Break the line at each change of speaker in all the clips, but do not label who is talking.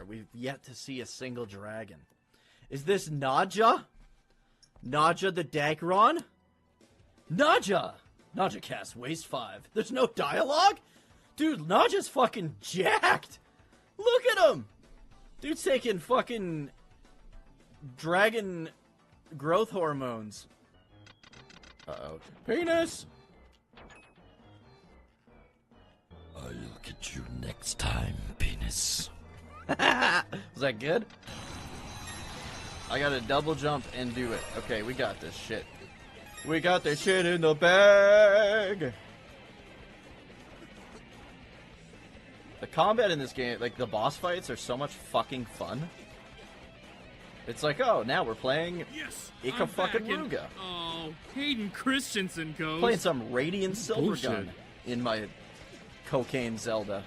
We've yet to see a single dragon. Is this Naja? Naja the Dagron? Naja! Naja cast waste 5. There's no dialogue? Dude, Naja's fucking jacked! Look at him! Dude's taking fucking dragon growth hormones. Uh-oh. Penis!
I'll get you next time, penis.
Was that good? I gotta double jump and do it. Okay, we got this shit. We got this shit in the bag! The combat in this game, like the boss fights, are so much fucking fun. It's like, oh, now we're playing Ika fucking Ruga.
Oh, Hayden Christensen goes.
Playing some Radiant Silvergun
Bullshit.
in my cocaine Zelda.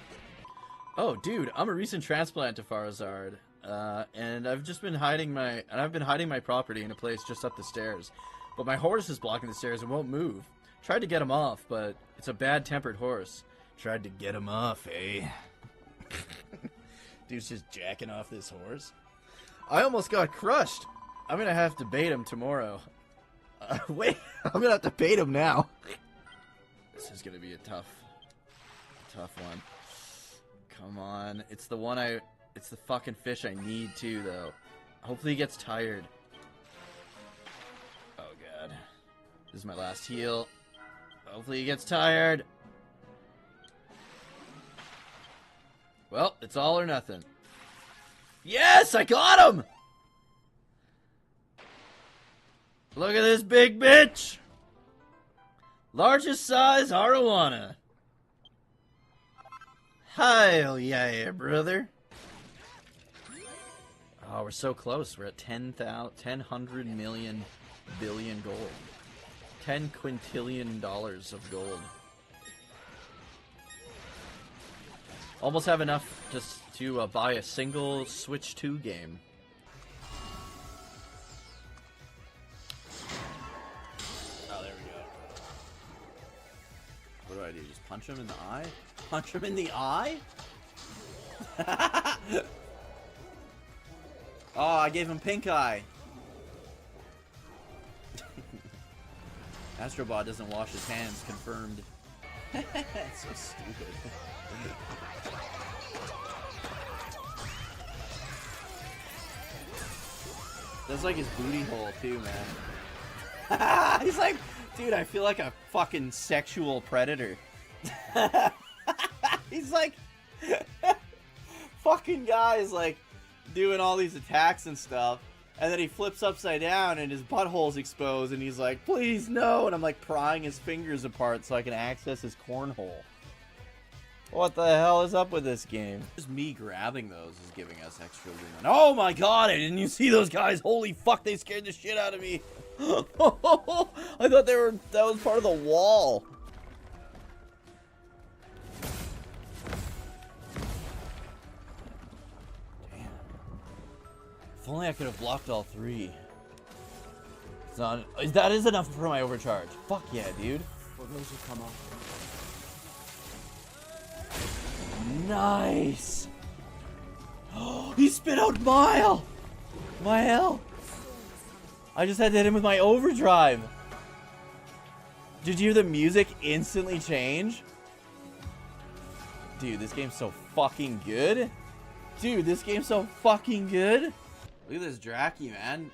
Oh, dude, I'm a recent transplant to Farazard, and I've been hiding my property in a place just up the stairs. But my horse is blocking the stairs and won't move. Tried to get him off, but it's a bad-tempered horse. Tried to get him off, eh? Dude's just jacking off this horse. I almost got crushed. I'm gonna have to bait him tomorrow. Wait, I'm gonna have to bait him now. This is gonna be a tough one. Come on, it's the fucking fish I need too, though. Hopefully he gets tired. Oh god, this is my last heal. Hopefully he gets tired. Well, it's all or nothing. Yes, I got him! Look at this big bitch! Largest size arowana. Hell yeah, brother. Oh, we're so close. We're at 10,000 million billion gold. $10 quintillion of gold. Almost have enough just to buy a single Switch 2 game. Oh, there we go. What do I do? Just punch him in the eye? Punch him in the eye? Oh, I gave him pink eye. Astrobot doesn't wash his hands, confirmed. That's so stupid. That's like his booty hole too, man. He's like, dude, I feel like a fucking sexual predator. He's like, fucking guy's like doing all these attacks and stuff, and then he flips upside down and his butthole's exposed, and he's like, please no, and I'm like prying his fingers apart so I can access his cornhole. What the hell is up with this game? Just me grabbing those is giving us extra lumen. Oh my god, didn't you see those guys? Holy fuck, they scared the shit out of me. I thought that was part of the wall. Damn. If only I could have blocked all three. It's not, that is enough for my overcharge. Fuck yeah, dude.
What those will come up.
Nice! Oh, he spit out Mile! My hell! I just had to hit him with my overdrive. Did you hear the music instantly change? Dude, this game's so fucking good. Dude, this game's so fucking good. Look at this Draki, man.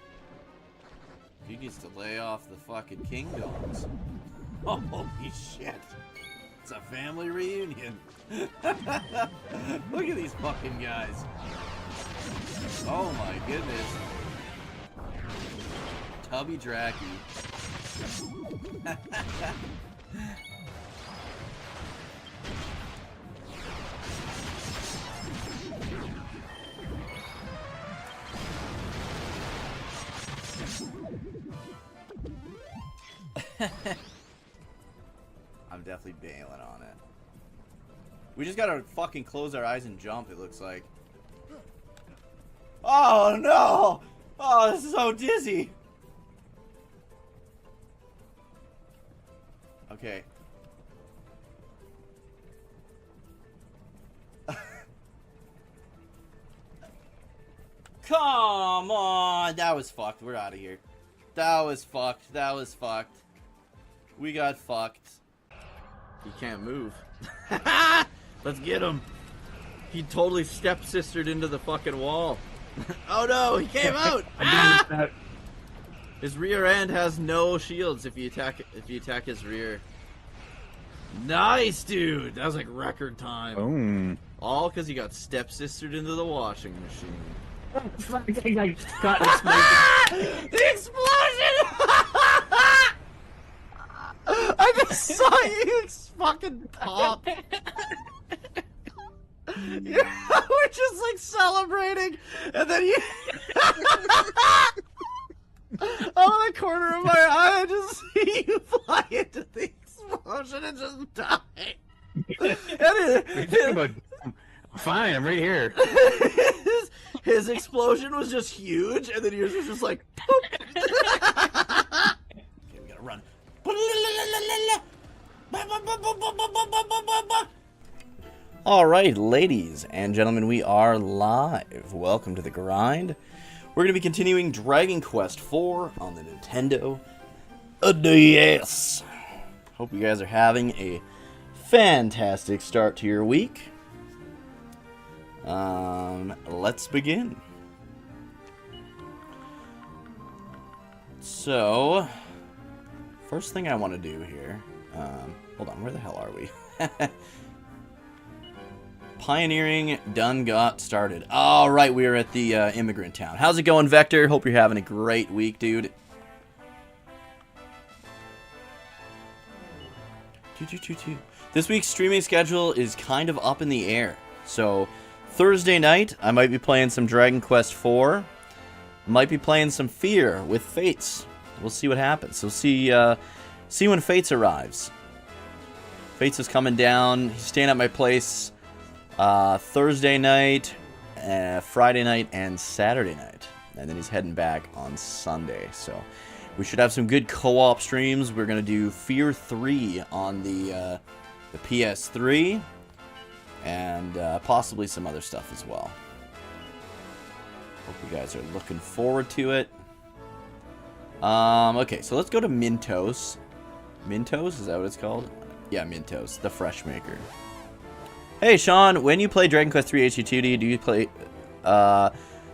He needs to lay off the fucking kingdoms. Oh, holy shit. It's a family reunion. Look at these fucking guys. Oh my goodness. Tubby Draki. I'm definitely bailing on it. We just gotta fucking close our eyes and jump, it looks like. Oh no! Oh, this is so dizzy! Okay. Come on. That was fucked. We're out of here. That was fucked. That was fucked. We got fucked. He can't move. Let's get him. He totally step-sistered into the fucking wall. Oh no, he came out! Ah! His rear end has no shields if you attack his rear. Nice, dude! That was like record time.
Boom.
All because he got step-sistered into the washing machine. The explosion! I just saw you fucking pop. Yeah, we're just like celebrating, and then you out of the corner of my eye, I just see you fly into the explosion and just die.
Fine, I'm right here.
His explosion was just huge, and then yours was just like. Okay, we gotta run. Alright, ladies and gentlemen, we are live. Welcome to the grind. We're going to be continuing Dragon Quest IV on the Nintendo DS. Hope you guys are having a fantastic start to your week. Let's begin. So, first thing I want to do here, hold on, where the hell are we? Pioneering done got started. All right, we are at the immigrant town. How's it going, Vector? Hope you're having a great week, dude. This week's streaming schedule is kind of up in the air. So, Thursday night, I might be playing some Dragon Quest IV. Might be playing some Fear with Fates. We'll see what happens. So, see when Fates arrives. Fates is coming down. He's staying at my place Thursday night, Friday night, and Saturday night. And then he's heading back on Sunday. So we should have some good co-op streams. We're going to do Fear 3 on the PS3. And possibly some other stuff as well. Hope you guys are looking forward to it. Okay, so let's go to Mintos. Mintos? Is that what it's called? Yeah, Mintos, the fresh maker. Hey, Sean, when you play Dragon Quest III HD2D, do you play,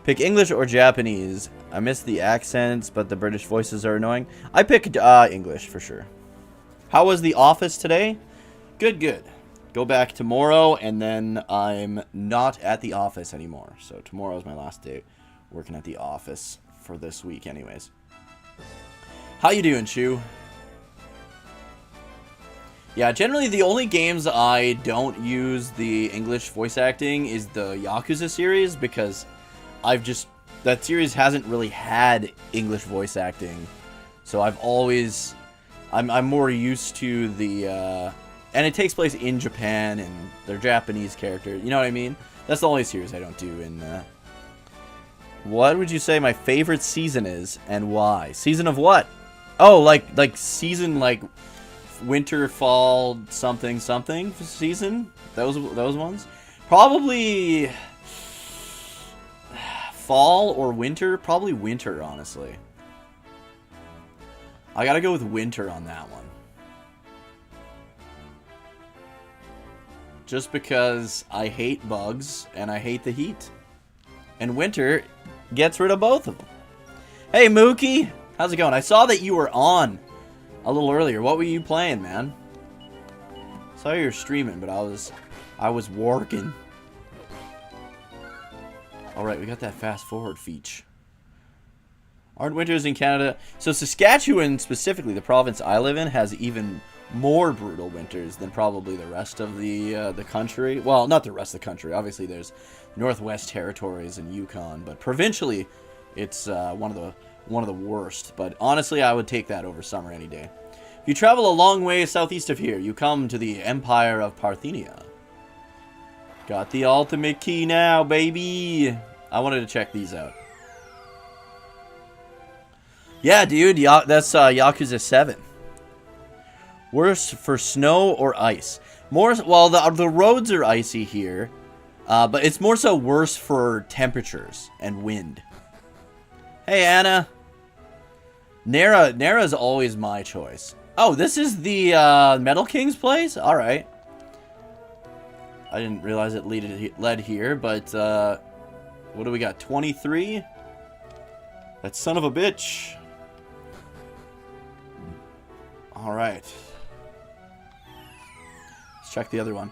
pick English or Japanese? I miss the accents, but the British voices are annoying. I pick, English, for sure. How was the office today? Good, good. Go back tomorrow, and then I'm not at the office anymore. So tomorrow is my last day working at the office for this week anyways. How you doing, Shu? Yeah, generally the only games I don't use the English voice acting is the Yakuza series, because that series hasn't really had English voice acting. So I'm more used to the, and it takes place in Japan, and they're Japanese characters, you know what I mean? That's the only series I don't do in, what would you say my favorite season is, and why? Season of what? Oh, like season, like winter, fall, something season? Those ones? Probably fall or winter? Probably winter, honestly. I gotta go with winter on that one. Just because I hate bugs and I hate the heat. And winter gets rid of both of them. Hey, Mookie! How's it going? I saw that you were on a little earlier. What were you playing, man? Saw you were streaming, but I was working. Alright, we got that fast forward feature. Aren't winters in Canada? So Saskatchewan, specifically, the province I live in, has even more brutal winters than probably the rest of the country. Well, not the rest of the country. Obviously, there's Northwest Territories and Yukon, but provincially, it's one of the worst. But honestly, I would take that over summer any day. If you travel a long way southeast of here, you come to the Empire of Parthenia. Got the ultimate key now, baby. I wanted to check these out. Yeah, dude, that's Yakuza 7. Worse for snow or ice? Well, the roads are icy here, but it's more so worse for temperatures and wind. Hey, Anna. Nara's always my choice. Oh, this is the Metal King's place? Alright. I didn't realize it led here, but what do we got? 23? That son of a bitch. Alright. Let's check the other one.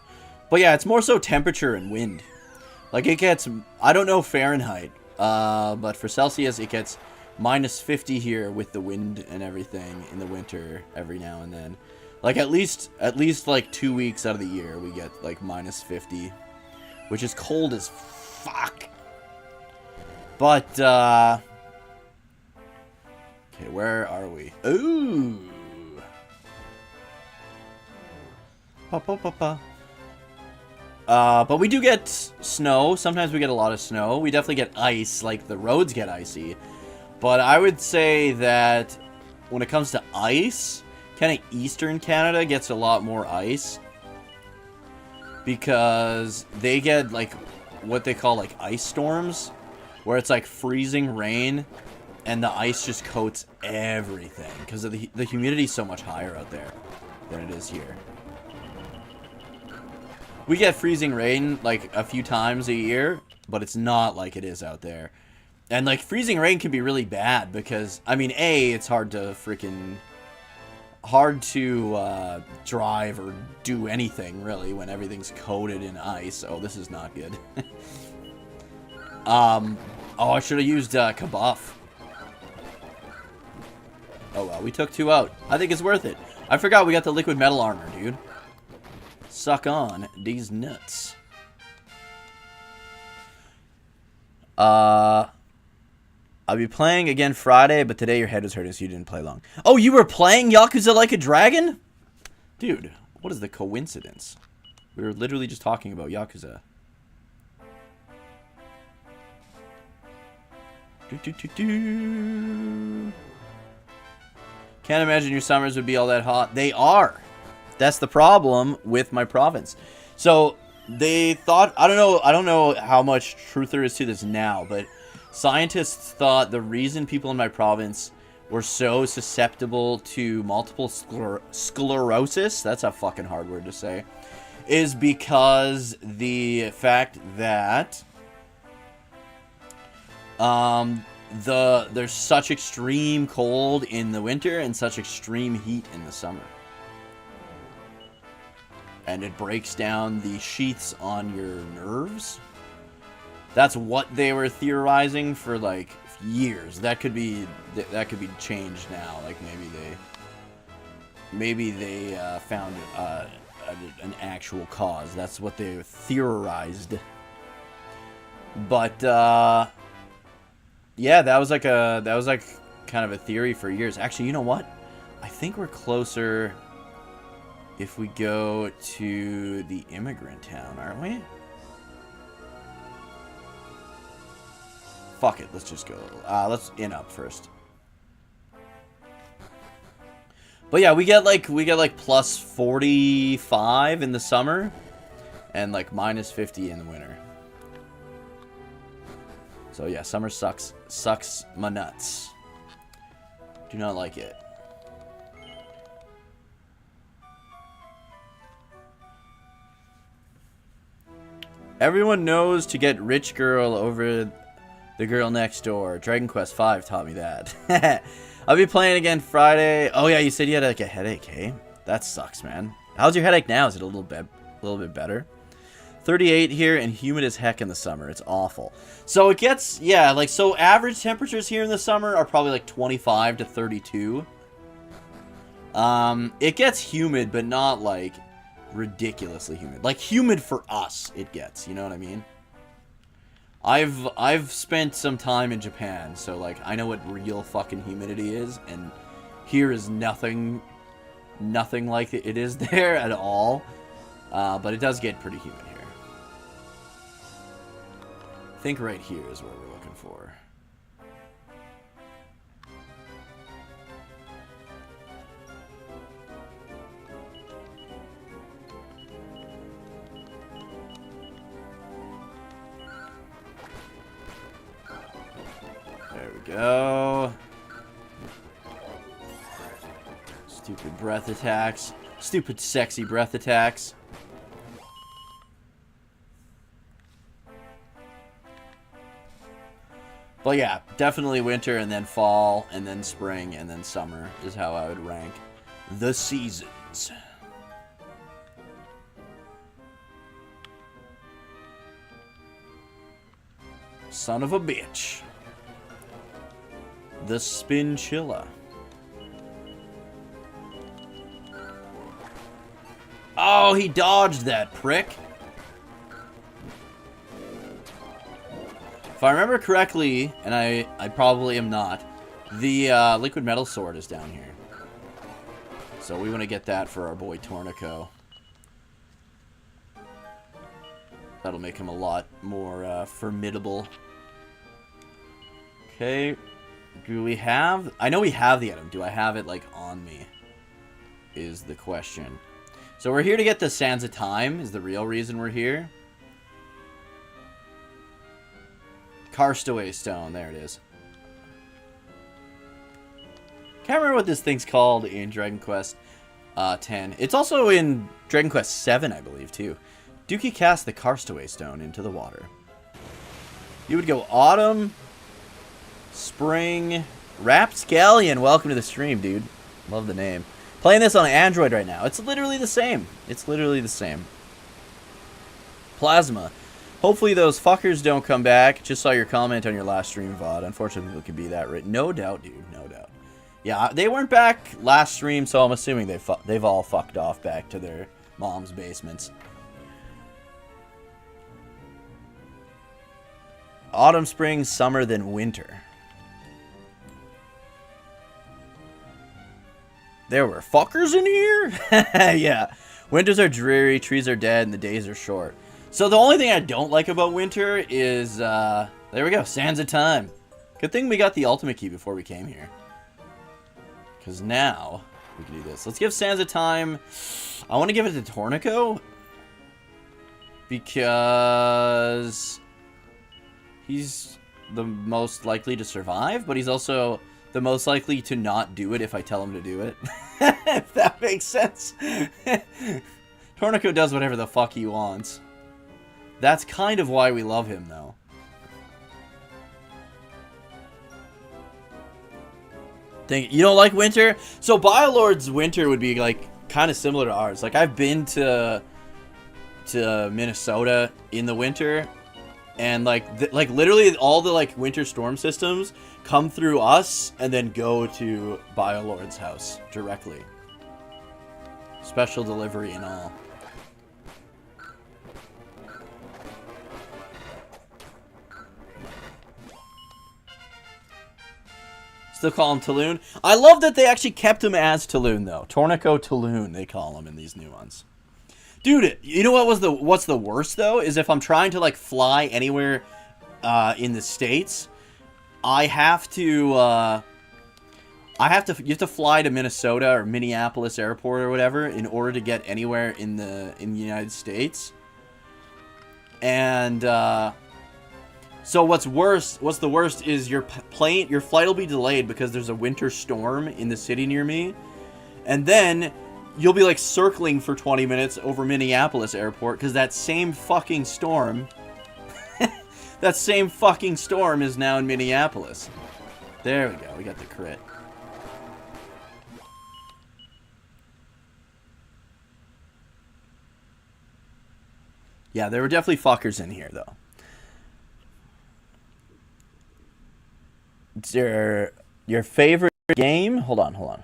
But yeah, it's more so temperature and wind. Like it gets, I don't know Fahrenheit, but for Celsius it gets minus 50 here with the wind and everything in the winter every now and then. Like at least like 2 weeks out of the year we get like minus 50, which is cold as fuck. But okay, where are we? Ooh. Pa, pa, pa, pa. But we do get snow. Sometimes we get a lot of snow. We definitely get ice, like the roads get icy. But I would say that when it comes to ice, kind of Eastern Canada gets a lot more ice. Because they get like what they call like ice storms, where it's like freezing rain and the ice just coats everything. Because of the humidity is so much higher out there than it is here. We get freezing rain, like, a few times a year, but it's not like it is out there. And, like, freezing rain can be really bad because, I mean, A, it's hard to drive or do anything, really, when everything's coated in ice. Oh, this is not good. Oh, I should have used, Kabuff. Oh, well, we took 2 out. I think it's worth it. I forgot we got the liquid metal armor, dude. Suck on these nuts. I'll be playing again Friday, but today your head was hurting, so you didn't play long. Oh, you were playing Yakuza Like a Dragon? Dude, what is the coincidence? We were literally just talking about Yakuza. Can't imagine your summers would be all that hot. They are. That's the problem with my province. So they thought, I don't know how much truth there is to this now, but scientists thought the reason people in my province were so susceptible to multiple sclerosis, that's a fucking hard word to say, is because the fact that there's such extreme cold in the winter and such extreme heat in the summer. And it breaks down the sheaths on your nerves. That's what they were theorizing for like years. That could be changed now. Like maybe they found an actual cause. That's what they theorized. But yeah, that was like kind of a theory for years. Actually, you know what? I think we're closer if we go to the immigrant town, aren't we? Fuck it, let's just go. Let's in up first. But yeah, we get like plus 45 in the summer and like minus 50 in the winter. So yeah, summer sucks my nuts. Do not like it. Everyone knows to get rich girl over the girl next door. Dragon Quest V taught me that. I'll be playing again Friday. Oh yeah, you said you had like a headache, hey? That sucks, man. How's your headache now? Is it a little bit better? 38 here and humid as heck in the summer. It's awful. So it gets, yeah, like, so average temperatures here in the summer are probably like 25 to 32. It gets humid, but not like ridiculously humid. Like humid for us, it gets, you know what I mean? I've spent some time in Japan, so like I know what real fucking humidity is, and here is nothing like it is there at all. But it does get pretty humid here. I think right here is what we're looking for. There we go. Stupid breath attacks. Stupid sexy breath attacks. But yeah, definitely winter and then fall and then spring and then summer is how I would rank the seasons. Son of a bitch. The Spinchilla. Oh, he dodged that prick. If I remember correctly, and I probably am not, the liquid metal sword is down here. So we want to get that for our boy Tornico. That'll make him a lot more formidable. Okay. Do we have... I know we have the item. Do I have it, like, on me? Is the question. So we're here to get the Sands of Time, is the real reason we're here. Karstaway Stone, there it is. Can't remember what this thing's called in Dragon Quest X. It's also in Dragon Quest VII, I believe, too. Dookie cast the Karstaway Stone into the water. You would go Autumn, Spring, Rapscallion. Welcome to the stream, dude. Love the name. Playing this on Android right now. It's literally the same. It's literally the same. Plasma. Hopefully those fuckers don't come back. Just saw your comment on your last stream, VOD. Unfortunately, people could be that right. No doubt, dude. No doubt. Yeah, they weren't back last stream, so I'm assuming they've all fucked off back to their mom's basements. Autumn, spring, summer, then winter. There were fuckers in here? Yeah. Winters are dreary, trees are dead, and the days are short. So the only thing I don't like about winter is, there we go, Sands of Time. Good thing we got the ultimate key before we came here. Because now, we can do this. Let's give Sands of Time, I want to give it to Tornico. Because he's the most likely to survive, but he's also the most likely to not do it if I tell him to do it. If that makes sense. Tornico does whatever the fuck he wants. That's kind of why we love him, though. You don't like winter? So Biolord's winter would be, like, kind of similar to ours. Like, I've been to Minnesota in the winter, and, like, literally all the, like, winter storm systems come through us and then go to Biolord's house directly. Special delivery and all. Still call him Talon. I love that they actually kept him as Talon, though. Tornico Talon, they call him in these new ones. Dude, you know what's the worst, though? Is if I'm trying to, like, fly anywhere in the States, you have to fly to Minnesota or Minneapolis Airport or whatever in order to get anywhere in the United States. And so what's the worst is your flight will be delayed because there's a winter storm in the city near me, and then you'll be like circling for 20 minutes over Minneapolis Airport because that same fucking storm is now in Minneapolis. There we go. We got the crit. Yeah, there were definitely fuckers in here, though. It's your favorite game? Hold on.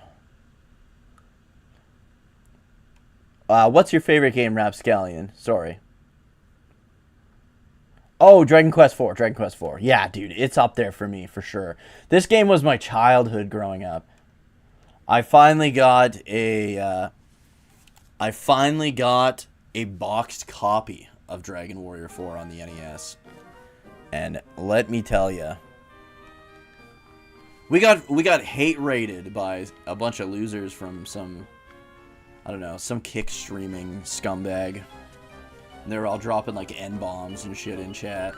What's your favorite game, Rapscallion? Sorry. Oh, Dragon Quest IV. Dragon Quest IV. Yeah, dude, it's up there for me, for sure. This game was my childhood growing up. I finally got a boxed copy of Dragon Warrior 4 on the NES. And let me tell you, we got hate rated by a bunch of losers from some, I don't know, some kick streaming scumbag. And they were all dropping like N-bombs and shit in chat.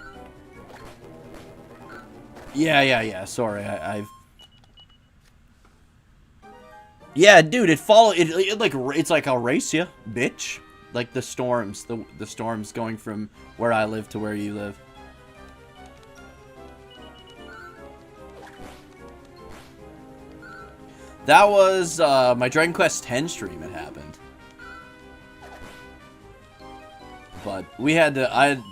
Yeah. Sorry, I've. Yeah, dude, it's like I'll race you, bitch. Like the storms, the storms going from where I live to where you live. That was my Dragon Quest X stream. It happened, but we had to.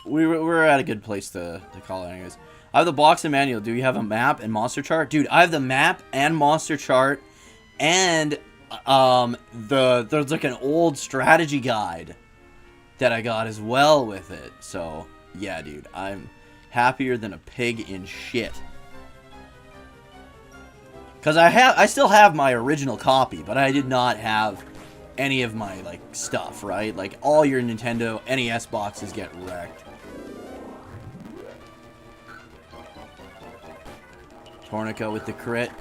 We were at a good place to call it anyways. I have the box and manual. Do you have a map and monster chart, dude? I have the map and monster chart, and there's like an old strategy guide that I got as well with it. So yeah, dude, I'm happier than a pig in shit. Because I still have my original copy, but I did not have any of my, like, stuff, right? Like, all your Nintendo NES boxes get wrecked. Tornica with the crit.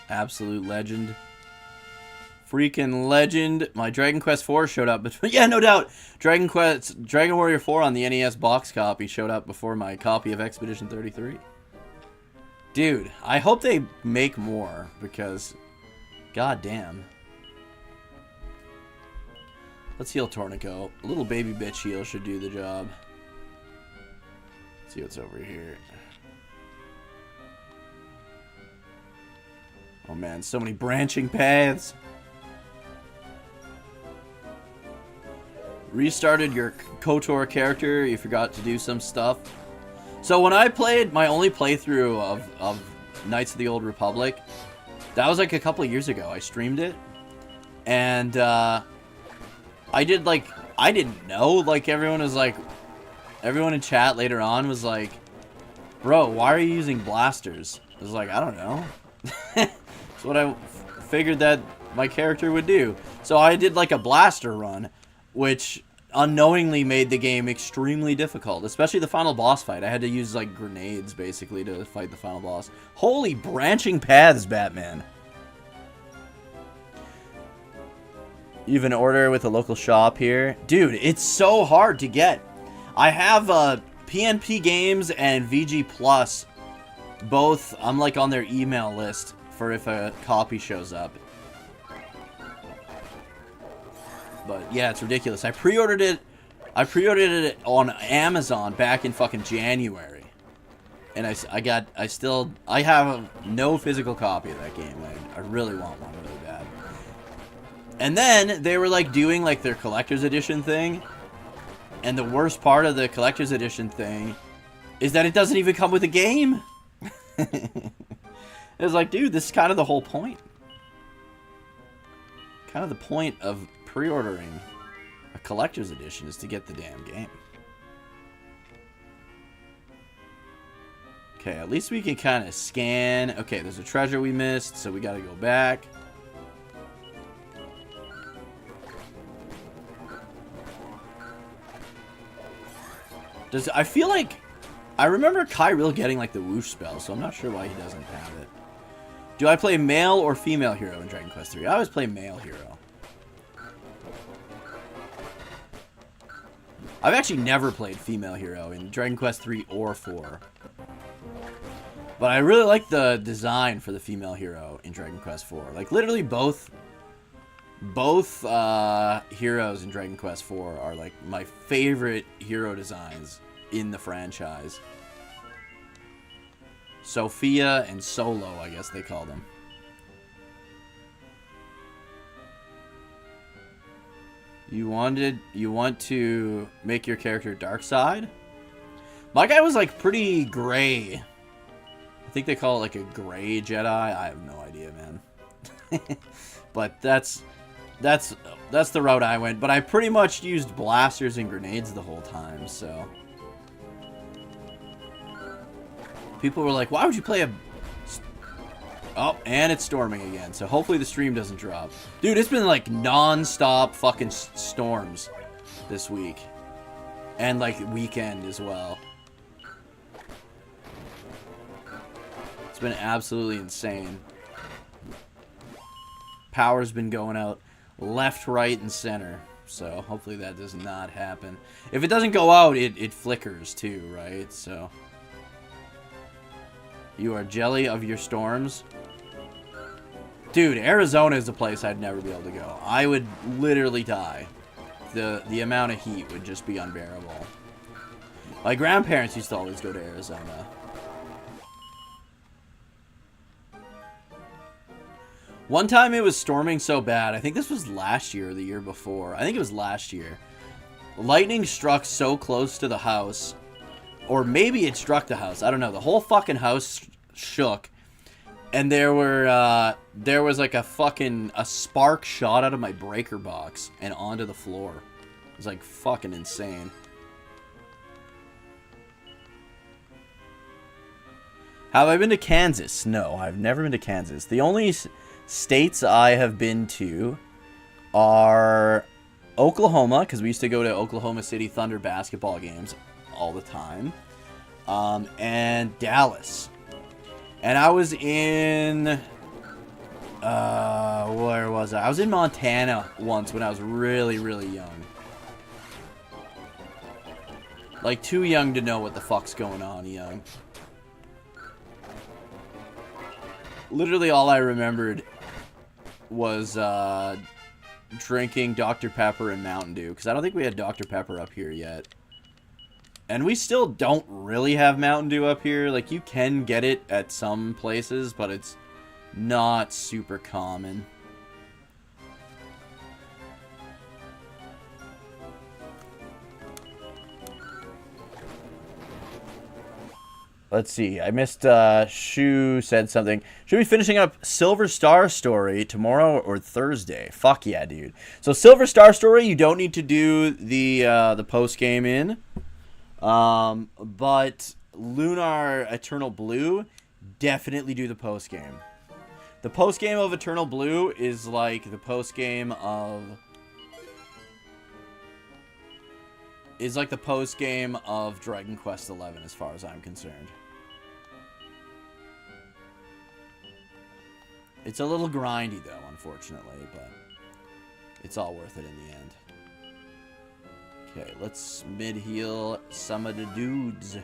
Absolute legend. Freaking legend. My Dragon Quest 4 showed up. Yeah, no doubt. Dragon Warrior 4 on the NES box copy showed up before my copy of Expedition 33. Dude, I hope they make more, because goddamn. Let's heal Tornico. A little baby bitch heal should do the job. Let's see what's over here. Oh man, so many branching paths. Restarted your KOTOR character. You forgot to do some stuff. So when I played my only playthrough of Knights of the Old Republic, that was like a couple of years ago. I streamed it, and I didn't know, like everyone in chat later on was like, bro, why are you using blasters? I was like, I don't know. That's what I figured that my character would do. So I did like a blaster run, which unknowingly made the game extremely difficult, especially the final boss fight. I had to use like grenades basically to fight the final boss. Holy branching paths, Batman. You have an order with a local shop here? Dude, it's so hard to get. I have PNP Games and VG Plus. Both, I'm like on their email list for if a copy shows up. But yeah, it's ridiculous. I pre-ordered it on Amazon back in fucking January. And I have no physical copy of that game. I really want one really bad. And then they were like doing like their collector's edition thing. And the worst part of the collector's edition thing is that it doesn't even come with a game. It was like, dude, this is kind of the whole point. Kind of the point of pre-ordering a collector's edition is to get the damn game. Okay, at least we can kind of scan. Okay, there's a treasure we missed, so we got to go back. I feel like I remember Kyril getting like the whoosh spell, so I'm not sure why he doesn't have it. Do I play male or female hero in Dragon Quest 3? I always play male hero. I've actually never played female hero in Dragon Quest 3 or 4. But I really like the design for the female hero in Dragon Quest 4. Like, literally both heroes in Dragon Quest 4 are, like, my favorite hero designs in the franchise. Sophia and Solo, I guess they call them. You want to make your character dark side? My guy was like pretty gray. I think they call it like a gray Jedi. I have no idea, man. But that's the route I went. But I pretty much used blasters and grenades the whole time, so. People were like, why would you play a... Oh, and it's storming again, so hopefully the stream doesn't drop. Dude, it's been like non-stop fucking storms this week. And like weekend as well. It's been absolutely insane. Power's been going out left, right, and center. So hopefully that does not happen. If it doesn't go out, it flickers too, right? So... You are jelly of your storms. Dude, Arizona is a place I'd never be able to go. I would literally die. The amount of heat would just be unbearable. My grandparents used to always go to Arizona. One time it was storming so bad. I think this was last year or the year before. I think it was last year. Lightning struck so close to the house. Or maybe it struck the house. I don't know. The whole fucking house shook. And there was like a spark shot out of my breaker box and onto the floor. It was like fucking insane. Have I been to Kansas? No, I've never been to Kansas. The only states I have been to are Oklahoma, because we used to go to Oklahoma City Thunder basketball games all the time, and Dallas. And I was in, where was I? I was in Montana once when I was really, really young. Like, too young to know what the fuck's going on young. Literally all I remembered was drinking Dr. Pepper and Mountain Dew, because I don't think we had Dr. Pepper up here yet. And we still don't really have Mountain Dew up here. Like, you can get it at some places, but it's not super common. Let's see. I missed, Shu said something. Should we be finishing up Silver Star Story tomorrow or Thursday? Fuck yeah, dude. So Silver Star Story, you don't need to do the post-game in. But Lunar Eternal Blue, definitely do the post-game. The post-game of Eternal Blue is like the post-game of... is like the post-game of Dragon Quest XI as far as I'm concerned. It's a little grindy though, unfortunately, but it's all worth it in the end. Okay, let's mid-heal some of the dudes.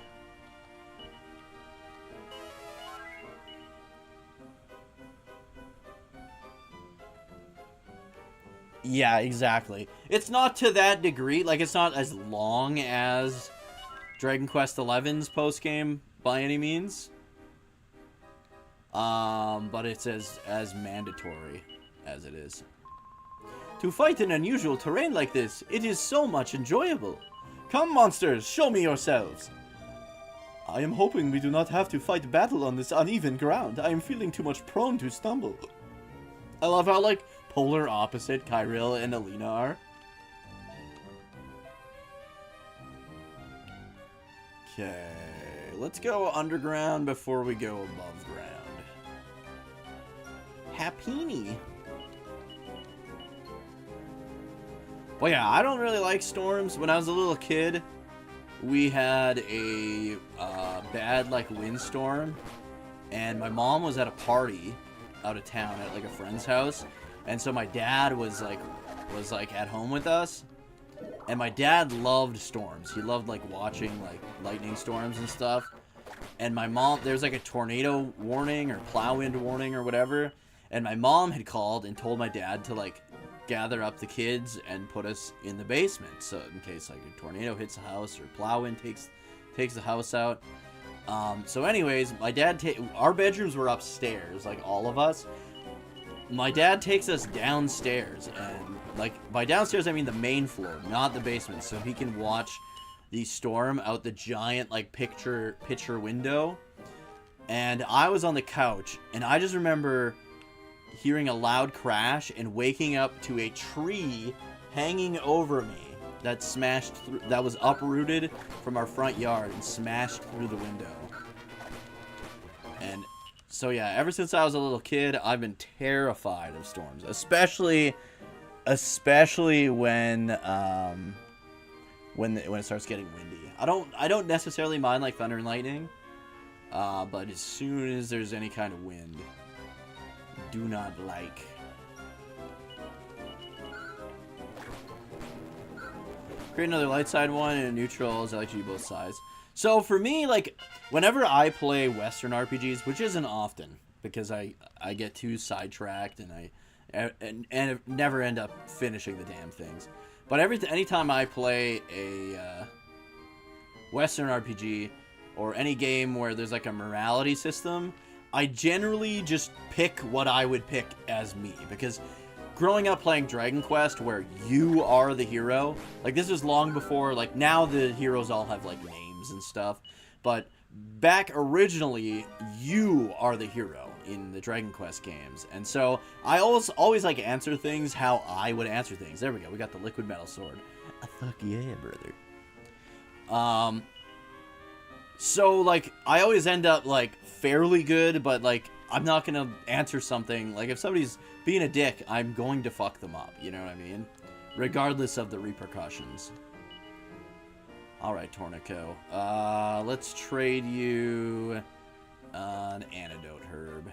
Yeah, exactly. It's not to that degree. Like, it's not as long as Dragon Quest XI's post-game by any means. But it's as mandatory as it is. To fight in unusual terrain like this, it is so much enjoyable. Come, monsters, show me yourselves. I am hoping we do not have to fight battle on this uneven ground. I am feeling too much prone to stumble. I love how, like, polar opposite Kyril and Alina are. Okay, let's go underground before we go above ground. Happini. Well, yeah, I don't really like storms. When I was a little kid, we had a bad, like, windstorm, and my mom was at a party out of town at, like, a friend's house, and so my dad was at home with us, and my dad loved storms. He loved, like, watching, like, lightning storms and stuff, and my mom, there's, like, a tornado warning or plow wind warning or whatever, and my mom had called and told my dad to, like, gather up the kids and put us in the basement, so in case like a tornado hits the house or plow wind takes the house out. So anyways, my dad our bedrooms were upstairs, like all of us. My dad takes us downstairs, and like by downstairs I mean the main floor, not the basement, so he can watch the storm out the giant like picture window. And I was on the couch, and I just remember hearing a loud crash and waking up to a tree hanging over me that smashed through, that was uprooted from our front yard and smashed through the window. And so yeah, ever since I was a little kid, I've been terrified of storms, especially when it starts getting windy. I don't necessarily mind like thunder and lightning, but as soon as there's any kind of wind, do not like. Create another light side one and a neutral, as I like to do both sides. So for me, like, whenever I play Western RPGs, which isn't often, because I get too sidetracked and never end up finishing the damn things. But anytime I play a Western RPG or any game where there's like a morality system, I generally just pick what I would pick as me, because growing up playing Dragon Quest where you are the hero, like this is long before, like now the heroes all have like names and stuff, but back originally you are the hero in the Dragon Quest games. And so I always like answer things how I would answer things. There we go, we got the liquid metal sword. Fuck yeah, brother. So like I always end up like fairly good, but like I'm not gonna answer something like if somebody's being a dick, I'm going to fuck them up, you know what I mean? Regardless of the repercussions. Alright, Tornico. Let's trade you an antidote herb.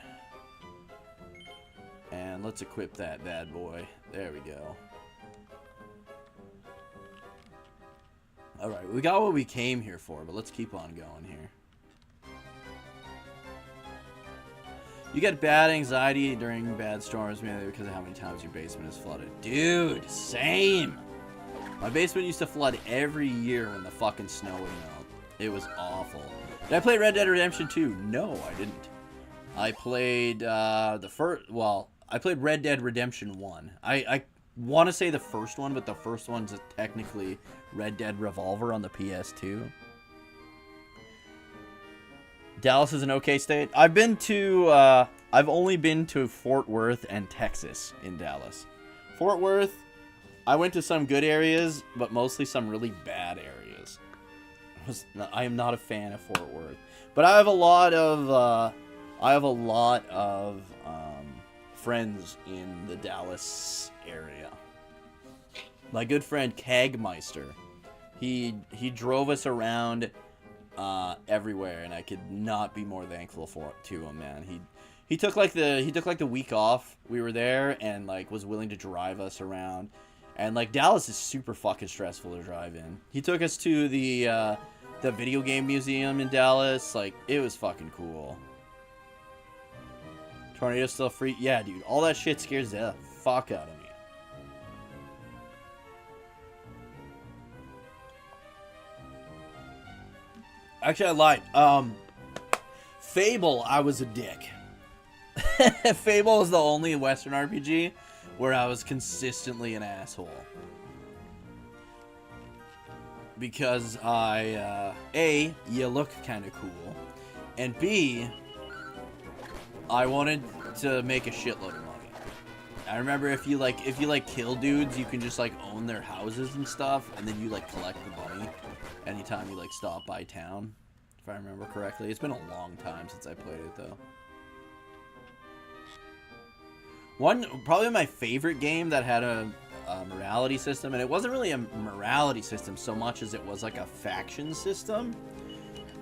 And let's equip that bad boy. There we go. Alright, we got what we came here for, but let's keep on going here. You get bad anxiety during bad storms, mainly because of how many times your basement is flooded. Dude, same! My basement used to flood every year when the fucking snow would melt. It was awful. Did I play Red Dead Redemption 2? No, I didn't. I played I played Red Dead Redemption 1. I want to say the first one, but the first one's technically Red Dead Revolver on the PS2. Dallas is an okay state. I've only been to Fort Worth and Texas in Dallas. Fort Worth, I went to some good areas, but mostly some really bad areas. I am not a fan of Fort Worth, but I have a lot of friends in the Dallas area. My good friend Kagmeister, he drove us around everywhere, and I could not be more thankful to him, man. He took like the week off we were there, and like was willing to drive us around. And like Dallas is super fucking stressful to drive in. He took us to the video game museum in Dallas. Like it was fucking cool. Tornado's still free. Yeah, dude. All that shit scares the fuck out of me. Actually, I lied. Fable, I was a dick. Fable is the only Western RPG where I was consistently an asshole. Because A, you look kind of cool, and B, I wanted to make a shitload of money. I remember if you kill dudes, you can just like own their houses and stuff, and then you like collect the money anytime you like stop by town, if I remember correctly. It's been a long time since I played it though. Probably my favorite game that had a morality system, and it wasn't really a morality system so much as it was like a faction system,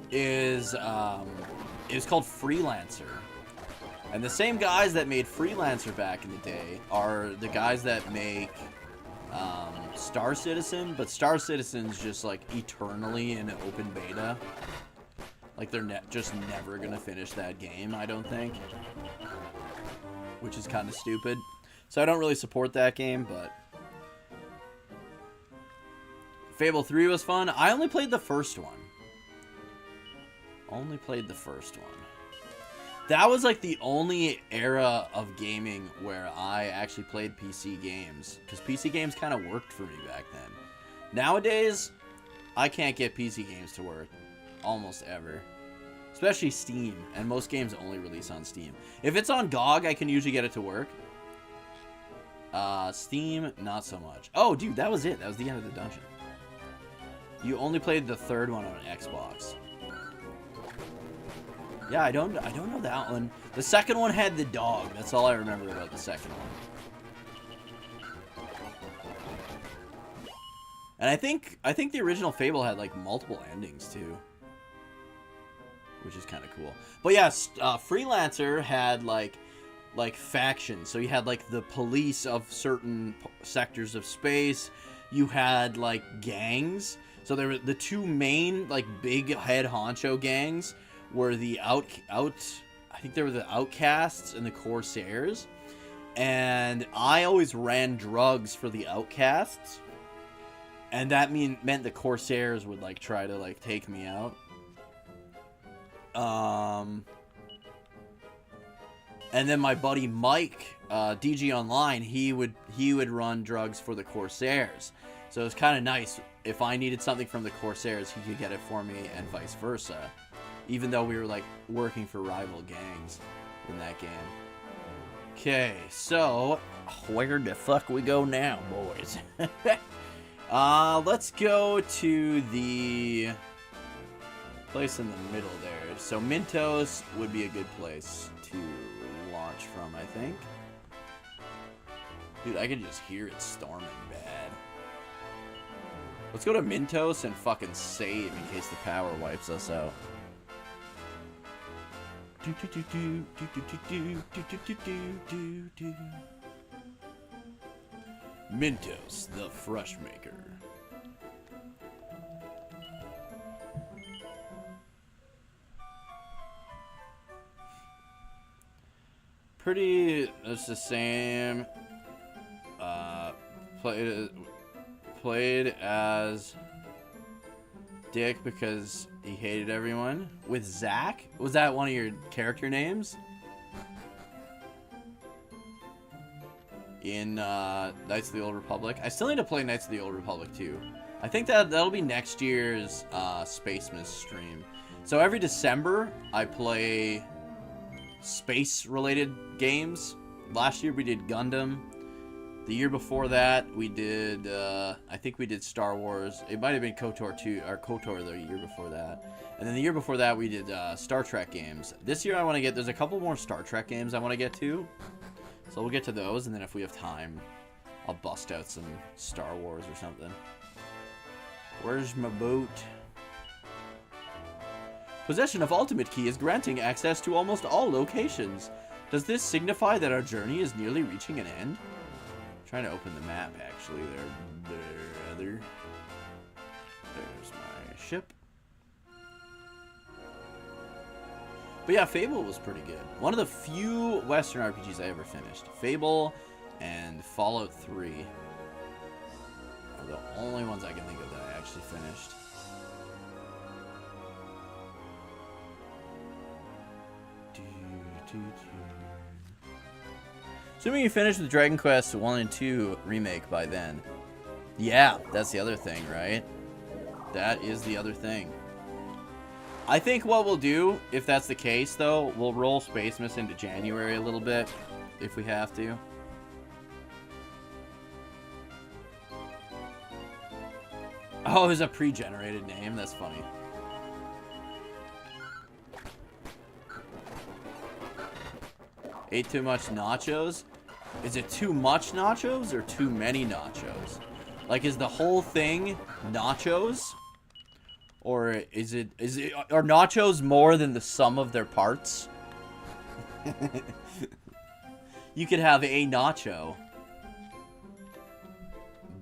is it was called Freelancer. And the same guys that made Freelancer back in the day are the guys that make Star Citizen, but Star Citizen's just like eternally in open beta. Like they're just never gonna finish that game, I don't think. Which is kind of stupid. So I don't really support that game, but Fable 3 was fun. I only played the first one. That was like the only era of gaming where I actually played PC games, because PC games kind of worked for me back then. Nowadays, I can't get PC games to work almost ever. Especially Steam, and most games only release on Steam. If it's on GOG, I can usually get it to work. Steam, not so much. Oh, dude, that was it. That was the end of the dungeon. You only played the third one on Xbox. Yeah, I don't know that one. The second one had the dog. That's all I remember about the second one. And I think the original Fable had like multiple endings too, which is kind of cool. But yeah, Freelancer had like factions. So you had like the police of certain sectors of space. You had like gangs. So there were the two main like big head honcho gangs were the I think they were the Outcasts and the Corsairs. And I always ran drugs for the Outcasts. And that meant the Corsairs would like try to like take me out. And then my buddy Mike, DG Online, he would run drugs for the Corsairs. So it was kind of nice. If I needed something from the Corsairs, he could get it for me, and vice versa. Even though we were like working for rival gangs in that game. Okay, so where the fuck we go now, boys? Let's go to the place in the middle there. So Mintos would be a good place to launch from, I think. Dude, I can just hear it storming bad. Let's go to Mintos and fucking save in case the power wipes us out. Mintos, the Fresh Maker. Pretty, it's the same. Played as Dick because he hated everyone. With Zach? Was that one of your character names? In Knights of the Old Republic. I still need to play Knights of the Old Republic too. I think that'll be next year's Spacemas stream. So every December I play space-related games. Last year we did Gundam. The year before that we did, I think we did Star Wars. It might have been KOTOR 2, or KOTOR the year before that. And then the year before that we did Star Trek games. This year I want to get, there's a couple more Star Trek games I want to get to. So we'll get to those, and then if we have time, I'll bust out some Star Wars or something. Where's my boat? Possession of Ultimate Key is granting access to almost all locations. Does this signify that our journey is nearly reaching an end? I'm trying to open the map, actually. There's my ship. But yeah, Fable was pretty good. One of the few Western RPGs I ever finished. Fable and Fallout 3 are the only ones I can think of that I actually finished. Assuming you finished with Dragon Quest 1 and 2 remake by then. Yeah, that's the other thing, right? That is the other thing. I think what we'll do, if that's the case, though, we'll roll Spacemas into January a little bit, if we have to. Oh, it's a pre-generated name. That's funny. Ate too much nachos? Is it too much nachos or too many nachos? Like, is the whole thing nachos? Or are nachos more than the sum of their parts? You could have a nacho.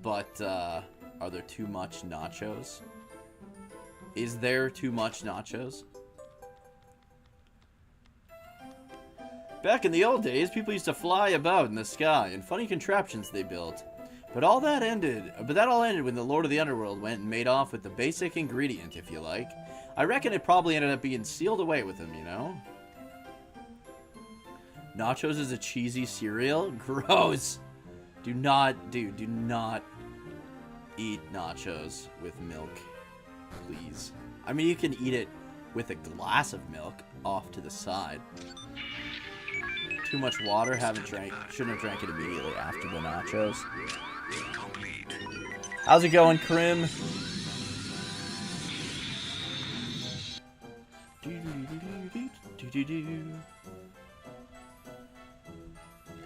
But, are there too much nachos? Is there too much nachos? Back in the old days, people used to fly about in the sky and funny contraptions they built. But that all ended when the Lord of the Underworld went and made off with the basic ingredient, if you like. I reckon it probably ended up being sealed away with him, you know? Nachos is a cheesy cereal? Gross! Do not eat nachos with milk, please. I mean, you can eat it with a glass of milk off to the side. Too much water, shouldn't have drank it immediately after the nachos. How's it going, Krim?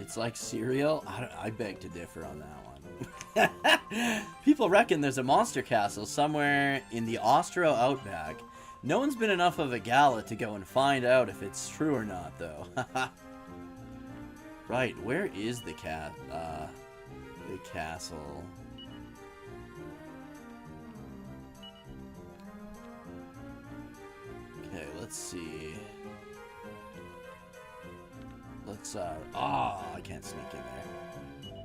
It's like cereal? I beg to differ on that one. People reckon there's a monster castle somewhere in the Austro outback. No one's been enough of a gala to go and find out if it's true or not, though. Right, where is the castle? Okay, let's see. Let's, I can't sneak in there.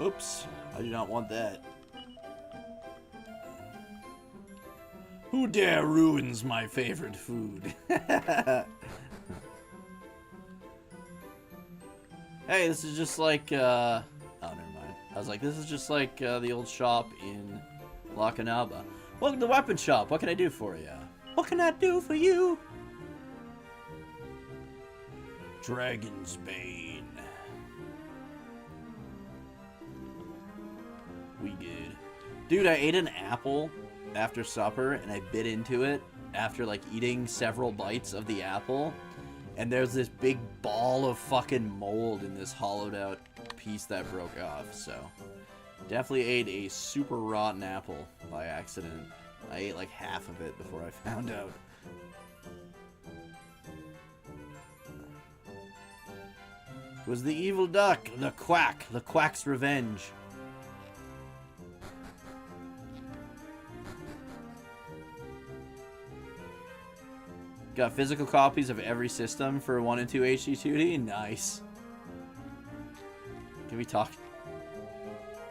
Oops, I do not want that. Who dare ruins my favorite food? Hey, this is just like, oh, never mind. I was like, this is just like the old shop in Lakanaba. Welcome to the weapon shop. What can I do for you? What can I do for you? Dragon's Bane. We good. Dude, I ate an apple after supper, and I bit into it after, like, eating several bites of the apple. And there's this big ball of fucking mold in this hollowed out piece that broke off, so. Definitely ate a super rotten apple by accident. I ate like half of it before I found out. It was the evil duck, the quack's revenge. Got physical copies of every system for 1 and 2 HD2D? Nice. Can we talk?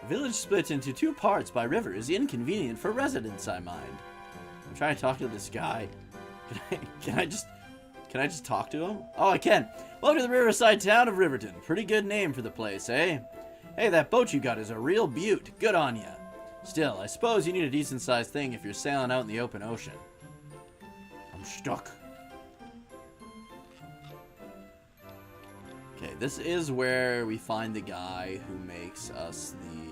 The village splits into 2 parts by river is inconvenient for residents, I mind. I'm trying to talk to this guy. Can I just talk to him? Oh, I can. Welcome to the riverside town of Riverton. Pretty good name for the place, eh? Hey, that boat you got is a real beaut. Good on ya. Still, I suppose you need a decent-sized thing if you're sailing out in the open ocean. I'm stuck. Okay, this is where we find the guy who makes us the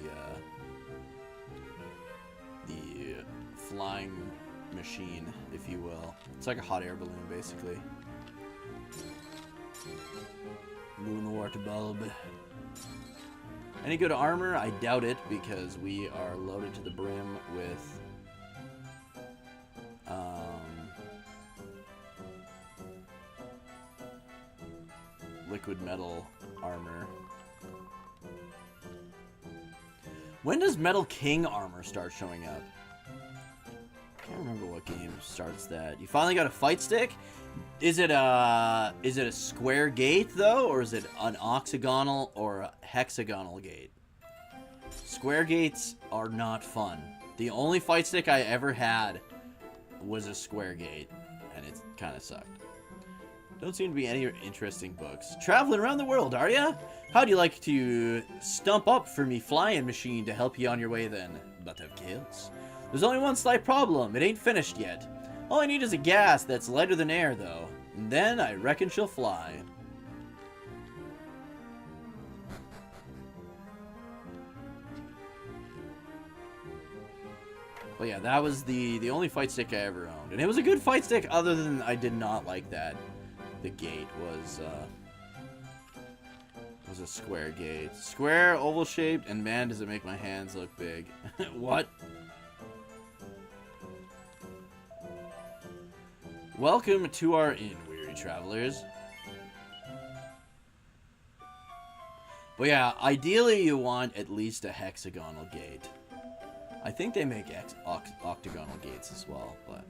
flying machine, if you will. It's like a hot air balloon, basically. Moon water bulb. Any good armor? I doubt it, because we are loaded to the brim with liquid metal armor. When does Metal King armor start showing up? I can't remember what game starts that. You finally got a fight stick? Is it a square gate though, or is it an octagonal or a hexagonal gate? Square gates are not fun. The only fight stick I ever had was a square gate, and it kind of sucked. Don't seem to be any interesting books. Traveling around the world, are ya? How'd you like to stump up for me flying machine to help you on your way then? But of kills. There's only one slight problem. It ain't finished yet. All I need is a gas that's lighter than air, though. And then I reckon she'll fly. But yeah, that was the only fight stick I ever owned. And it was a good fight stick, other than I did not like that the gate was a square gate. Square, oval shaped, and man, does it make my hands look big. What? Welcome to our inn, weary travelers. But yeah, ideally you want at least a hexagonal gate. I think they make octagonal gates as well, but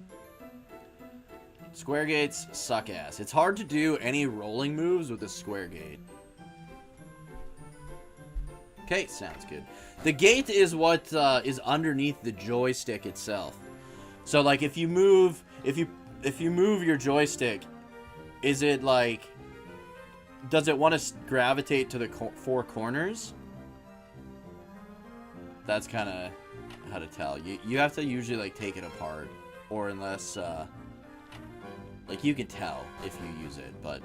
square gates suck ass. It's hard to do any rolling moves with a square gate. Okay, sounds good. The gate is what is underneath the joystick itself. So like if you move your joystick, is it like, does it want to gravitate to the 4 corners? That's kind of how to tell. You have to usually like take it apart, or unless like you can tell if you use it, but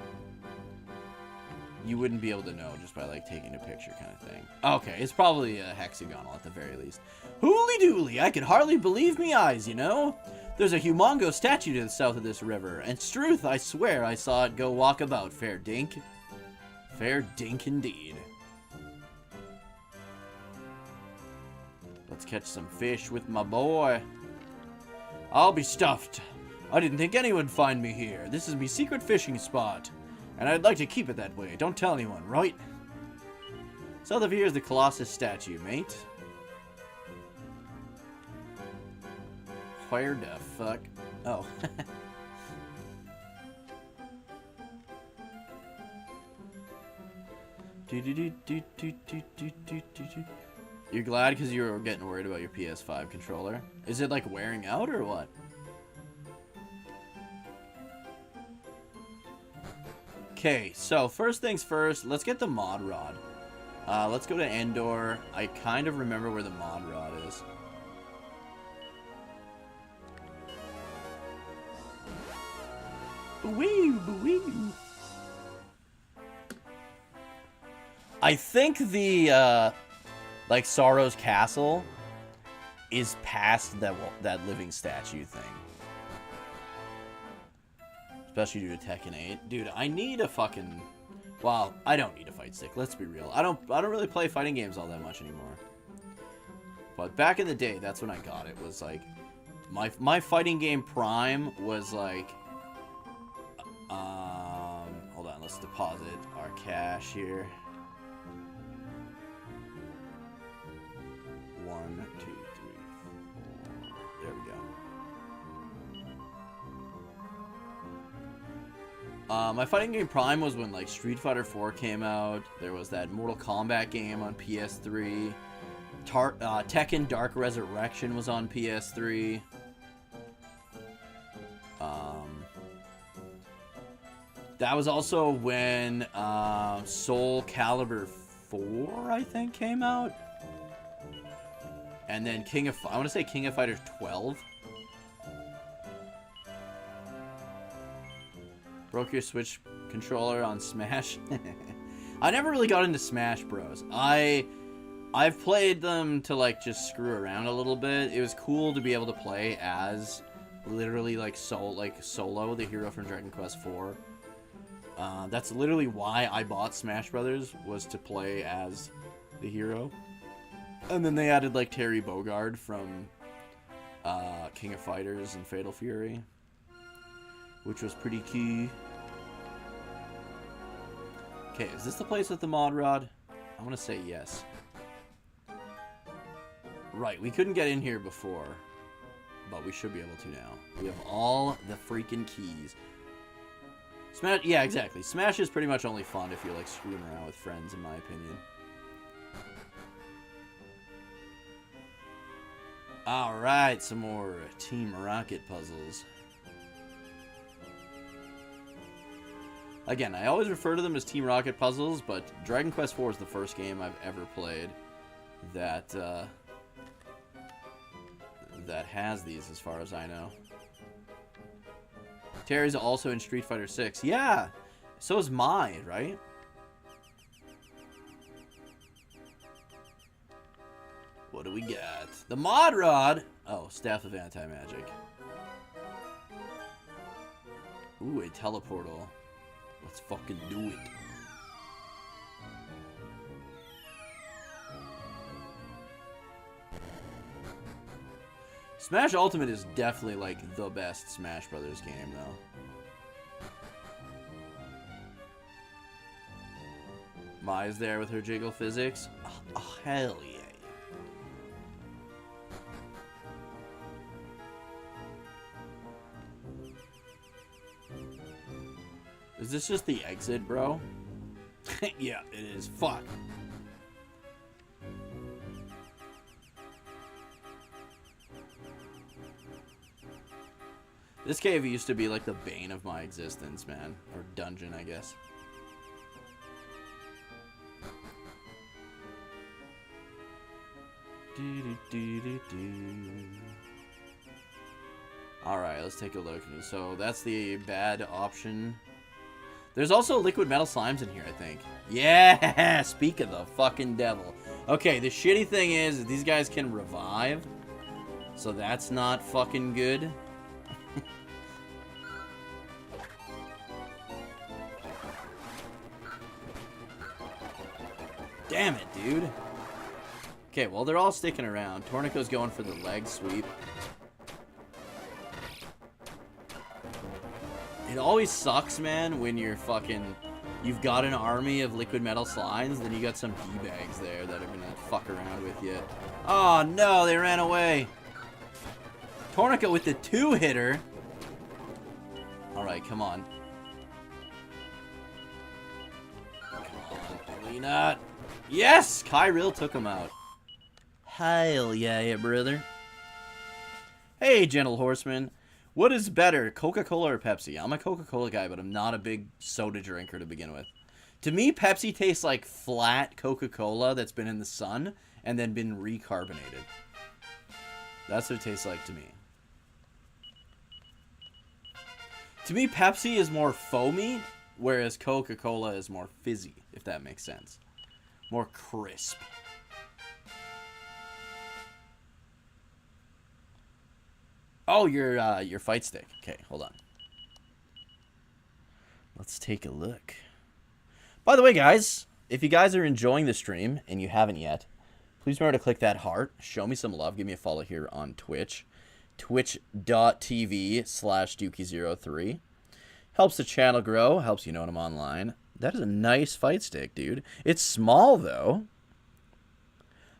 you wouldn't be able to know just by like taking a picture kind of thing. Okay, it's probably a hexagonal at the very least. Hooly dooly, I can hardly believe me eyes, you know? There's a humongous statue to the south of this river, and struth, I swear I saw it go walk about, fair dink. Fair dink indeed. Let's catch some fish with my boy. I'll be stuffed. I didn't think anyone would find me here. This is me secret fishing spot. And I'd like to keep it that way. Don't tell anyone, right? South of here is the Colossus statue, mate. Where the fuck? Oh. You're glad because you were getting worried about your PS5 controller? Is it like wearing out or what? Okay, so first things first, let's get the mod rod. Let's go to Endor. I kind of remember where the mod rod is. Boo-wee, boo-wee. I think the, like, Sorrow's Castle is past that living statue thing. Especially due to Tekken 8. Dude, I need a fucking... Well, I don't need a fight stick, let's be real. I don't really play fighting games all that much anymore. But back in the day, that's when I got it. Was like... My fighting game prime was like... hold on, let's deposit our cash here. 1, 2, 3, 4. There we go. My fighting game prime was when like Street Fighter 4 came out. There was that Mortal Kombat game on PS3. Tekken Dark Resurrection was on PS3. That was also when Soul Calibur 4, I think, came out. And then I want to say King of Fighters 12. Broke your Switch controller on Smash. I never really got into Smash Bros. I've played them to like just screw around a little bit. It was cool to be able to play as literally like Solo, the hero from Dragon Quest IV. That's literally why I bought Smash Brothers, was to play as the hero. And then they added like Terry Bogard from King of Fighters and Fatal Fury, which was pretty key. Okay, is this the place with the mod rod? I want to say yes. Right, we couldn't get in here before, but we should be able to now. We have all the freaking keys. Smash, yeah, exactly. Smash is pretty much only fun if you're like screwing around with friends, in my opinion. Alright, some more Team Rocket puzzles. Again, I always refer to them as Team Rocket puzzles, but Dragon Quest IV is the first game I've ever played that that has these, as far as I know. Terry's also in Street Fighter 6. Yeah! So is Mai, right? What do we got? The mod rod! Oh, Staff of Anti-Magic. Ooh, a teleportal. Let's fucking do it. Smash Ultimate is definitely like the best Smash Brothers game, though. Mai's there with her jiggle physics. Oh, hell yeah. Is this just the exit, bro? Yeah, it is. Fuck. This cave used to be like the bane of my existence, man. Or dungeon, I guess. Alright, let's take a look. So that's the bad option. There's also liquid metal slimes in here, I think. Yeah! Speak of the fucking devil. Okay, the shitty thing is these guys can revive. So that's not fucking good. Damn it, dude. Okay, well, they're all sticking around. Tornico's going for the leg sweep. It always sucks, man, when you're fucking... You've got an army of liquid metal slimes, then you got some D-bags there that are gonna fuck around with you. Oh, no, they ran away. Tornico with the two-hitter. Alright, come on. Come on, Maybe not. Yes! Kyril took him out. Hell yeah, brother. Hey, gentle horseman. What is better, Coca-Cola or Pepsi? I'm a Coca-Cola guy, but I'm not a big soda drinker to begin with. To me, Pepsi tastes like flat Coca-Cola that's been in the sun and then been recarbonated. That's what it tastes like to me. To me, Pepsi is more foamy, whereas Coca-Cola is more fizzy, if that makes sense. More crisp. Oh, your fight stick. Okay, hold on. Let's take a look. By the way, guys, if you guys are enjoying the stream and you haven't yet, please remember to click that heart. Show me some love. Give me a follow here on Twitch. Twitch.tv/Dukey03. Helps the channel grow. Helps you know when I'm online. That is a nice fight stick, dude. It's small, though.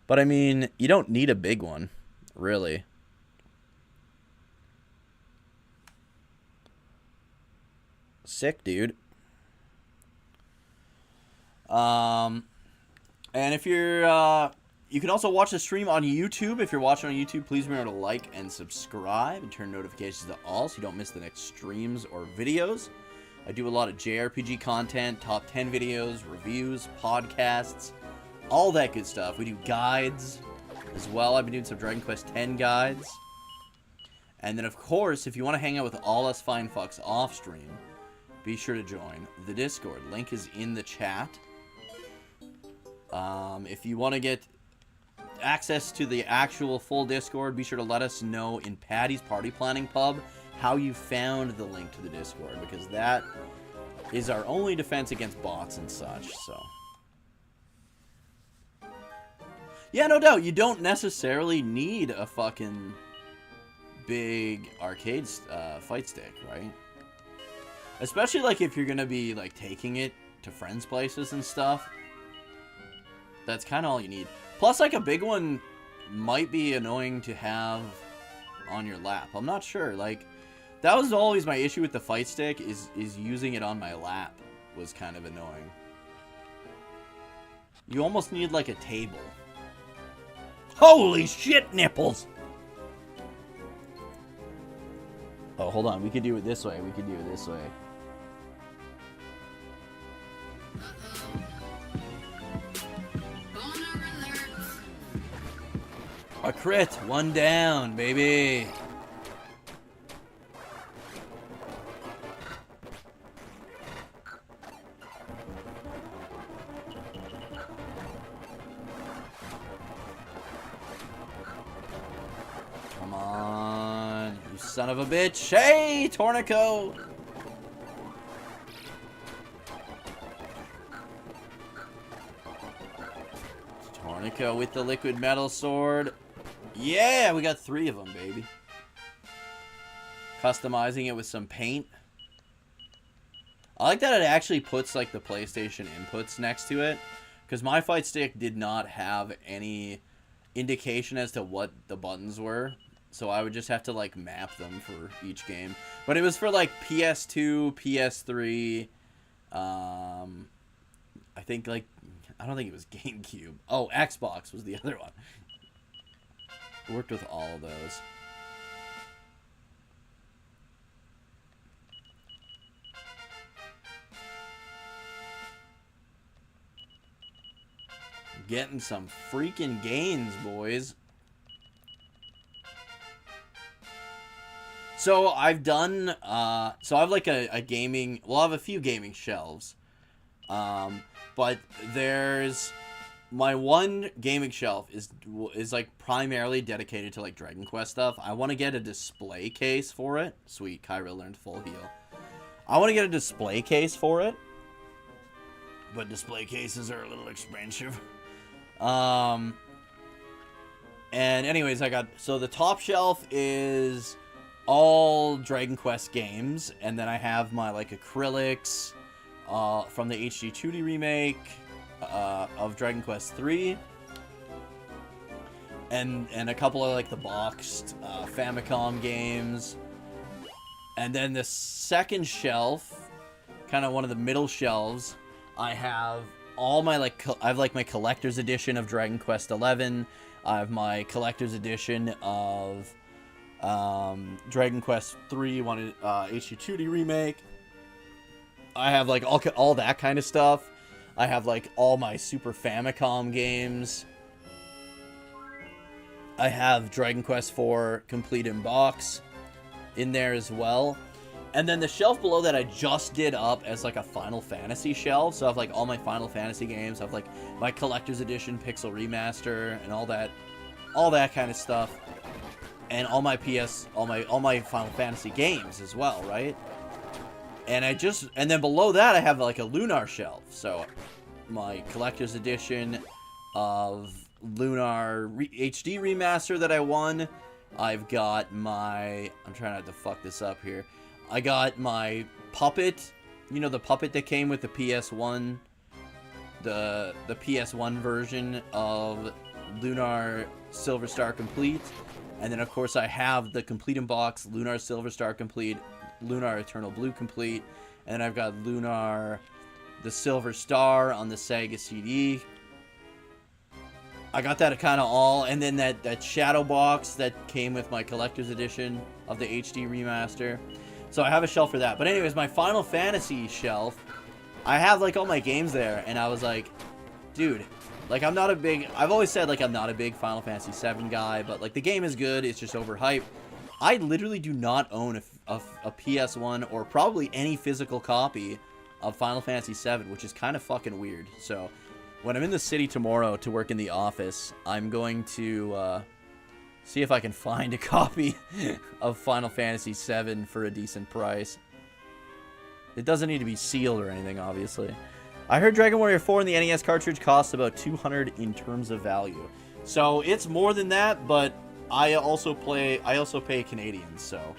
But, I mean, you don't need a big one, really. Sick, dude. And if you're, you can also watch the stream on YouTube. If you're watching on YouTube, please remember to like and subscribe and turn notifications to all so you don't miss the next streams or videos. I do a lot of JRPG content, top 10 videos, reviews, podcasts, all that good stuff. We do guides as well. I've been doing some Dragon Quest X guides. And then, of course, if you want to hang out with all us fine fucks off stream, be sure to join the Discord. Link is in the chat. If you want to get access to the actual full Discord, be sure to let us know in Patty's Party Planning Pub how you found the link to the Discord, because that is our only defense against bots and such, so. Yeah, no doubt, you don't necessarily need a fucking big arcade fight stick, right? Especially, like, if you're gonna be, like, taking it to friends' places and stuff. That's kind of all you need. Plus, like, a big one might be annoying to have on your lap. I'm not sure. Like, that was always my issue with the fight stick, is using it on my lap was kind of annoying. You almost need, like, a table. Holy shit, nipples! Oh, hold on. We could do it this way. We could do it this way. A crit. One down, baby. Come on, you son of a bitch. Hey, Tornico. Tornico with the liquid metal sword. Yeah, we got 3 of them, baby. Customizing it with some paint. I like that it actually puts, like, the PlayStation inputs next to it. Because my fight stick did not have any indication as to what the buttons were. So I would just have to, like, map them for each game. But it was for, like, PS2, PS3, I think, like, I don't think it was GameCube. Oh, Xbox was the other one. Worked with all of those. Getting some freaking gains, boys. So I've done, so I have like a gaming, well, I have a few gaming shelves. But there's, my one gaming shelf is like primarily dedicated to like Dragon Quest stuff. I want to get a display case for it. Sweet, Kyra learned full heal. I want to get a display case for it. But display cases are a little expensive. And anyways, I got, so the top shelf is all Dragon Quest games, and then I have my like acrylics from the HD 2D remake of Dragon Quest 3, and a couple of like the boxed Famicom games, and then the second shelf, kind of one of the middle shelves, I have all my I have like my collector's edition of Dragon Quest 11. I have my collector's edition of Dragon Quest 3 HD 2D remake. I have like all that kind of stuff. I have like all my Super Famicom games. I have Dragon Quest 4 complete in box in there as well. And then the shelf below that I just did up as like a Final Fantasy shelf. So I have like all my Final Fantasy games. I have like my collector's edition Pixel Remaster and all that kind of stuff. And all my all my Final Fantasy games as well, right? And then below that I have like a Lunar shelf. So my collector's edition of Lunar HD Remaster that I won. I've got my, I'm trying not to fuck this up here. I got my Puppet, you know, the Puppet that came with the PS1, the PS1 version of Lunar Silver Star Complete. And then, of course, I have the Complete in Box Lunar Silver Star Complete, Lunar Eternal Blue Complete. And then I've got Lunar the Silver Star on the Sega CD. I got that kind of all. And then that Shadow Box that came with my collector's edition of the HD Remaster. So I have a shelf for that. But anyways, my Final Fantasy shelf, I have like all my games there. And I was like, dude, like I've always said like I'm not a big Final Fantasy 7 guy. But like the game is good. It's just overhyped. I literally do not own a PS1 or probably any physical copy of Final Fantasy 7, which is kind of fucking weird. So when I'm in the city tomorrow to work in the office, I'm going to see if I can find a copy of Final Fantasy VII for a decent price. It doesn't need to be sealed or anything, obviously. I heard Dragon Warrior 4 and the NES cartridge costs about $200 in terms of value. So it's more than that, but I also pay Canadian, so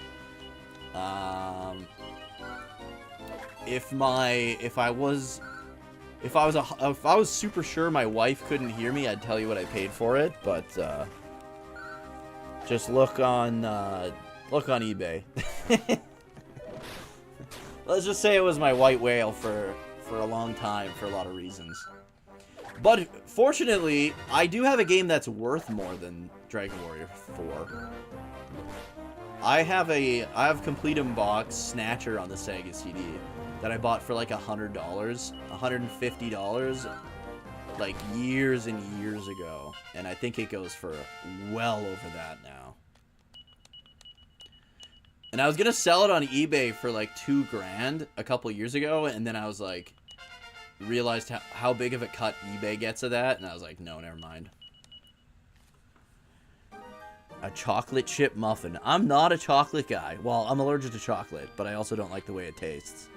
if I was super sure my wife couldn't hear me, I'd tell you what I paid for it, but just look on eBay. Let's just say it was my white whale for a long time for a lot of reasons. But fortunately, I do have a game that's worth more than Dragon Warrior 4. I have Complete in Box Snatcher on the Sega CD that I bought for like $100, $150, like years and years ago, and I think it goes for well over that now. And I was gonna sell it on eBay for like $2,000 a couple years ago, and then I was like, realized how big of a cut eBay gets of that, and I was like, no, never mind. A chocolate chip muffin. I'm not a chocolate guy. Well, I'm allergic to chocolate, but I also don't like the way it tastes.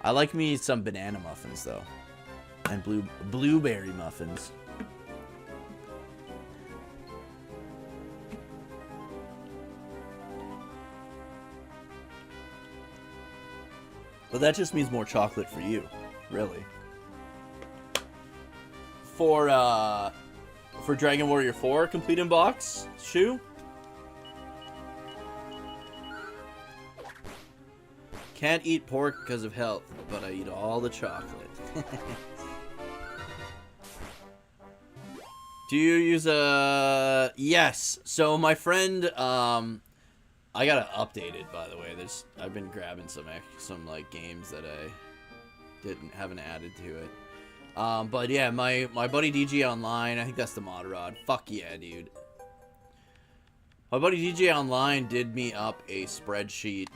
I like me some banana muffins, though. And blueberry muffins. But that just means more chocolate for you, really. For Dragon Warrior 4 Complete in Box, Shu? Can't eat pork because of health, but I eat all the chocolate. Do you use a... Yes. So my friend, I gotta update it, by the way. I've been grabbing some like games that I haven't added to it. But yeah, my buddy DJ Online, I think that's the mod rod. Fuck yeah, dude. My buddy DJ Online did me up a spreadsheet.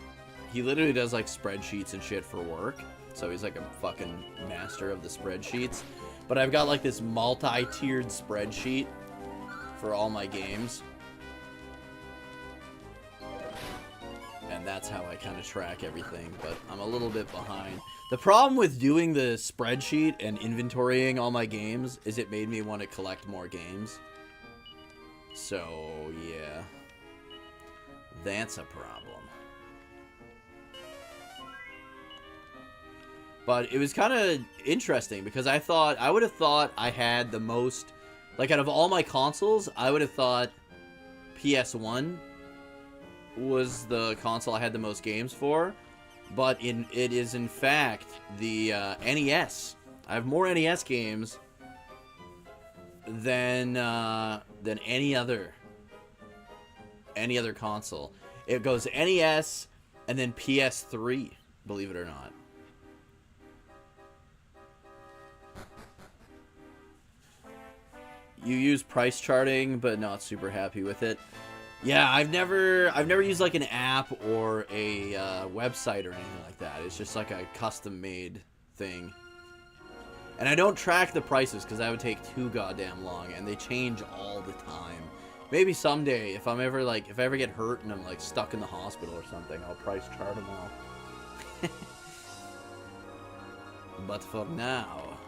He literally does like spreadsheets and shit for work. So he's like a fucking master of the spreadsheets. But I've got like this multi-tiered spreadsheet for all my games. And that's how I kind of track everything, but I'm a little bit behind. The problem with doing the spreadsheet and inventorying all my games is it made me want to collect more games. So, yeah. That's a problem. But it was kind of interesting because I would have thought I had the most, like out of all my consoles, I would have thought PS1 was the console I had the most games for. but it is in fact the NES. I have more NES games than any other console. It goes NES and then PS3, believe it or not. You use price charting, but not super happy with it. Yeah, I've never used like an app or a website or anything like that. It's just like a custom-made thing. And I don't track the prices because that would take too goddamn long, and they change all the time. Maybe someday, if I ever get hurt and I'm like stuck in the hospital or something, I'll price chart them all. But for now,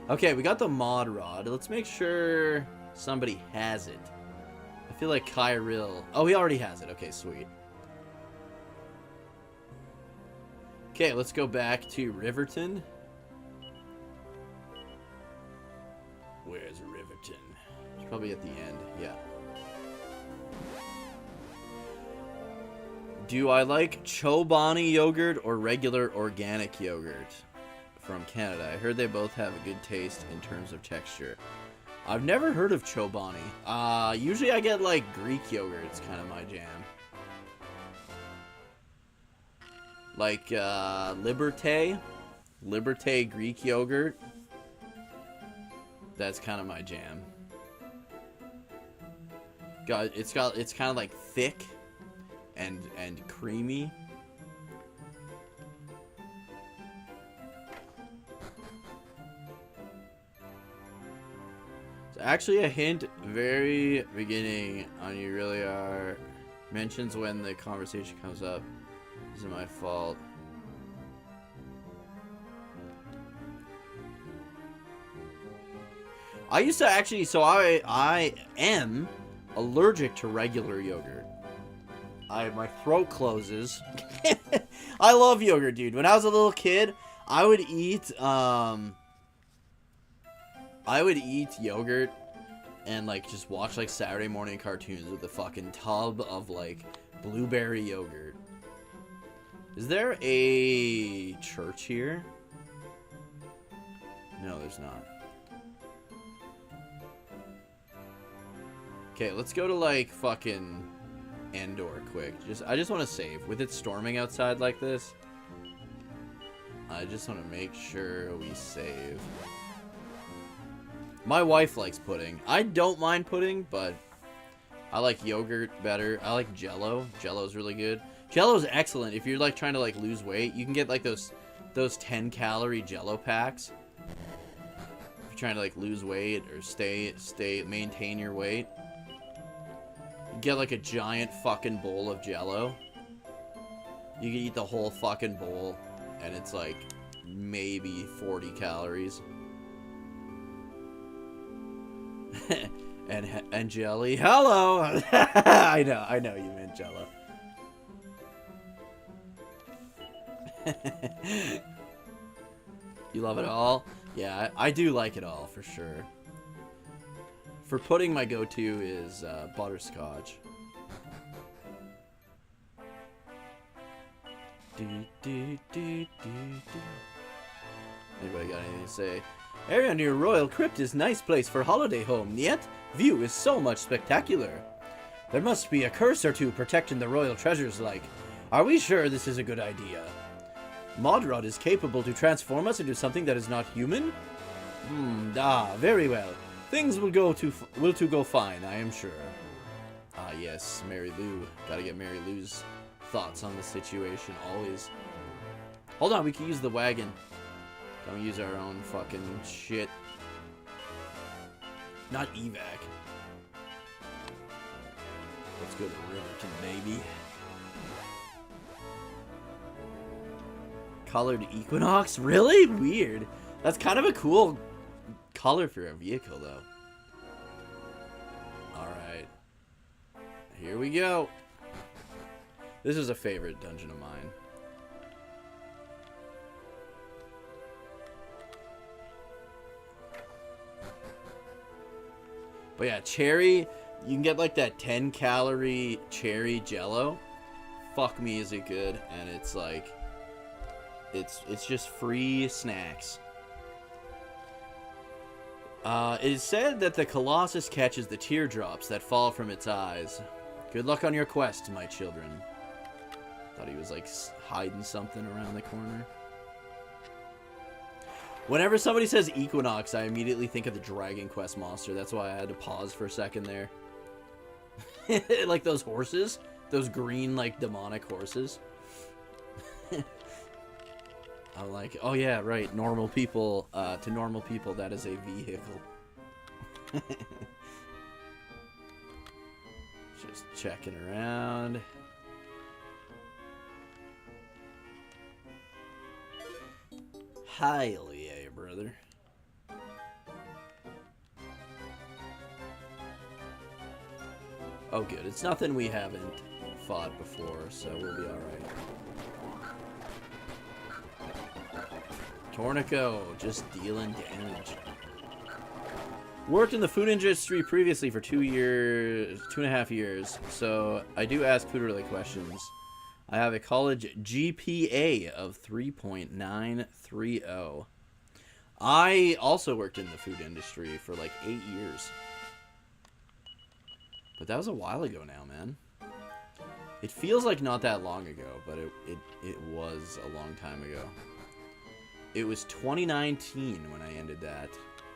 okay, we got the mod rod. Let's make sure somebody has it. I feel like Kyril. Oh, he already has it. Okay, sweet. Okay, let's go back to Riverton. Where's Riverton? It's probably at the end. Yeah. Do I like Chobani yogurt or regular organic yogurt from Canada? I heard they both have a good taste in terms of texture. I've never heard of Chobani. Usually I get like Greek yogurt. It's kind of my jam. Like Liberté Greek yogurt. That's kind of my jam. It's kind of like thick and creamy. So actually a hint very beginning on You Really Are mentions when the conversation comes up. This is my fault. I used to actually, so I am allergic to regular yogurt. My throat closes. I love yogurt, dude. When I was a little kid, I would eat yogurt and like just watch like Saturday morning cartoons with a fucking tub of like blueberry yogurt. Is there a church here? No, there's not. Okay, let's go to like fucking Endor quick. I just want to save. With it storming outside like this, I just want to make sure we save. My wife likes pudding. I don't mind pudding, but I like yogurt better. I like Jell-O. Jell-O's really good. Jell-O's excellent if you're like trying to like lose weight. You can get like those 10-calorie Jell-O packs. If you're trying to like lose weight or maintain your weight. Get like a giant fucking bowl of Jell-O. You can eat the whole fucking bowl, and it's like maybe 40 calories. and jelly. Hello. I know you meant Jell-O. You love it all? Yeah, I do like it all for sure. For pudding, my go-to is butterscotch. Anybody got anything to say? Area near Royal Crypt is nice place for holiday home, yet view is so much spectacular. There must be a curse or two protecting the royal treasures like. Are we sure this is a good idea? Modrod is capable to transform us into something that is not human? Very well. Things will go fine, I am sure. Ah, yes, Mary Lou. Gotta get Mary Lou's thoughts on the situation, always. Hold on, we can use the wagon. Don't use our own fucking shit. Not evac. Let's go to Riverton, baby. Colored Equinox? Really? Weird. That's kind of a cool color for a vehicle, though. Alright. Here we go. This is a favorite dungeon of mine. But yeah, cherry, you can get like that 10-calorie cherry Jell-O. Fuck me, is it good? And it's like It's just free snacks. It is said that the Colossus catches the teardrops that fall from its eyes. Good luck on your quest, my children. Thought he was, like, hiding something around the corner. Whenever somebody says Equinox, I immediately think of the Dragon Quest monster. That's why I had to pause for a second there. Like those horses. Those green, like, demonic horses. I'm like, oh yeah, right. Normal people, to normal people, that is a vehicle. Just checking around. Hell yeah, brother. Oh good, it's nothing we haven't fought before, so we'll be alright. Tornico, just dealing damage. Worked in the food industry previously for 2.5 years, so I do ask food-related questions. I have a college GPA of 3.930. I also worked in the food industry for like 8 years. But that was a while ago now, man. It feels like not that long ago, but it was a long time ago. It was 2019 when I ended that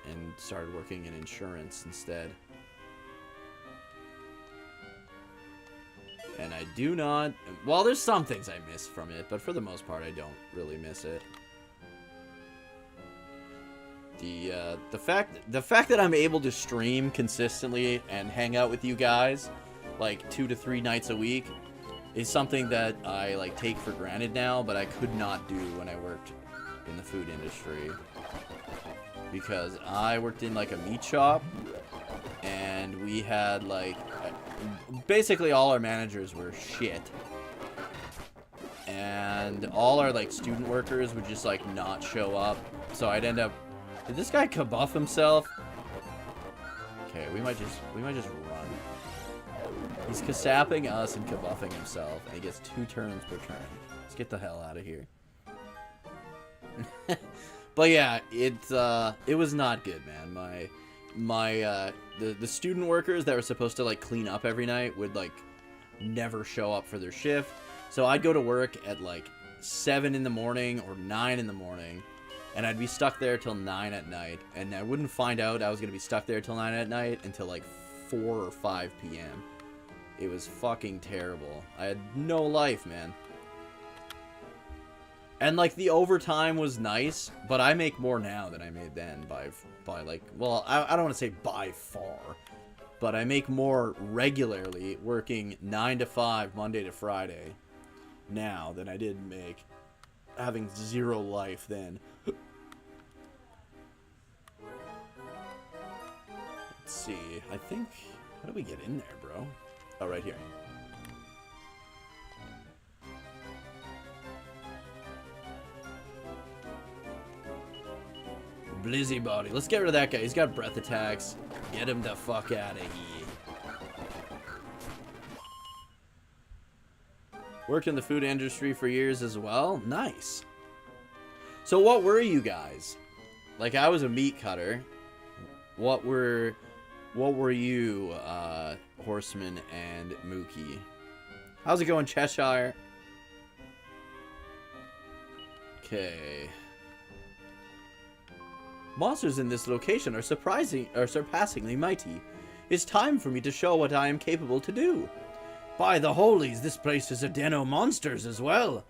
and started working in insurance instead. And I do not... Well, there's some things I miss from it, but for the most part, I don't really miss it. The fact that I'm able to stream consistently and hang out with you guys, like 2 to 3 nights a week, is something that I like take for granted now, but I could not do when I worked in the food industry. Because I worked in like a meat shop, and we had like... Basically all our managers were shit. And all our like student workers would just like not show up. So I'd end up... Did this guy kabuff himself? Okay, we might just run. He's kasapping us and kabuffing himself, and he gets 2 turns per turn. Let's get the hell out of here. But yeah, it was not good, man. The student workers that were supposed to like clean up every night would like never show up for their shift. So I'd go to work at like 7 in the morning or 9 in the morning, and I'd be stuck there till 9 at night, and I wouldn't find out I was gonna be stuck there till 9 at night until like 4 or 5 p.m. It was fucking terrible. I had no life, man. And like the overtime was nice, but I make more now than I made then by like, well, I don't want to say by far, but I make more regularly working 9 to 5 Monday to Friday now than I did make having 0 life then. Let's see. I think, how do we get in there, bro? Oh, right here. Blizzy body. Let's get rid of that guy. He's got breath attacks. Get him the fuck out of here. Worked in the food industry for years as well. Nice. So what were you guys? Like, I was a meat cutter. What were you, Horseman and Mookie? How's it going, Cheshire? Okay. Monsters in this location are surpassingly mighty. It's time for me to show what I am capable to do. By the holies, this place is a den of monsters as well.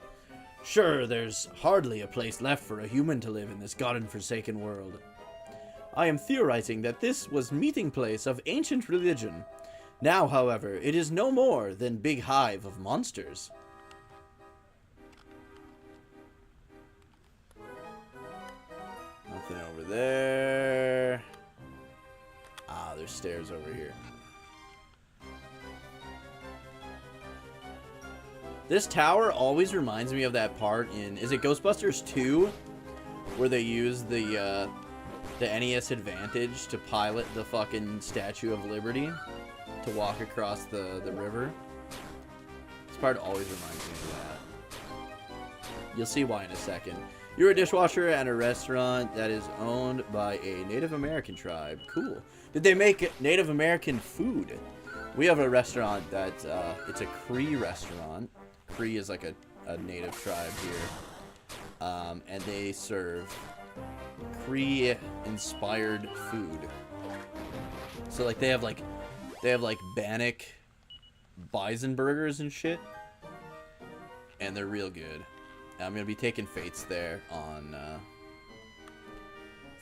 Sure, there's hardly a place left for a human to live in this godforsaken world. I am theorizing that this was meeting place of ancient religion. Now, however, it is no more than big hive of monsters. Nothing over there. Ah, there's stairs over here. This tower always reminds me of that part in, is it Ghostbusters 2? Where they use the NES Advantage to pilot the fucking Statue of Liberty to walk across the river. This part always reminds me of that. You'll see why in a second. You're a dishwasher at a restaurant that is owned by a Native American tribe. Cool. Did they make Native American food? We have a restaurant that, it's a Cree restaurant. Cree is like a native tribe here. And they serve Cree-inspired food. So, like, they have Bannock bison burgers and shit. And they're real good. I'm gonna be taking Fates there on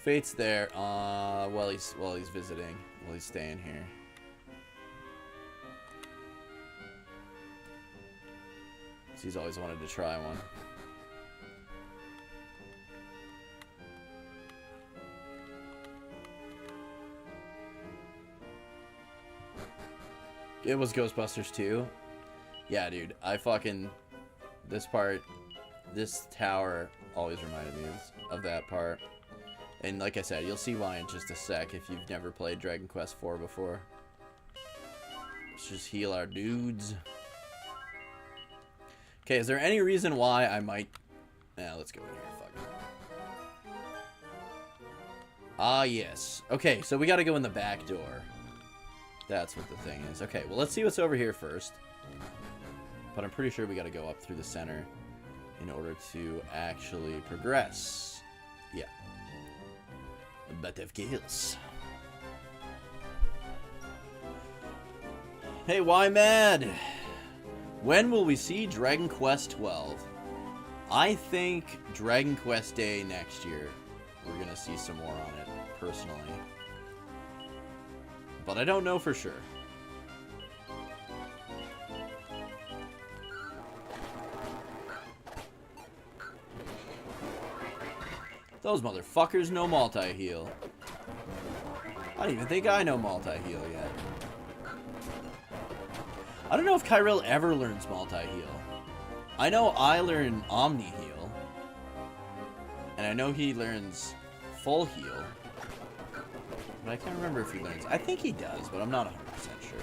while he's visiting, while he's staying here. So he's always wanted to try one. It was Ghostbusters 2. Yeah, dude. This tower always reminded me of that part. And like I said, you'll see why in just a sec if you've never played Dragon Quest IV before. Let's just heal our dudes. Okay, is there any reason why I might... let's go in here. Fuck it. Ah, yes. Okay, so we gotta go in the back door. That's what the thing is. Okay, well, let's see what's over here first. But I'm pretty sure we gotta go up through the center in order to actually progress. Yeah. But of course. Hey, why mad? When will we see Dragon Quest 12? I think Dragon Quest Day next year. We're gonna see some more on it, personally. But I don't know for sure. Those motherfuckers know multi-heal. I don't even think I know multi-heal yet. I don't know if Kyril ever learns multi-heal. I know I learn omni-heal. And I know he learns full heal. But I can't remember if he learns. I think he does, but I'm not 100% sure.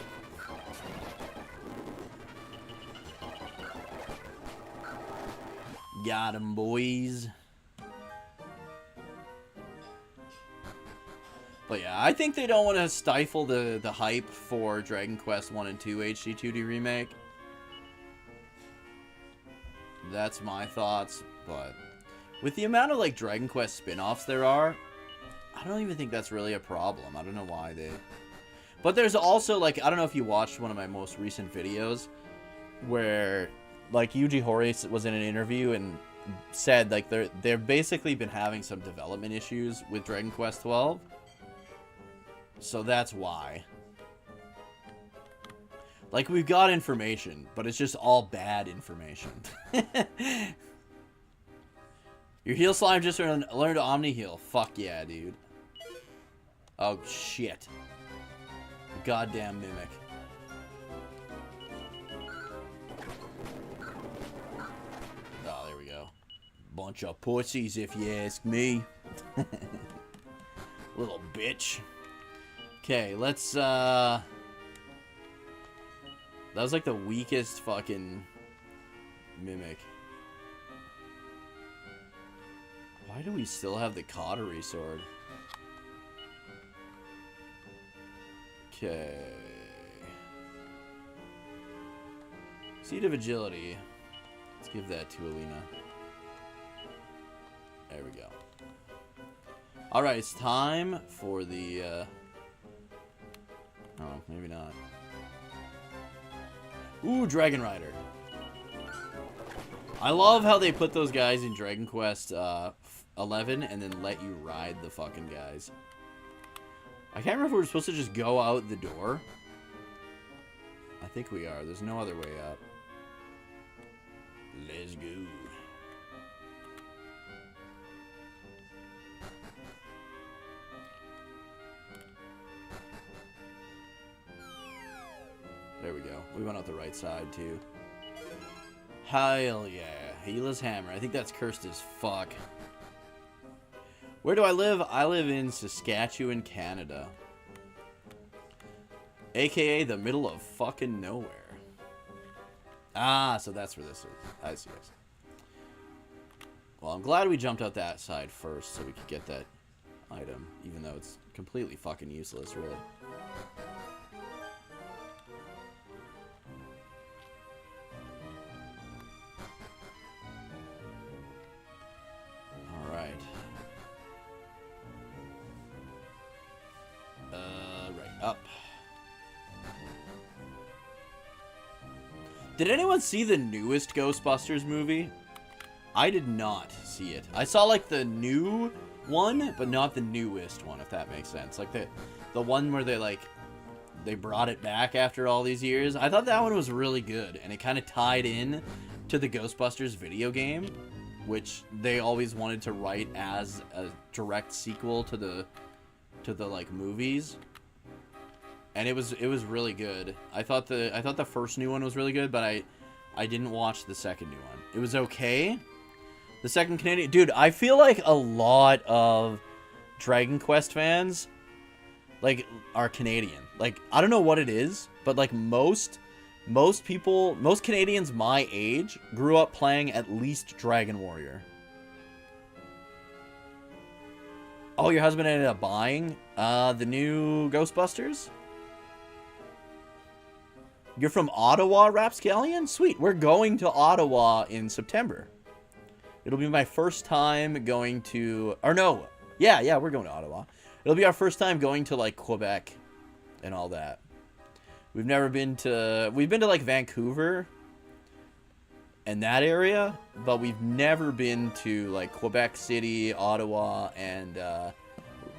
Got him, boys. But yeah, I think they don't want to stifle the hype for Dragon Quest 1 and 2 HD 2D remake. That's my thoughts, but with the amount of like Dragon Quest spin-offs there are, I don't even think that's really a problem. I don't know why they... But there's also like, I don't know if you watched one of my most recent videos where like Yuji Horii was in an interview and said like they've basically been having some development issues with Dragon Quest 12. So that's why. Like, we've got information, but it's just all bad information. Your heal slime just learned Omni Heal. Fuck yeah, dude. Oh, shit. Goddamn Mimic. Oh, there we go. Bunch of pussies, if you ask me. Little bitch. Okay, let's, that was like the weakest fucking Mimic. Why do we still have the Cautery Sword? Okay. Seed of Agility. Let's give that to Alina. There we go. Alright, it's time for the, oh, maybe not. Ooh, Dragon Rider. I love how they put those guys in Dragon Quest 11 and then let you ride the fucking guys. I can't remember if we were supposed to just go out the door. I think we are. There's no other way up. Let's go. There we go. We went out the right side, too. Hell yeah. Heila's Hammer. I think that's cursed as fuck. Where do I live? I live in Saskatchewan, Canada. AKA the middle of fucking nowhere. Ah, so that's where this is. I see. Well, I'm glad we jumped out that side first so we could get that item, even though it's completely fucking useless, really. Alright. Right up. Did anyone see the newest Ghostbusters movie? I did not see it. I saw, like, the new one, but not the newest one, if that makes sense. Like, the one where they brought it back after all these years. I thought that one was really good, and it kind of tied in to the Ghostbusters video game, which they always wanted to write as a direct sequel to the like, movies. And it was really good. I thought the first new one was really good, but I didn't watch the second new one. It was okay. The second Canadian... Dude, I feel like a lot of Dragon Quest fans, like, are Canadian. Like, I don't know what it is, but, like, most Canadians my age grew up playing at least Dragon Warrior. Oh, your husband ended up buying the new Ghostbusters? You're from Ottawa, Rapscallion? Sweet. We're going to Ottawa in September. It'll be my first time going to... Or no. Yeah, we're going to Ottawa. It'll be our first time going to, like, Quebec and all that. We've never been to... We've been to, like, Vancouver and that area, but we've never been to, like, Quebec City, Ottawa, and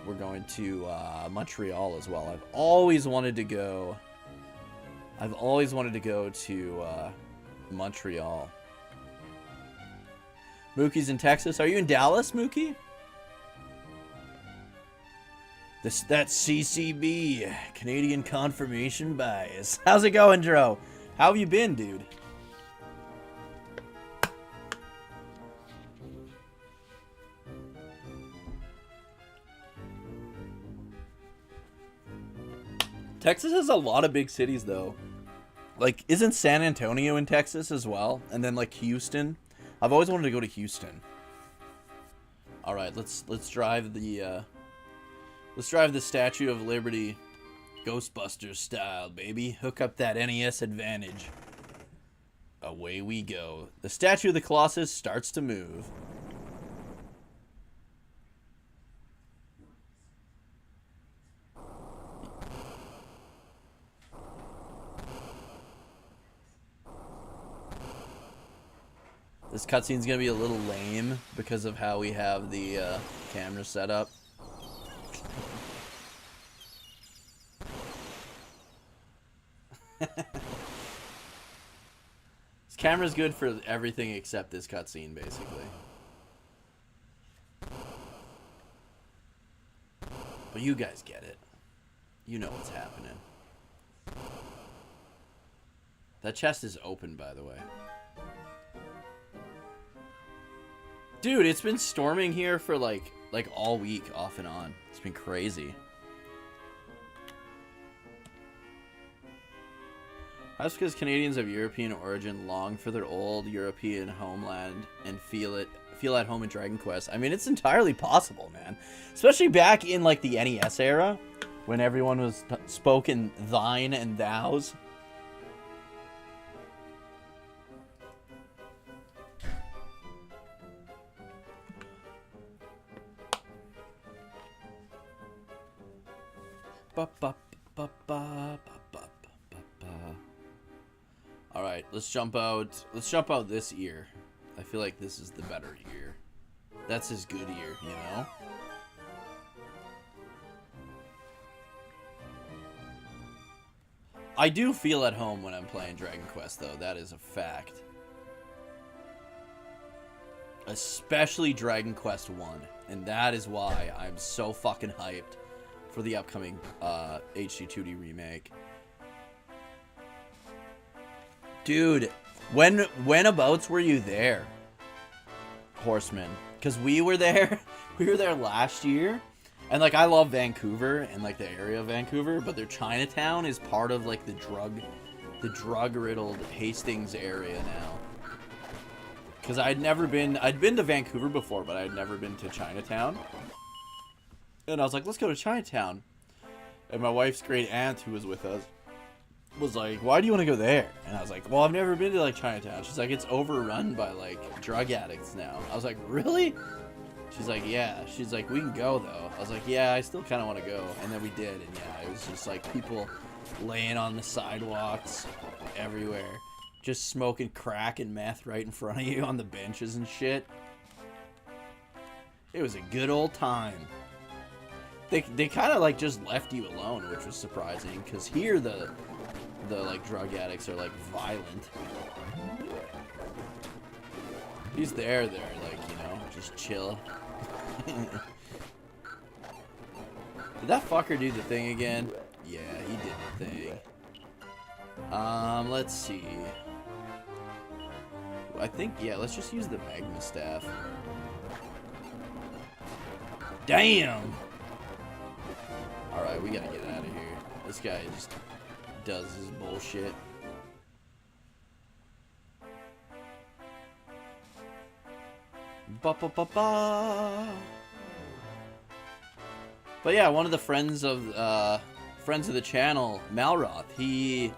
we're going to Montreal as well. I've always wanted to go to Montreal. Mookie's in Texas. Are you in Dallas, Mookie? That's CCB, Canadian confirmation bias. How's it going, Dro? How have you been, dude? Texas has a lot of big cities, though. Like, isn't San Antonio in Texas as well? And then, like, Houston. I've always wanted to go to Houston. All right, let's drive the Statue of Liberty, Ghostbusters style, baby. Hook up that NES Advantage. Away we go. The Statue of the Colossus starts to move. This cutscene's gonna be a little lame because of how we have the camera set up. This camera's good for everything except this cutscene, basically. But you guys get it. You know what's happening. That chest is open, by the way. Dude, it's been storming here for like all week, off and on. It's been crazy. That's because Canadians of European origin long for their old European homeland and feel at home in Dragon Quest. I mean, it's entirely possible, man. Especially back in like the NES era, when everyone was spoken thine and thous. All right, let's jump out. Let's jump out this ear. I feel like this is the better ear. That's his good ear, you know? I do feel at home when I'm playing Dragon Quest, though. That is a fact. Especially Dragon Quest 1. And that is why I'm so fucking hyped for the upcoming HD 2D remake. Dude, whenabouts were you there, Horseman? Because we were there last year, and like I love Vancouver and like the area of Vancouver, but their Chinatown is part of like the drug-riddled Hastings area now. Because I'd been to Vancouver before, but I'd never been to Chinatown. And I was like, let's go to Chinatown. And my wife's great aunt, who was with us, was like, why do you want to go there? And I was like, well, I've never been to, like, Chinatown. She's like, it's overrun by, like, drug addicts now. I was like, really? She's like, yeah. She's like, we can go, though. I was like, yeah, I still kind of want to go. And then we did. And, yeah, it was just, like, people laying on the sidewalks everywhere. Just smoking crack and meth right in front of you on the benches and shit. It was a good old time. They kind of like just left you alone, which was surprising, because here the like drug addicts are like violent. He's there, like, you know, just chill. Did that fucker do the thing again? Yeah, he did the thing. Let's see. I think, yeah, let's just use the magma staff. Damn! Alright, we gotta get out of here. This guy just does his bullshit. Ba-ba-ba-ba! But yeah, one of the friends of the channel, Malroth, he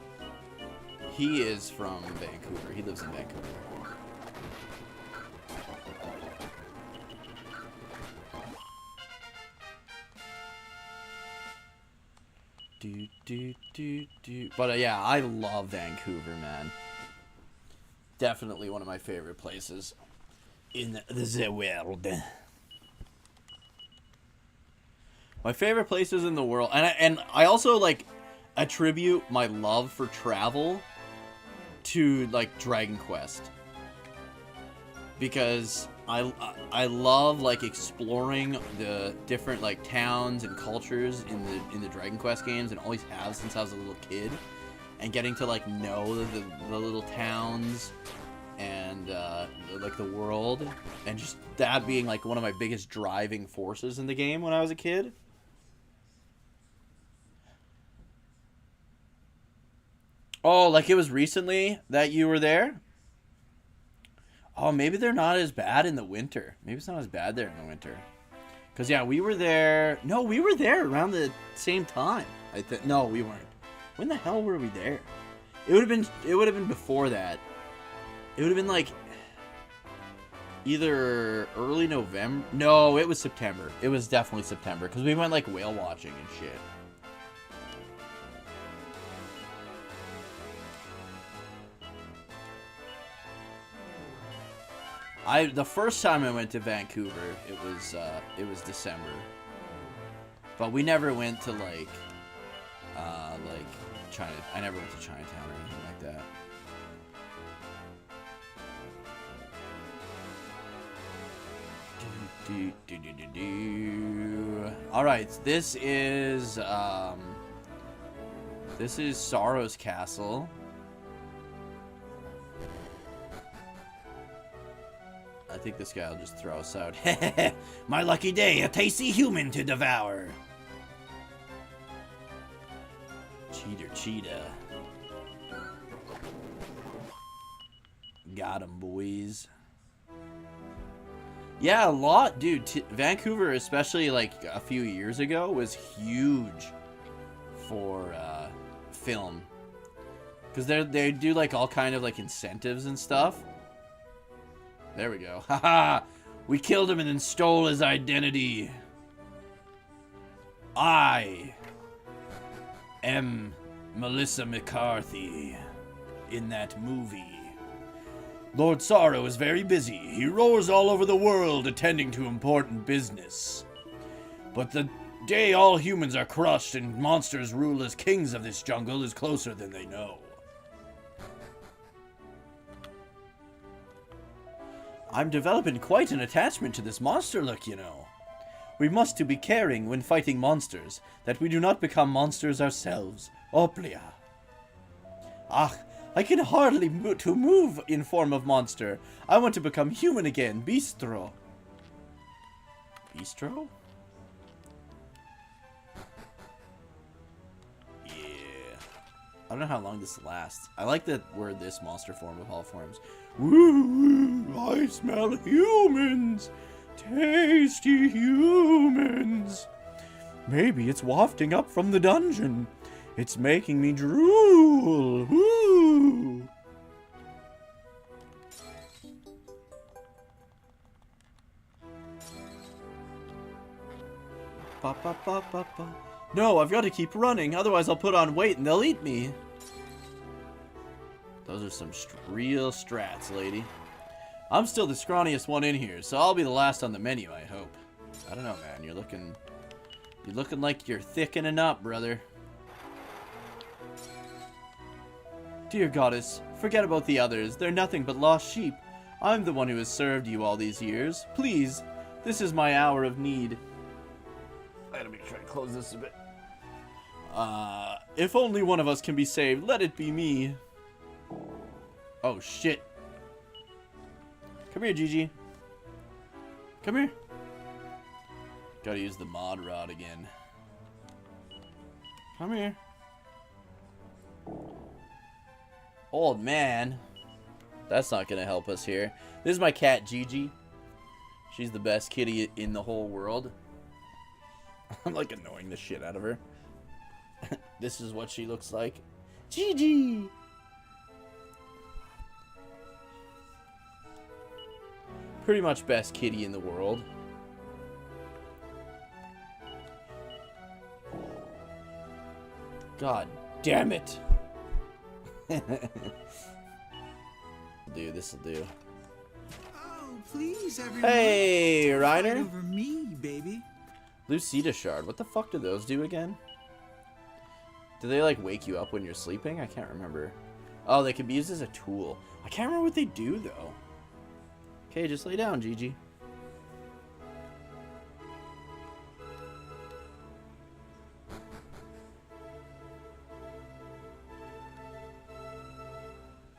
is from Vancouver. He lives in Vancouver. But yeah, I love Vancouver, man. Definitely one of my favorite places in the world. My favorite places in the world, and I also like attribute my love for travel to like Dragon Quest, because I love like exploring the different like towns and cultures in the Dragon Quest games, and always have since I was a little kid, and getting to like know the little towns and like the world, and just that being like one of my biggest driving forces in the game when I was a kid. Oh, like it was recently that you were there? Oh, maybe they're not as bad in the winter. Maybe it's not as bad there in the winter. Because, yeah, we were there... No, we were there around the same time. No, we weren't. When the hell were we there? It would have been before that. It would have been, like, either early November... No, it was September. It was definitely September. Because we went, like, whale watching and shit. The first time I went to Vancouver, it was December, but we never went to like China. I never went to Chinatown or anything like that. All right, this is Sorrow's Castle. I think this guy will just throw us out. My lucky day, a tasty human to devour. Cheetah. Got him, boys. Yeah, a lot, dude. Vancouver, especially like a few years ago, was huge for film. Because they do like all kind of like incentives and stuff. There we go. Haha! We killed him and then stole his identity. I am Melissa McCarthy in that movie. Lord Sorrow is very busy. He roars all over the world attending to important business. But the day all humans are crushed and monsters rule as kings of this jungle is closer than they know. I'm developing quite an attachment to this monster look, you know. We must to be caring when fighting monsters, that we do not become monsters ourselves. Oplia. Ah, I can hardly move in form of monster. I want to become human again, Bistro. Bistro? Yeah. I don't know how long this lasts. I like the word this monster form of all forms. Woo! I smell humans! Tasty humans! Maybe it's wafting up from the dungeon. It's making me drool. Woo! Ba, ba, ba, ba, ba. No, I've got to keep running, otherwise I'll put on weight and they'll eat me. Those are some real strats, lady. I'm still the scrawniest one in here, so I'll be the last on the menu, I hope. I don't know, man. You're looking like you're thickening up, brother. Dear goddess, forget about the others. They're nothing but lost sheep. I'm the one who has served you all these years. Please, this is my hour of need. I gotta make sure I close this a bit. If only one of us can be saved, let it be me. Oh, shit. Come here, Gigi. Come here. Gotta use the mod rod again. Come here. Old man. That's not gonna help us here. This is my cat, Gigi. She's the best kitty in the whole world. I'm like annoying the shit out of her. This is what she looks like. Gigi! Pretty much best kitty in the world. God damn it. Dude, this'll do.
Oh, please, everyone.
Hey,
Fight
Reiner.
over me, baby.
Lucida Shard. What the fuck do those do again? Do they, like, wake you up when you're sleeping? I can't remember. Oh, they can be used as a tool. I can't remember what they do, though. Okay, just lay down, Gigi.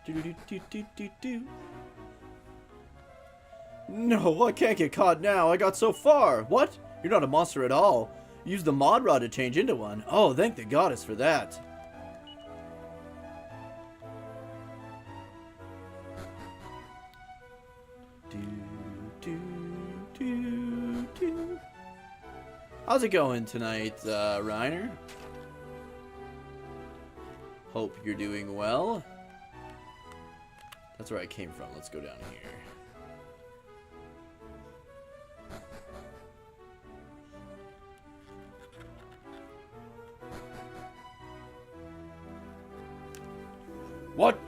Do-do-do-do-do-do. No, I can't get caught now. I got so far. What? You're not a monster at all. Use the mod rod to change into one. Oh, thank the goddess for that. How's it going tonight, Reiner? Hope you're doing well. That's where I came from. Let's go down here. What?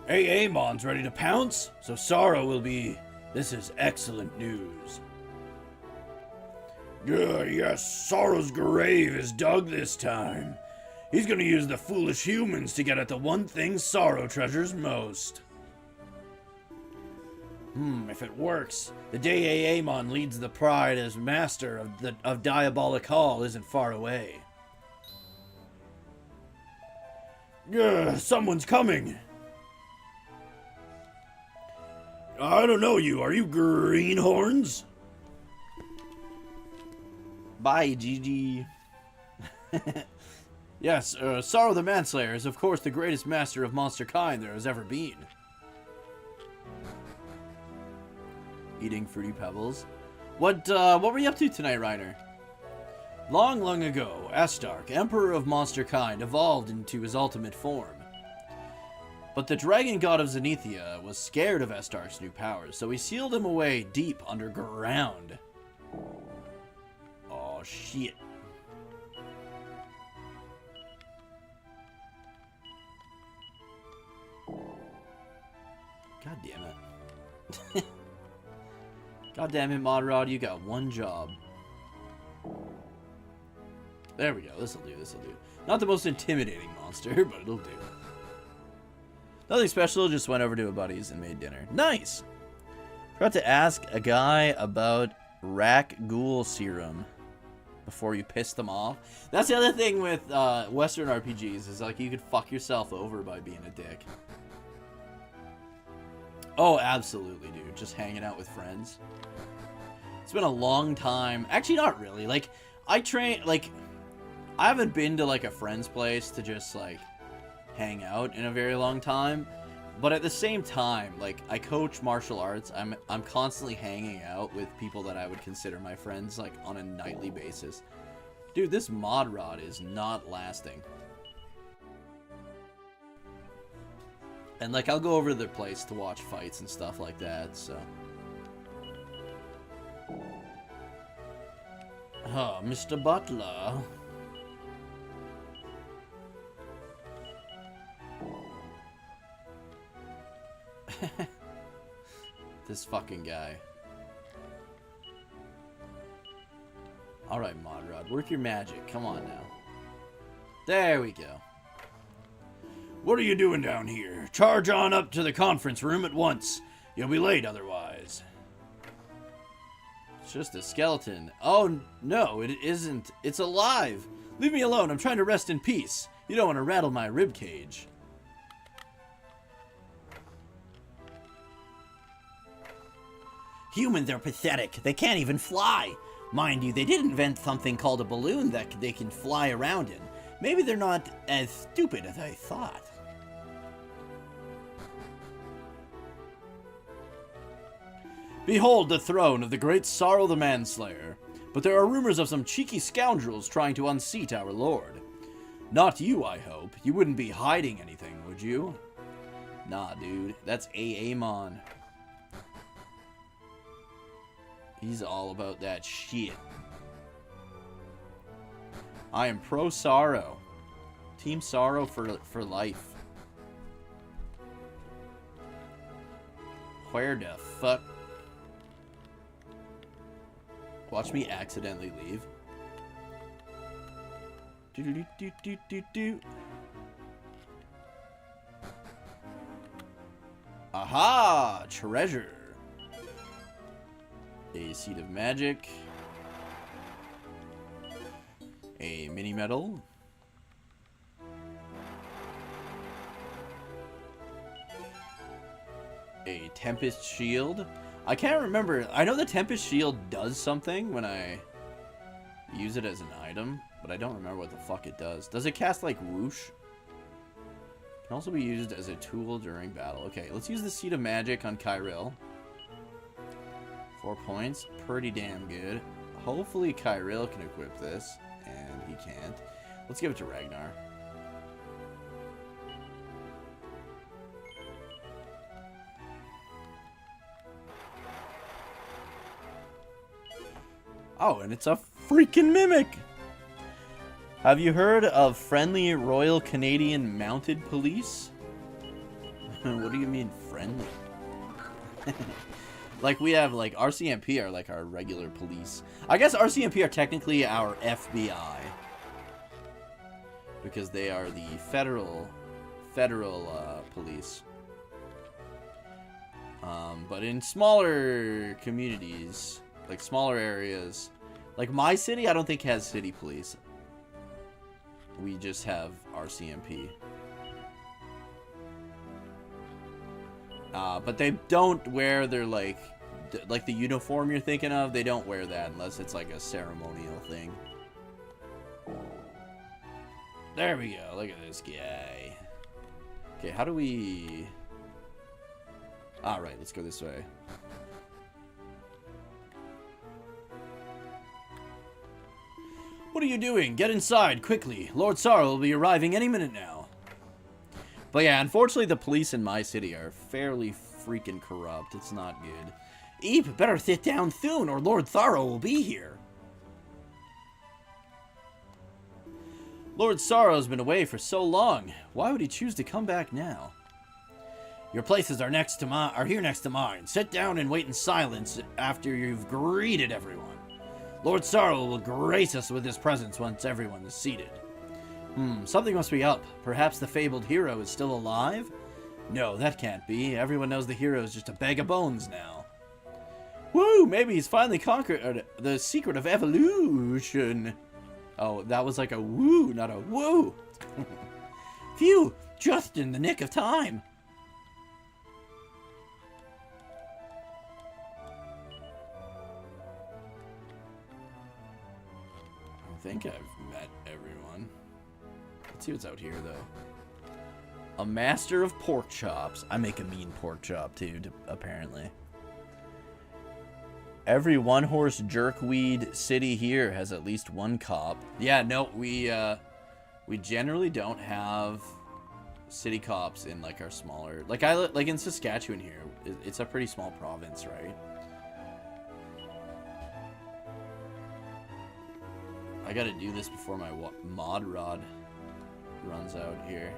Hey, Amon's ready to pounce? So Sorrow will be... This is excellent news. Yes, Sorrow's grave is dug this time. He's gonna use the foolish humans to get at the one thing Sorrow treasures most. If it works, the day Amon leads the pride as master of Diabolic Hall isn't far away. Someone's coming. I don't know you. Are you greenhorns? Bye, Gigi. Yes, Sorrow the Manslayer is of course the greatest master of monster kind there has ever been. Eating Fruity Pebbles. What were you up to tonight, Reiner? Long, long ago, Astark, Emperor of monster kind, evolved into his ultimate form. But the dragon god of Zenithia was scared of Astark's new powers, so he sealed him away deep underground. Oh, shit. God damn it. God damn it, Modrod, you got one job. There we go, this'll do, this'll do. Not the most intimidating monster, but it'll do. Nothing special, just went over to a buddy's and made dinner. Nice! Forgot to ask a guy about Rack Ghoul Serum before you piss them off. That's the other thing with Western RPGs, is like you could fuck yourself over by being a dick. Oh, absolutely, dude. Just hanging out with friends. It's been a long time. Actually, not really. Like, I haven't been to, like, a friend's place to just, like, hang out in a very long time. But at the same time, like, I coach martial arts. I'm constantly hanging out with people that I would consider my friends, like, on a nightly basis. Dude, this mod rod is not lasting. And, like, I'll go over to their place to watch fights and stuff like that, so. Oh, Mr. Butler. This fucking guy. Alright, Modrod, work your magic. Come on now. There we go. What are you doing down here? Charge on up to the conference room at once. You'll be late otherwise. It's just a skeleton. Oh, no, it isn't. It's alive. Leave me alone. I'm trying to rest in peace. You don't want to rattle my rib cage. Humans are pathetic. They can't even fly. Mind you, they did invent something called a balloon that they can fly around in. Maybe they're not as stupid as I thought. Behold the throne of the great Sorrow the Manslayer. But there are rumors of some cheeky scoundrels trying to unseat our lord. Not you, I hope. You wouldn't be hiding anything, would you? Nah, dude. That's Aamon. He's all about that shit. I am pro Sorrow. Team Sorrow for life. Where the fuck? Watch me accidentally leave. Do. Aha! Treasure. A seed of magic. A mini medal. A Tempest shield. I can't remember. I know the Tempest shield does something when I use it as an item, but I don't remember what the fuck it does. Does it cast like whoosh? Can also be used as a tool during battle. Okay, let's use the seed of magic on Kyril. 4 points. Pretty damn good. Hopefully Kyril can equip this, and he can't. Let's give it to Ragnar. Oh, and it's a freaking mimic! Have you heard of friendly Royal Canadian Mounted Police? What do you mean friendly? Like, we have, like, RCMP are, like, our regular police. I guess RCMP are technically our FBI. Because they are the federal police. But in smaller communities, like, smaller areas, like, my city, I don't think has city police. We just have RCMP. But they don't wear their, like the uniform you're thinking of. They don't wear that unless it's, like, a ceremonial thing. There we go. Look at this guy. Okay, how do we... Alright, let's go this way. What are you doing? Get inside, quickly. Lord Sorrow will be arriving any minute now. But yeah, unfortunately the police in my city are fairly freaking corrupt. It's not good. Eep, better sit down soon or Lord Sorrow will be here. Lord Sorrow's been away for so long. Why would he choose to come back now? Your places are here next to mine. Sit down and wait in silence after you've greeted everyone. Lord Sorrow will grace us with his presence once everyone is seated. Something must be up. Perhaps the fabled hero is still alive? No, that can't be. Everyone knows the hero is just a bag of bones now. Woo! Maybe he's finally conquered the secret of evolution. Oh, that was like a woo, not a woo. Phew! Just in the nick of time. I think I've met everyone. Let's see what's out here, though. A master of pork chops. I make a mean pork chop too, apparently. Every one-horse jerkweed city here has at least one cop. Yeah, no, we generally don't have city cops in like our smaller, like in Saskatchewan here. It's a pretty small province, right? I gotta do this before my mod rod runs out here.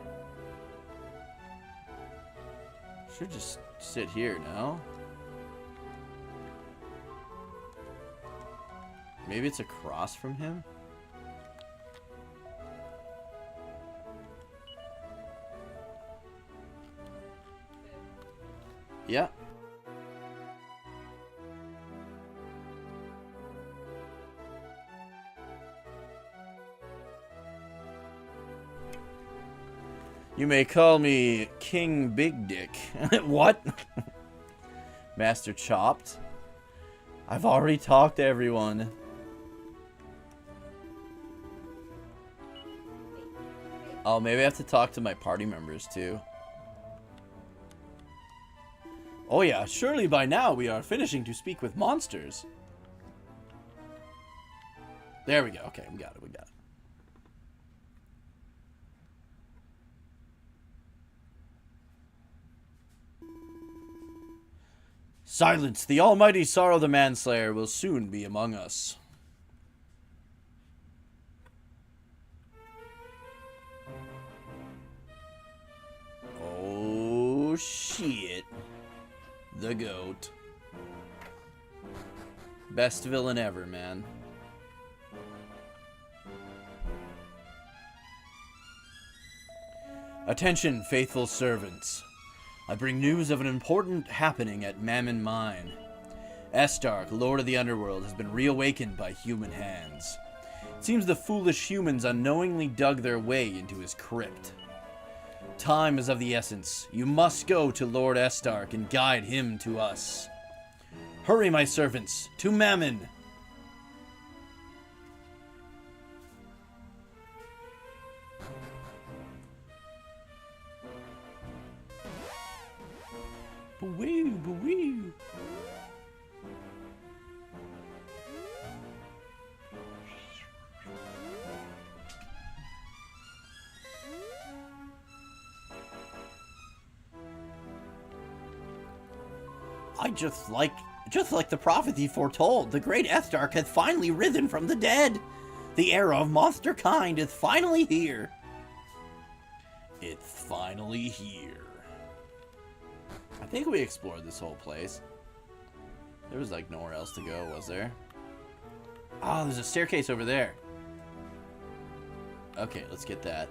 Should just sit here, no? Maybe it's across from him? Yeah. You may call me King Big Dick. What? Master Chopped? I've already talked to everyone. Oh, maybe I have to talk to my party members too. Oh yeah, surely by now we are finishing to speak with monsters. There we go. Okay, we got it. We got it. Silence! The almighty Sorrow the Manslayer will soon be among us. Oh, shit. The goat. Best villain ever, man. Attention, faithful servants. I bring news of an important happening at Mammon Mine. Estark, Lord of the Underworld, has been reawakened by human hands. It seems the foolish humans unknowingly dug their way into his crypt. Time is of the essence. You must go to Lord Estark and guide him to us. Hurry, my servants, to Mammon! Boo-wee, boo-wee. Just like the prophecy foretold, the great Estark hath finally risen from the dead. The era of monster kind is finally here. It's finally here. I think we explored this whole place. There was like nowhere else to go, was there? Oh, there's a staircase over there. Okay, let's get that.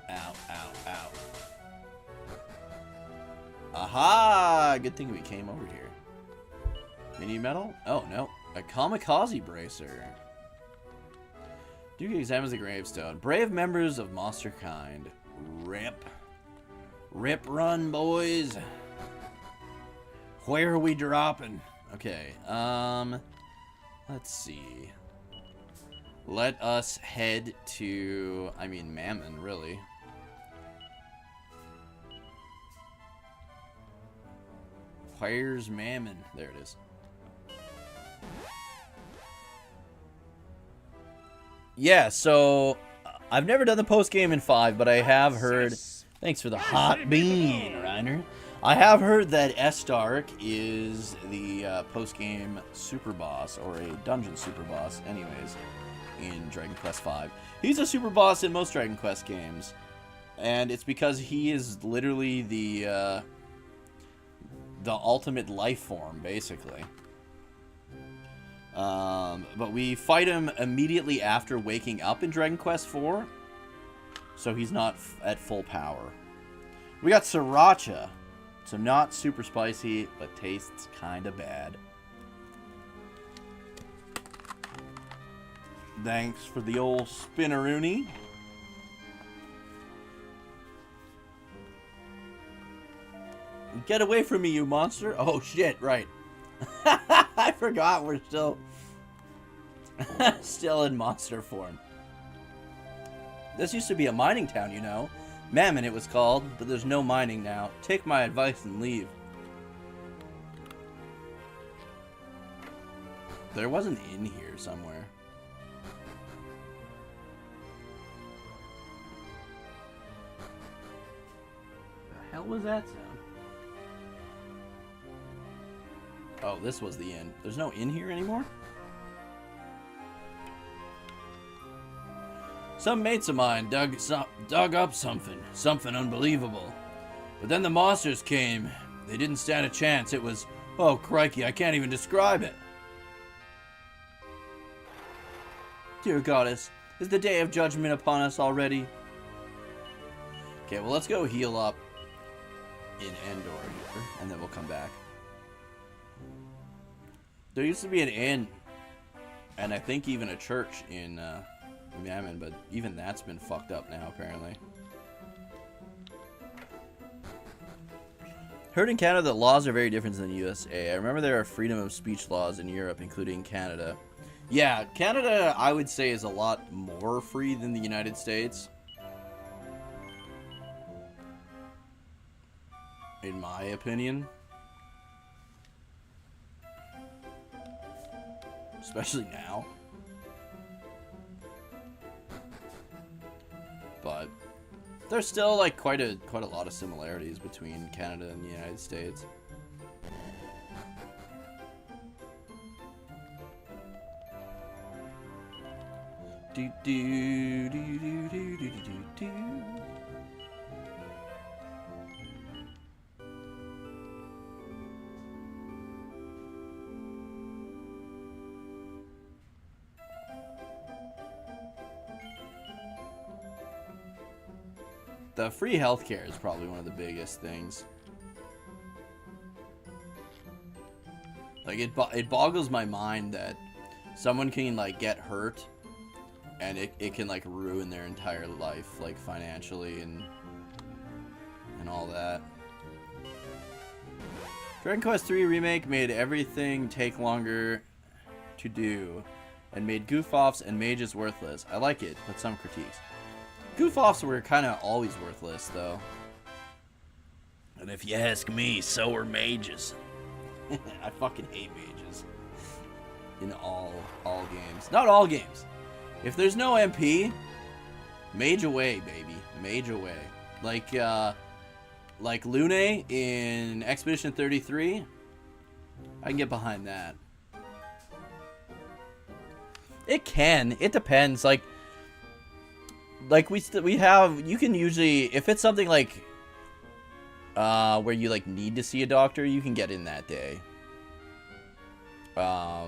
Ow, ow, ow. Aha! Good thing we came over here. Mini metal? Oh, no. A kamikaze bracer. Duke examines the gravestone. Brave members of monster kind. Rip. Rip run, boys. Where are we dropping? Okay, let's see. Let us head to, I mean, Mammon, really. Where's Mammon? There it is. Yeah, so I've never done the post game in 5, but I have heard. Thanks for the hot bean, Reiner. I have heard that Estark is the post game super boss, or a dungeon super boss, anyways, in Dragon Quest V. He's a super boss in most Dragon Quest games, and it's because he is literally the ultimate life form, basically. But we fight him immediately after waking up in Dragon Quest IV, so he's not at full power. We got Sriracha, so not super spicy, but tastes kinda bad. Thanks for the old spinneroony. Get away from me, you monster! Oh shit, right. I forgot we're still still in monster form. This used to be a mining town, you know. Mammon it was called, but there's no mining now. Take my advice and leave. There was an inn here somewhere. The hell was that sound? Oh, this was the inn. There's no inn here anymore? Some mates of mine dug up something unbelievable. But then the monsters came. They didn't stand a chance. It was, oh crikey, I can't even describe it. Dear goddess, is the day of judgment upon us already? Okay, well let's go heal up in Endor here, and then we'll come back. There used to be an inn, and I think even a church in Mammon, but even that's been fucked up now, apparently. Heard in Canada that laws are very different than the USA. I remember there are freedom of speech laws in Europe, including Canada. Yeah, Canada, I would say, is a lot more free than the United States. In my opinion. Especially now. But there's still like quite a lot of similarities between Canada and the United States. Do do do do do do do do. The free healthcare is probably one of the biggest things. Like it boggles my mind that someone can like get hurt and it can like ruin their entire life, like financially and all that. Dragon Quest III Remake made everything take longer to do and made goof-offs and mages worthless. I like it, but some critiques. Goof-offs were kind of always worthless, though. And if you ask me, so are mages. I fucking hate mages. In all games. Not all games. If there's no MP, mage away, baby. Mage away. Like Lune in Expedition 33. I can get behind that. It can. It depends. Like we have, you can usually, if it's something like where you like need to see a doctor, you can get in that day. But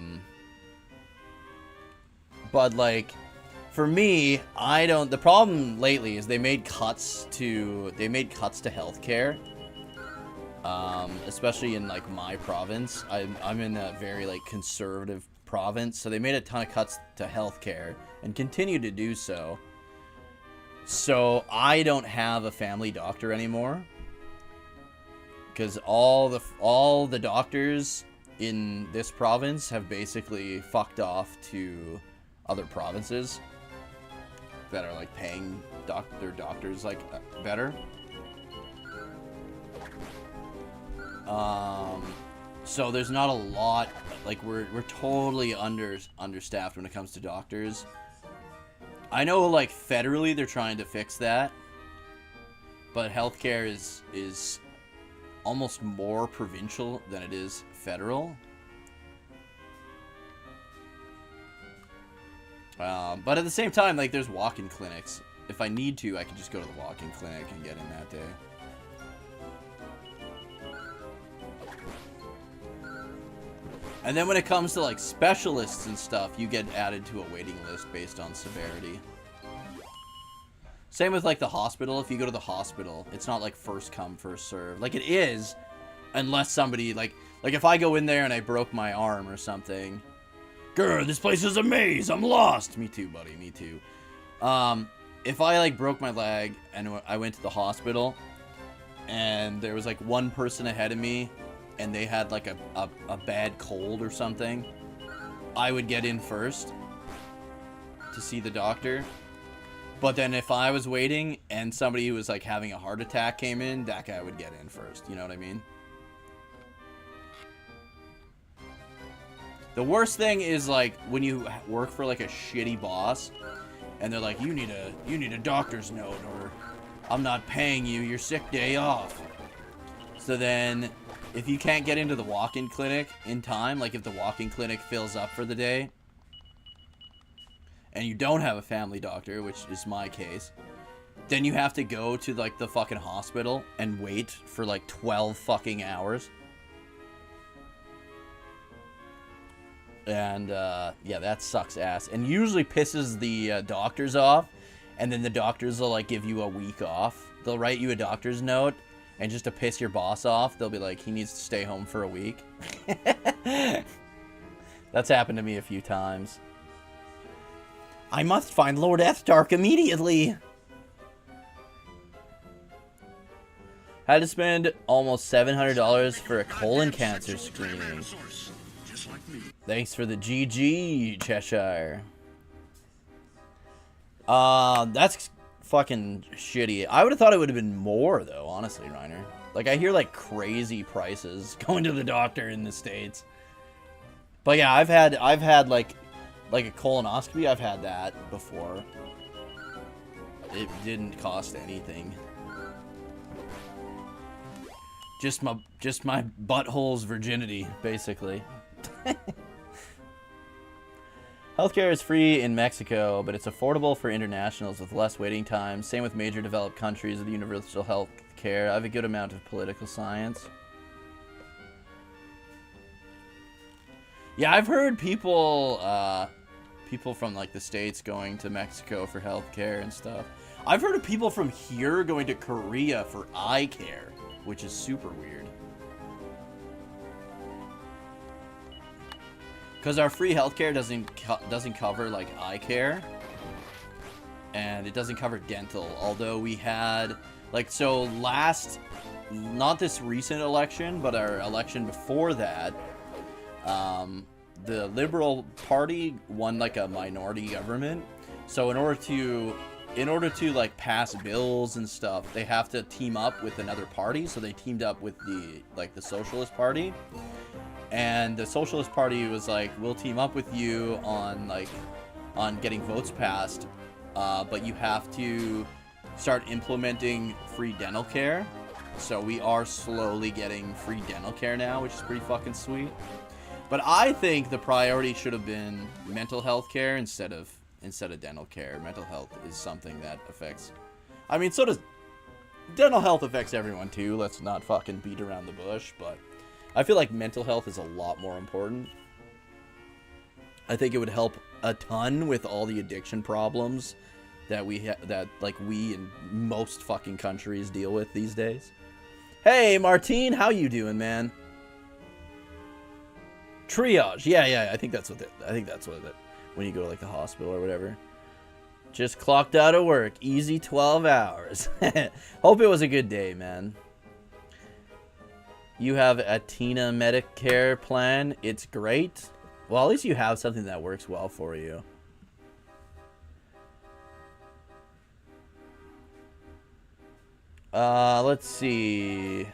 like for me, I don't, the problem lately is they made cuts to healthcare. Especially in like my province. I'm in a very like conservative province, so they made a ton of cuts to healthcare and continue to do so. So I don't have a family doctor anymore because all the doctors in this province have basically fucked off to other provinces that are like paying their doctors like better. So there's not a lot, like we're totally understaffed when it comes to doctors. I know like federally they're trying to fix that, but healthcare is almost more provincial than it is federal. But at the same time, like there's walk-in clinics. If I need to, I can just go to the walk-in clinic and get in that day. And then when it comes to like specialists and stuff, you get added to a waiting list based on severity. Same with like the hospital. If you go to the hospital, it's not like first come, first serve. Like it is, unless somebody like if I go in there and I broke my arm or something. Grr, this place is a maze. I'm lost. Me too, buddy. Me too. If I like broke my leg and I went to the hospital and there was like one person ahead of me and they had like a bad cold or something, I would get in first to see the doctor. But then if I was waiting and somebody who was like having a heart attack came in, that guy would get in first. You know what I mean? The worst thing is like when you work for like a shitty boss and they're like, you need a doctor's note, or I'm not paying you your sick day off. So then if you can't get into the walk-in clinic in time, like if the walk-in clinic fills up for the day and you don't have a family doctor, which is my case, then you have to go to like the fucking hospital and wait for like 12 fucking hours. And yeah, that sucks ass, and usually pisses the doctors off. And then the doctors will like give you a week off. They'll write you a doctor's note, and just to piss your boss off, they'll be like, he needs to stay home for a week. That's happened to me a few times. I must find Lord Ethardark immediately. Had to spend almost $700 for a colon cancer screening. Thanks for the GG, Cheshire. That's fucking shitty. I would have thought it would have been more, though, honestly, Reiner. Like, I hear, like, crazy prices going to the doctor in the States. But yeah, I've had like a colonoscopy. I've had that before. It didn't cost anything. Just my butthole's virginity, basically. Healthcare is free in Mexico, but it's affordable for internationals with less waiting times. Same with major developed countries with universal health care. I have a good amount of political science. Yeah, I've heard people from like the States going to Mexico for healthcare and stuff. I've heard of people from here going to Korea for eye care, which is super weird. Because our free healthcare doesn't cover like eye care, and it doesn't cover dental. Although we had like, so last, not this recent election, but our election before that, the Liberal Party won like a minority government. So in order to like pass bills and stuff, they have to team up with another party. So they teamed up with the Socialist Party. And the Socialist Party was like, we'll team up with you on getting votes passed, but you have to start implementing free dental care. So we are slowly getting free dental care now, which is pretty fucking sweet. But I think the priority should have been mental health care instead of dental care. Mental health is something that affects, I mean, so does dental health affects everyone too. Let's not fucking beat around the bush, but I feel like mental health is a lot more important. I think it would help a ton with all the addiction problems that we in most fucking countries deal with these days. Hey, Martine, how you doing, man? Triage, yeah. I think that's what it. When you go to like the hospital or whatever. Just clocked out of work, easy 12 hours. Hope it was a good day, man. You have a Tina Medicare plan. It's great. Well, at least you have something that works well for you. Let's see.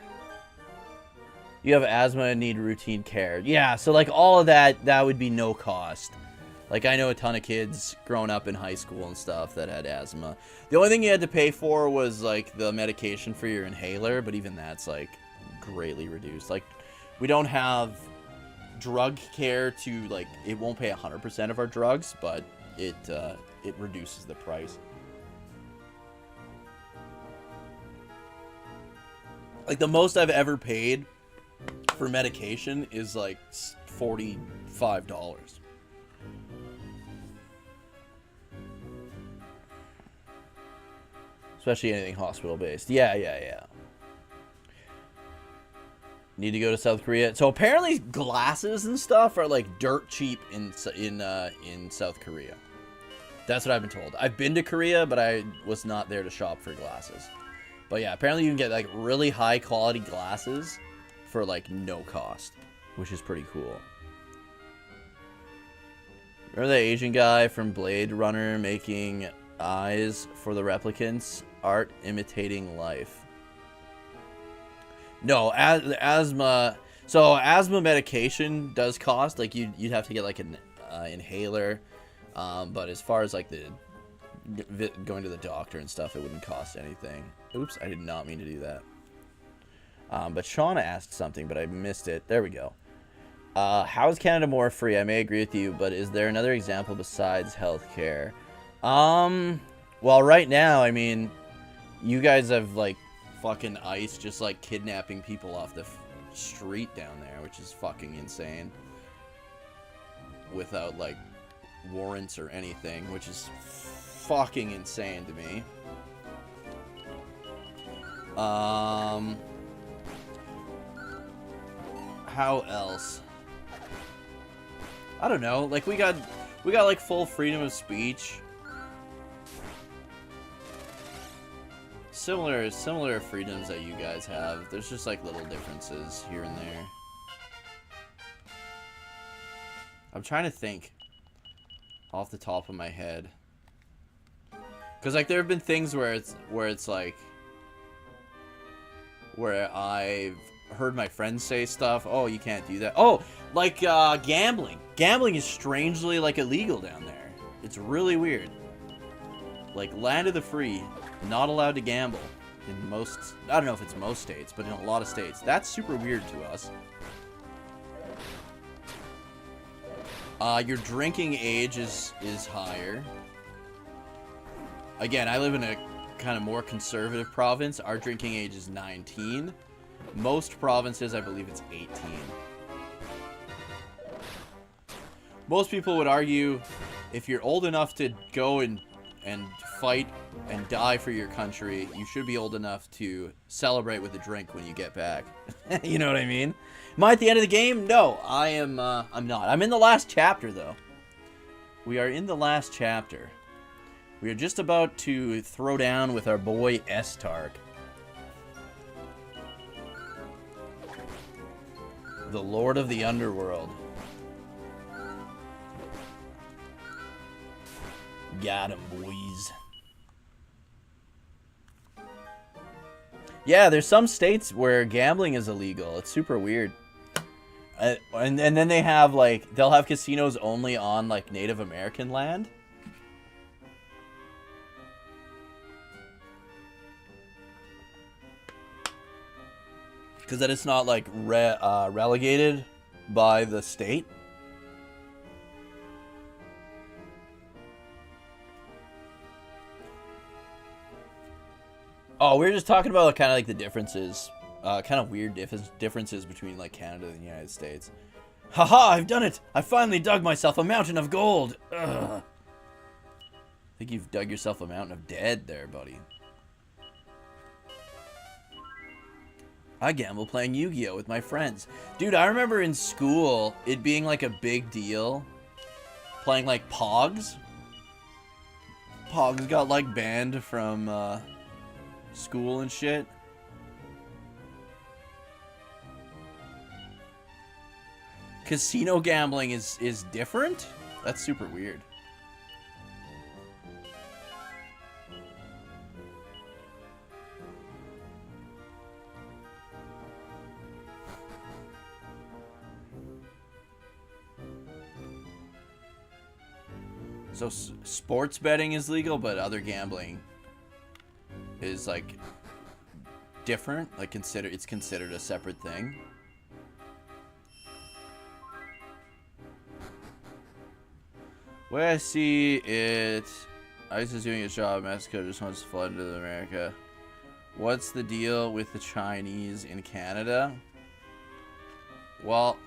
You have asthma and need routine care. Yeah, so like all of that would be no cost. Like, I know a ton of kids growing up in high school and stuff that had asthma. The only thing you had to pay for was like the medication for your inhaler, but even that's like greatly reduced. Like, we don't have drug care to, like, it won't pay 100% of our drugs, but it reduces the price. Like, the most I've ever paid for medication is like $45. Especially anything hospital based. Yeah. Need to go to South Korea. So apparently glasses and stuff are like dirt cheap in South Korea. That's what I've been told. I've been to Korea, but I was not there to shop for glasses. But yeah, apparently you can get like really high quality glasses for like no cost, which is pretty cool. Remember that Asian guy from Blade Runner making eyes for the replicants. Art imitating life. No, asthma. So asthma medication does cost. Like you'd have to get like an inhaler. But as far as like the going to the doctor and stuff, it wouldn't cost anything. Oops, I did not mean to do that. But Shauna asked something, but I missed it. There we go. How is Canada more free? I may agree with you, but is there another example besides healthcare? Well, right now, I mean, you guys have, like, fucking ICE just, like, kidnapping people off the street down there, which is fucking insane. Without, like, warrants or anything, which is fucking insane to me. How else? I don't know. Like we got like full freedom of speech. Similar freedoms that you guys have. There's just like little differences here and there. I'm trying to think off the top of my head. Cause like there have been things where it's like where I've heard my friends say stuff. Oh, you can't do that. Oh, like gambling. Gambling is strangely like illegal down there. It's really weird. Like land of the free, not allowed to gamble in most. I don't know if it's most states, but in a lot of states, that's super weird to us. Your drinking age is higher. Again, I live in a kind of more conservative province. Our drinking age is 19. Most provinces, I believe it's 18. Most people would argue if you're old enough to go and fight and die for your country, you should be old enough to celebrate with a drink when you get back. You know what I mean? Am I at the end of the game? No, I am. I'm not. I'm in the last chapter, though. We are in the last chapter. We are just about to throw down with our boy S-Tark. The Lord of the Underworld. Got him, boys. Yeah, there's some states where gambling is illegal. It's super weird. And then they have, like, they'll have casinos only on, like, Native American land. Because then it's not, like, relegated by the state. Oh, we were just talking about kind of, like, the differences. Kind of weird differences between, like, Canada and the United States. Haha, I've done it! I finally dug myself a mountain of gold! Ugh. I think you've dug yourself a mountain of dead there, buddy. I gamble playing Yu-Gi-Oh! With my friends. Dude, I remember in school, it being, like, a big deal. Playing, like, Pogs. Pogs got, like, banned from, school and shit. Casino gambling is different? That's super weird. So sports betting is legal, but other gambling is like different. Like it's considered a separate thing. Way I see it, ICE is doing its job. Mexico just wants to flood into America. What's the deal with the Chinese in Canada? Well,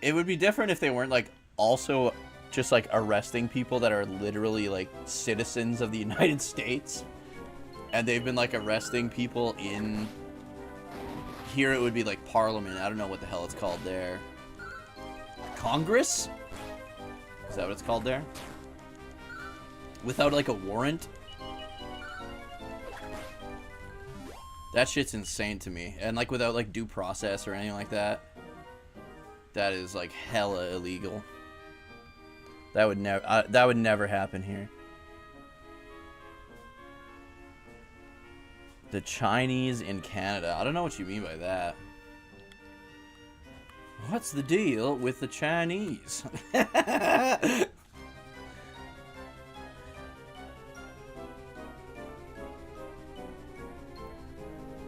it would be different if they weren't like also just like arresting people that are literally like citizens of the United States. And they've been like arresting people in here. It would be like Parliament. I don't know what the hell it's called there. Congress? Is that what it's called there? Without like a warrant? That shit's insane to me. And like without like due process or anything like that. That is like hella illegal. That would never happen here. The Chinese in Canada. I don't know what you mean by that. What's the deal with the Chinese?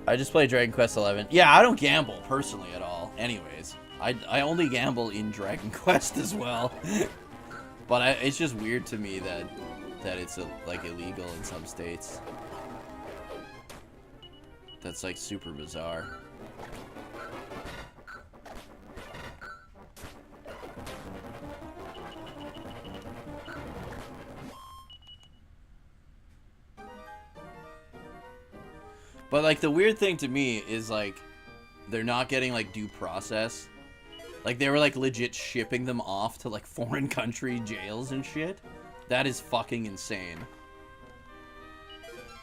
I just play Dragon Quest XI. Yeah, I don't gamble personally at all. Anyways, I only gamble in Dragon Quest as well. But it's just weird to me that it's like illegal in some states. That's like super bizarre. But like the weird thing to me is like they're not getting like due process. Like they were like legit shipping them off to like foreign country jails and shit. That is fucking insane.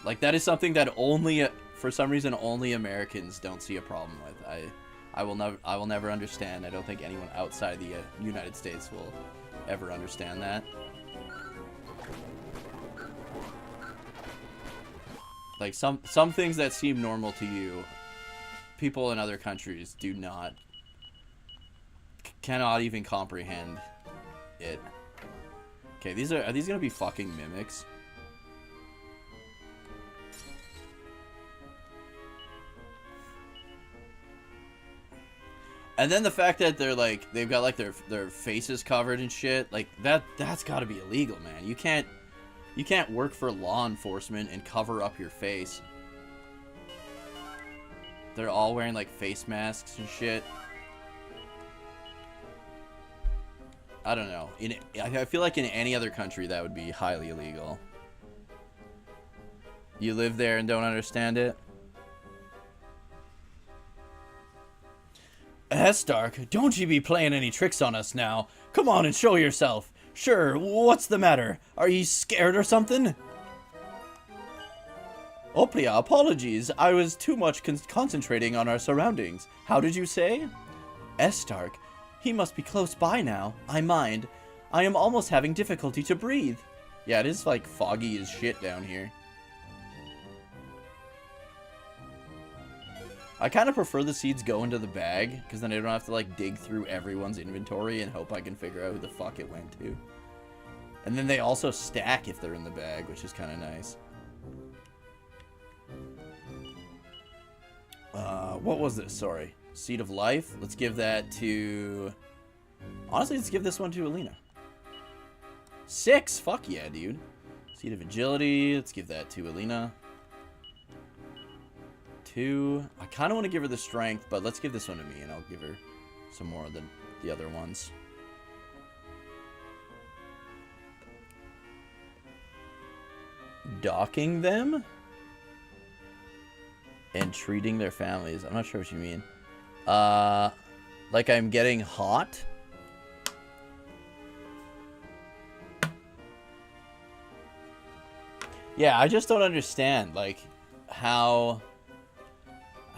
Like that is something that only for some reason only Americans don't see a problem with. I will never understand. I don't think anyone outside the United States will ever understand that. Like some things that seem normal to you, people in other countries do not, cannot even comprehend it. Okay, are these gonna be fucking mimics? And then the fact that they're like, they've got like their faces covered and shit, like that's gotta be illegal, man. You can't work for law enforcement and cover up your face. They're all wearing like face masks and shit. I don't know. I feel like in any other country that would be highly illegal. You live there and don't understand it? Stark, don't you be playing any tricks on us now. Come on and show yourself. Sure, what's the matter? Are you scared or something? Oplia, apologies. I was too much concentrating on our surroundings. How did you say? Stark, he must be close by now. I mind. I am almost having difficulty to breathe. Yeah, it is like foggy as shit down here. I kind of prefer the seeds go into the bag, because then I don't have to like dig through everyone's inventory and hope I can figure out who the fuck it went to. And then they also stack if they're in the bag, which is kind of nice. What was this? Sorry. Seed of Life. Let's give that to... Honestly, let's give this one to Alina. 6! Fuck yeah, dude. Seed of Agility. Let's give that to Alina. 2. I kind of want to give her the Strength, but let's give this one to me, and I'll give her some more of the other ones. Docking them? And treating their families. I'm not sure what you mean. Like I'm getting hot? Yeah, I just don't understand, like, how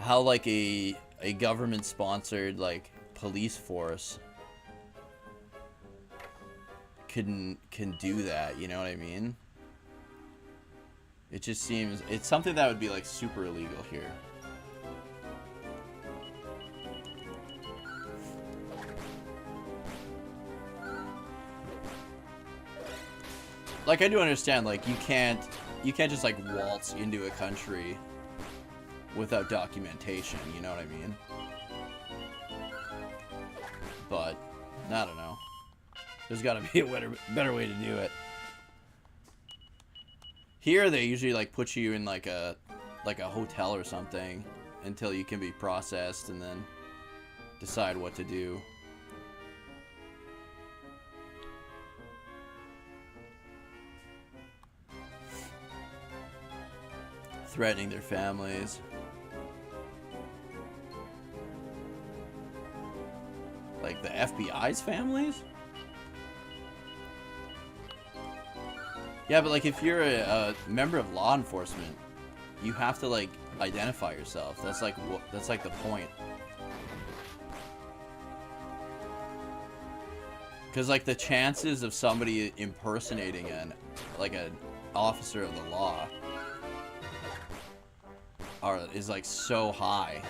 like a government-sponsored, like, police force can do that, you know what I mean? It just seems... It's something that would be, like, super illegal here. Like, I do understand, like, you can't just, like, waltz into a country without documentation, you know what I mean? But, I don't know. There's gotta be a better way to do it. Here, they usually, like, put you in, like a hotel or something until you can be processed and then decide what to do. Threatening their families. Like the FBI's families? Yeah, but like if you're a member of law enforcement, you have to like identify yourself. That's like the point. Because like the chances of somebody impersonating an officer of the law is like so high.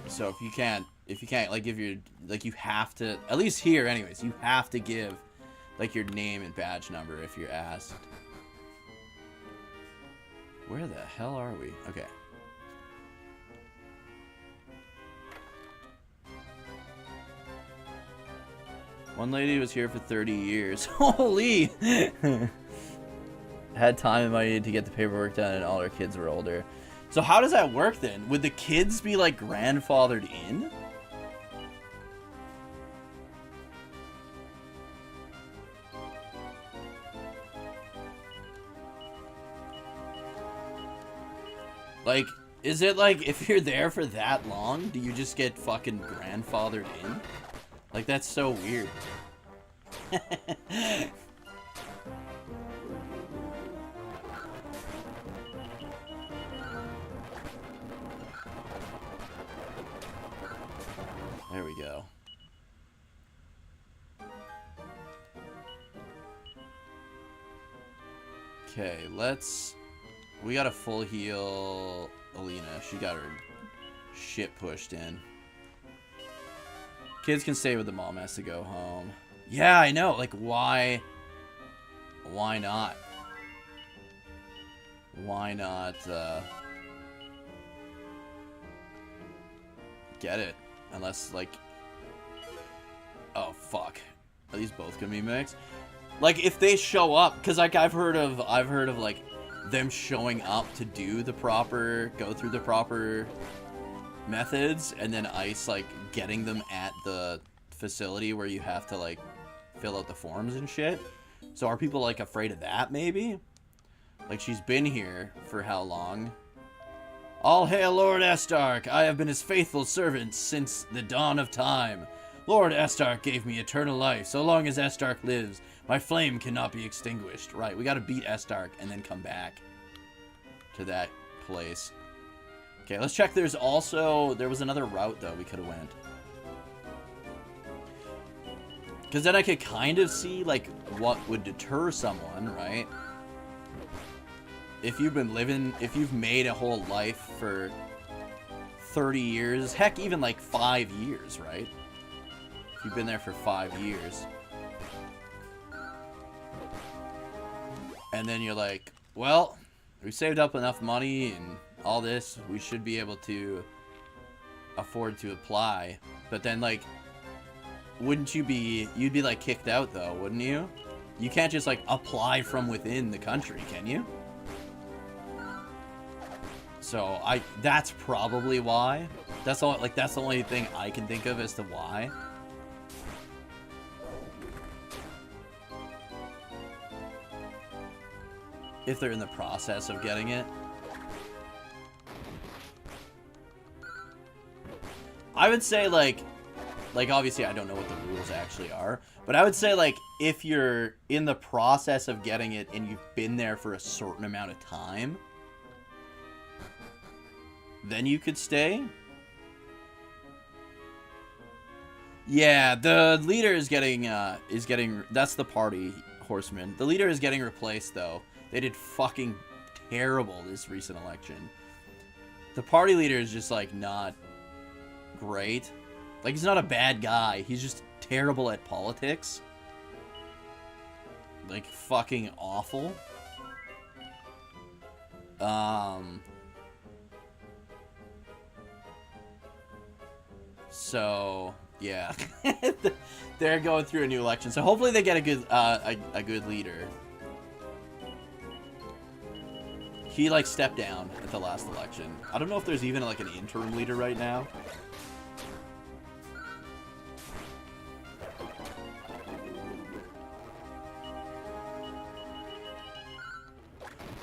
So if you can't like give your like you have to, at least here anyways, you have to give like your name and badge number if you're asked. Where the hell are we? Okay. One lady was here for 30 years. Holy! Had time and money to get the paperwork done, and all her kids were older. So how does that work then? Would the kids be like grandfathered in? Like, is it like if you're there for that long, do you just get fucking grandfathered in? Like, that's so weird. There we go. Okay, we got a full heal Alina. She got her shit pushed in. Kids can stay with the mom, has to go home. Yeah, I know. Like, why not? Why not, get it? Unless, like... Oh, fuck. Are these both gonna be mixed? Like, if they show up... Because, like, I've heard of, like, them showing up to do the proper... Go through the proper methods, and then ICE, like, getting them at the facility where you have to, like, fill out the forms and shit. So are people, like, afraid of that, maybe? Like, she's been here for how long? All hail Lord Estark! I have been his faithful servant since the dawn of time. Lord Estark gave me eternal life. So long as Estark lives, my flame cannot be extinguished. Right, we gotta beat Estark and then come back to that place. Okay, let's check. There was another route, though, we could have went. Because then I could kind of see, like, what would deter someone, right? If you've made a whole life for 30 years, heck, even like 5 years, right? If you've been there for 5 years. And then you're like, well, we saved up enough money and all this, we should be able to afford to apply. But then, like, you'd be like kicked out though, wouldn't you? You can't just like apply from within the country, can you? So that's probably why. That's the only thing I can think of as to why. If they're in the process of getting it. I would say like obviously I don't know what the rules actually are, but I would say like if you're in the process of getting it and you've been there for a certain amount of time, then you could stay. Yeah, the leader is getting that's the party horseman. The leader is getting replaced though. They did fucking terrible this recent election. The party leader is just like not great. Like, he's not a bad guy. He's just terrible at politics. Like, fucking awful. So, yeah. They're going through a new election. So hopefully they get a good leader. He, like, stepped down at the last election. I don't know if there's even, like, an interim leader right now.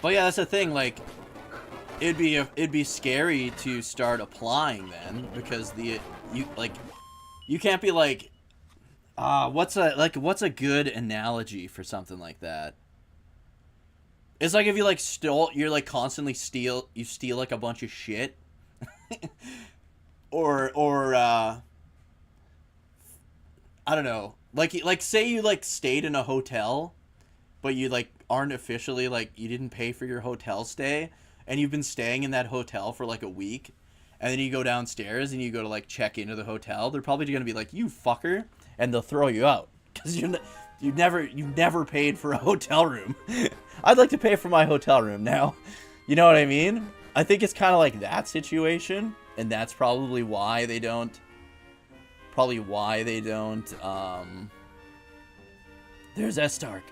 But yeah, that's the thing, like, it'd be scary to start applying then, because you can't be like, what's a good analogy for something like that? It's like if you like constantly steal like a bunch of shit. or I don't know. Like say you like stayed in a hotel, but you like aren't officially, like, you didn't pay for your hotel stay, and you've been staying in that hotel for, like, a week, and then you go downstairs and you go to, like, check into the hotel, they're probably going to be like, you fucker, and they'll throw you out. Because you never paid for a hotel room. I'd like to pay for my hotel room now. You know what I mean? I think it's kind of like that situation, and that's probably why they don't... There's S-Stark.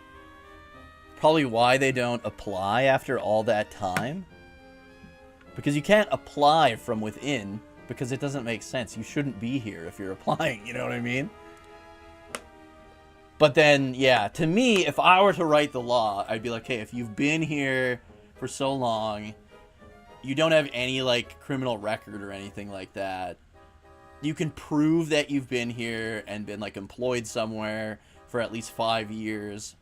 Probably why they don't apply after all that time. Because you can't apply from within, because it doesn't make sense. You shouldn't be here if you're applying, you know what I mean? But then, yeah, to me, if I were to write the law, I'd be like, hey, if you've been here for so long, you don't have any, like, criminal record or anything like that, you can prove that you've been here and been, like, employed somewhere for at least 5 years,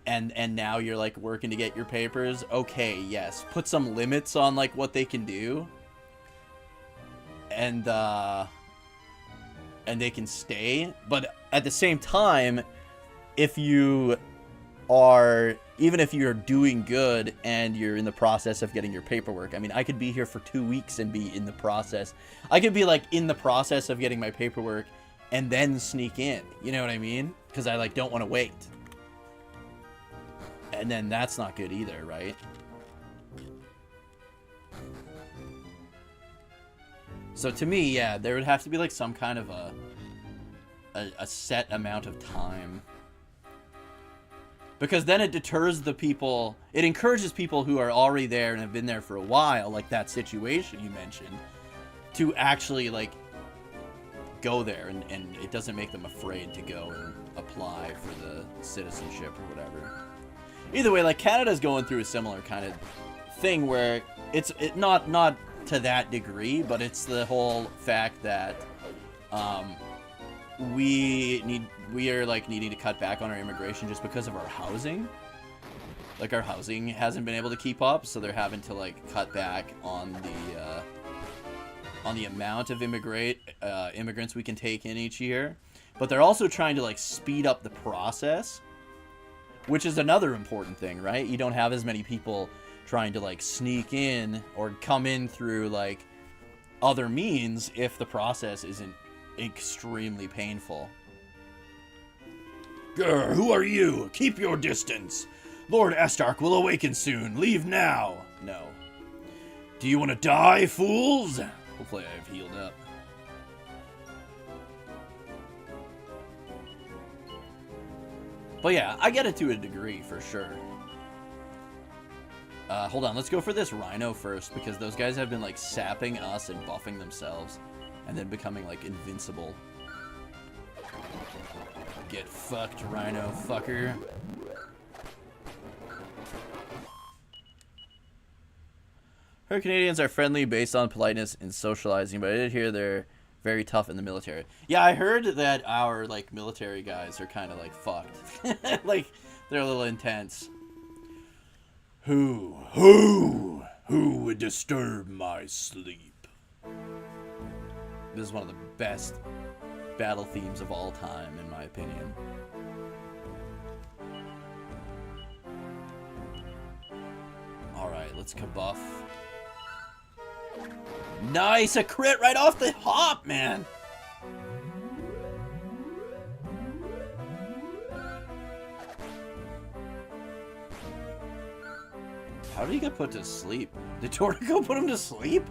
and now you're, like, working to get your papers, okay, yes. Put some limits on, like, what they can do. And they can stay. But at the same time, if you are... Even if you're doing good and you're in the process of getting your paperwork, I mean, I could be here for 2 weeks and be in the process. I could be, like, in the process of getting my paperwork and then sneak in. You know what I mean? Because I, like, don't want to wait. And then that's not good either, right? So to me, yeah, there would have to be, like, some kind of a set amount of time. Because then it deters the people, it encourages people who are already there and have been there for a while, like that situation you mentioned, to actually, like, go there, and it doesn't make them afraid to go and apply for the citizenship or whatever. Either way, like, Canada's going through a similar kind of thing where it's not to that degree, but it's the whole fact that we are, like, needing to cut back on our immigration just because of our housing. Like, our housing hasn't been able to keep up, so they're having to, like, cut back on the amount of immigrants we can take in each year. But they're also trying to, like, speed up the process, which is another important thing, right? You don't have as many people trying to, like, sneak in or come in through, like, other means if the process isn't extremely painful.
Grr, who are you? Keep your distance. Lord Estark will awaken soon. Leave now.
No.
Do you want to die, fools?
Hopefully I've healed up. But yeah, I get it to a degree, for sure. Hold on, let's go for this rhino first, because those guys have been, like, sapping us and buffing themselves, and then becoming, like, invincible. Get fucked, rhino fucker. Her Canadians are friendly based on politeness and socializing, but I did hear they're very tough in the military. Yeah, I heard that our, like, military guys are kind of, like, fucked. Like, they're a little intense.
Who would disturb my sleep?
This is one of the best battle themes of all time, in my opinion. Alright, let's kabuff. Nice! A crit right off the hop, man! How did he get put to sleep? Did Tortico put him to sleep?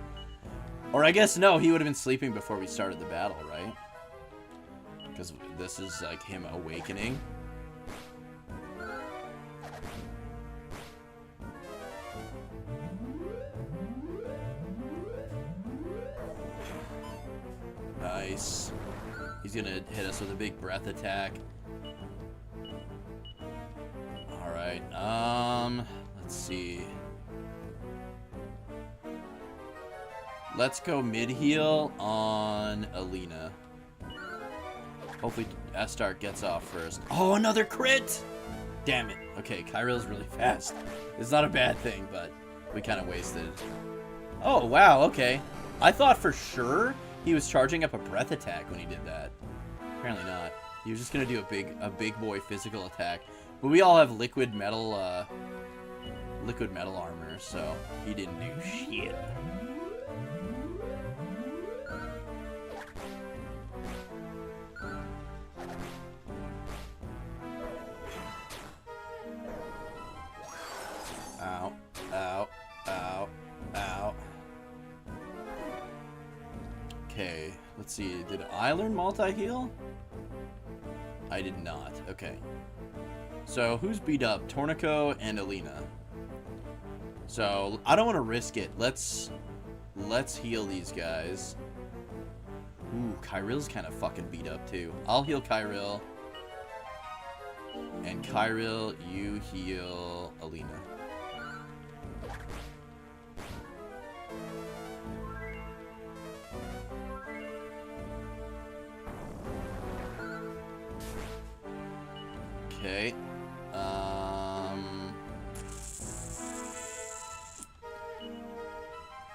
Or I guess no, he would have been sleeping before we started the battle, right? Because this is like him awakening. Nice. He's gonna hit us with a big breath attack. Alright, let's see. Let's go mid-heal on Alina. Hopefully Estark gets off first. Oh, another crit! Damn it. Okay, Kyril's really fast. It's not a bad thing, but we kind of wasted it. Oh, wow, okay. I thought for sure he was charging up a breath attack when he did that. Apparently not. He was just going to do a big boy physical attack. But we all have liquid metal armor, so he didn't do shit. Ow, ow, ow, ow. Okay, let's see. Did I learn multi-heal? I did not. Okay. So, who's beat up? Tornico and Alina. So, I don't want to risk it. Let's heal these guys. Ooh, Kyril's kind of fucking beat up, too. I'll heal Kyril. And Kyril, you heal Alina. Okay.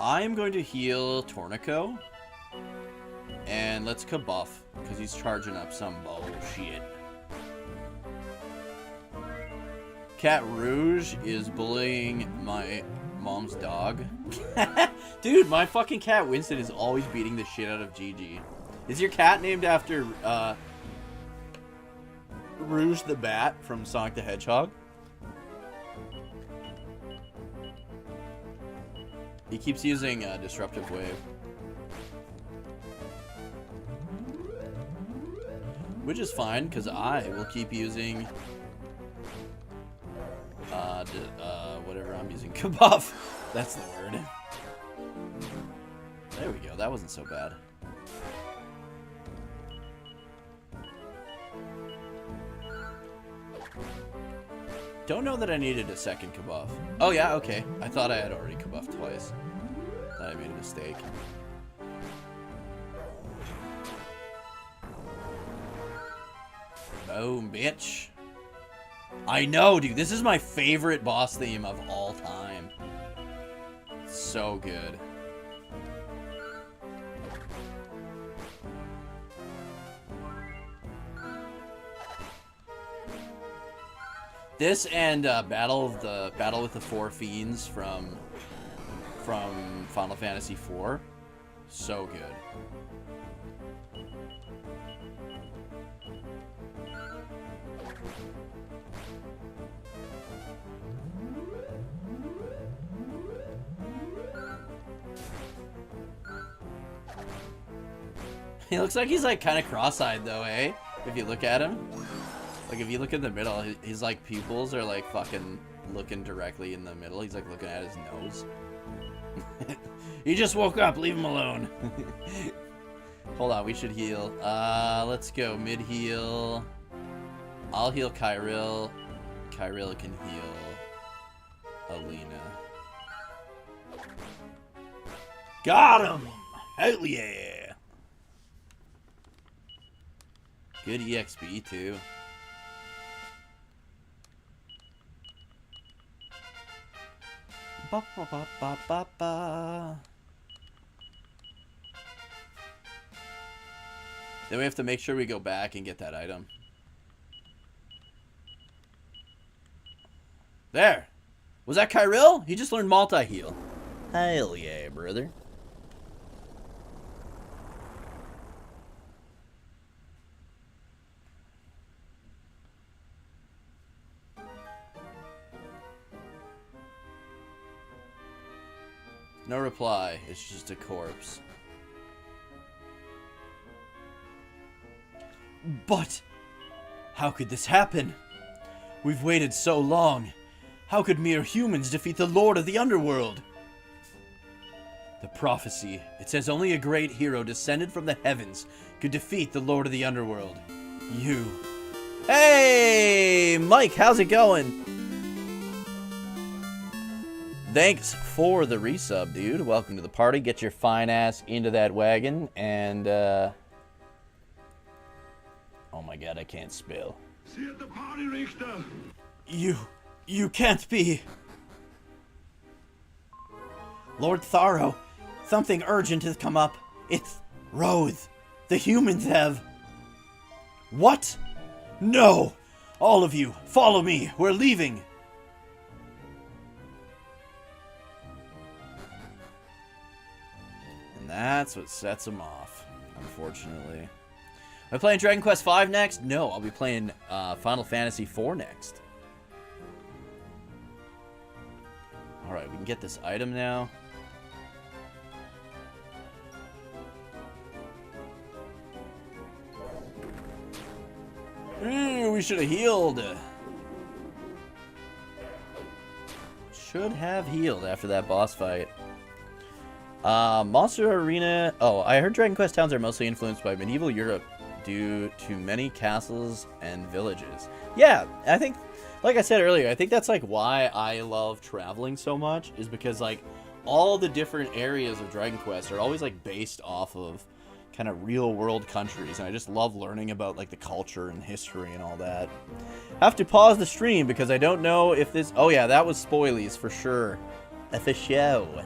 I'm going to heal Tornico. And let's kabuff, because he's charging up some bullshit. Cat Rouge is bullying my mom's dog. Dude, my fucking cat Winston is always beating the shit out of Gigi. Is your cat named after, Rouge the Bat from Sonic the Hedgehog? He keeps using Disruptive Wave. Which is fine, because I will keep using whatever I'm using. Kabuff! That's the word. There we go, that wasn't so bad. Don't know that I needed a second kabuff. Oh yeah, okay. I thought I had already kabuffed twice. Thought I made a mistake. Boom, bitch. I know, dude. This is my favorite boss theme of all time. So good. This and Battle with the Four Fiends from Final Fantasy IV, so good. He looks like he's like kind of cross-eyed though, eh? If you look at him. Like, if you look in the middle, his, like, pupils are, like, fucking looking directly in the middle. He's, like, looking at his nose. He just woke up. Leave him alone. Hold on. We should heal. Let's go. Mid-heal. I'll heal Kyril. Kyril can heal Alina. Got him! Hell yeah! Good EXP, too. Ba, ba, ba, ba, ba, ba. Then we have to make sure we go back and get that item. There! Was that Kyril? He just learned multi-heal. Hell yeah, brother. No reply. It's just a corpse. But how could this happen? We've waited so long. How could mere humans defeat the Lord of the Underworld? The prophecy. It says only a great hero descended from the heavens could defeat the Lord of the Underworld. You. Hey, Mike, how's it going? Thanks for the resub, dude. Welcome to the party. Get your fine ass into that wagon. And, oh my god, I can't spell.
See at the party, Richter.
You can't be. Lord Tharo, something urgent has come up. It's Roth. The humans have... What? No!
All of you, follow me. We're leaving.
And that's what sets him off, unfortunately. Am I playing Dragon Quest V next? No, I'll be playing Final Fantasy IV next. Alright, we can get this item now. Ooh, we should have healed. Should have healed after that boss fight. Monster Arena. Oh, I heard Dragon Quest towns are mostly influenced by medieval Europe due to many castles and villages. Yeah, I think, like I said earlier, I think that's like why I love traveling so much, is because like all the different areas of Dragon Quest are always like based off of kind of real world countries, and I just love learning about like the culture and history and all that. Have to pause the stream because I don't know if this... Oh yeah, that was spoilies for sure. For show.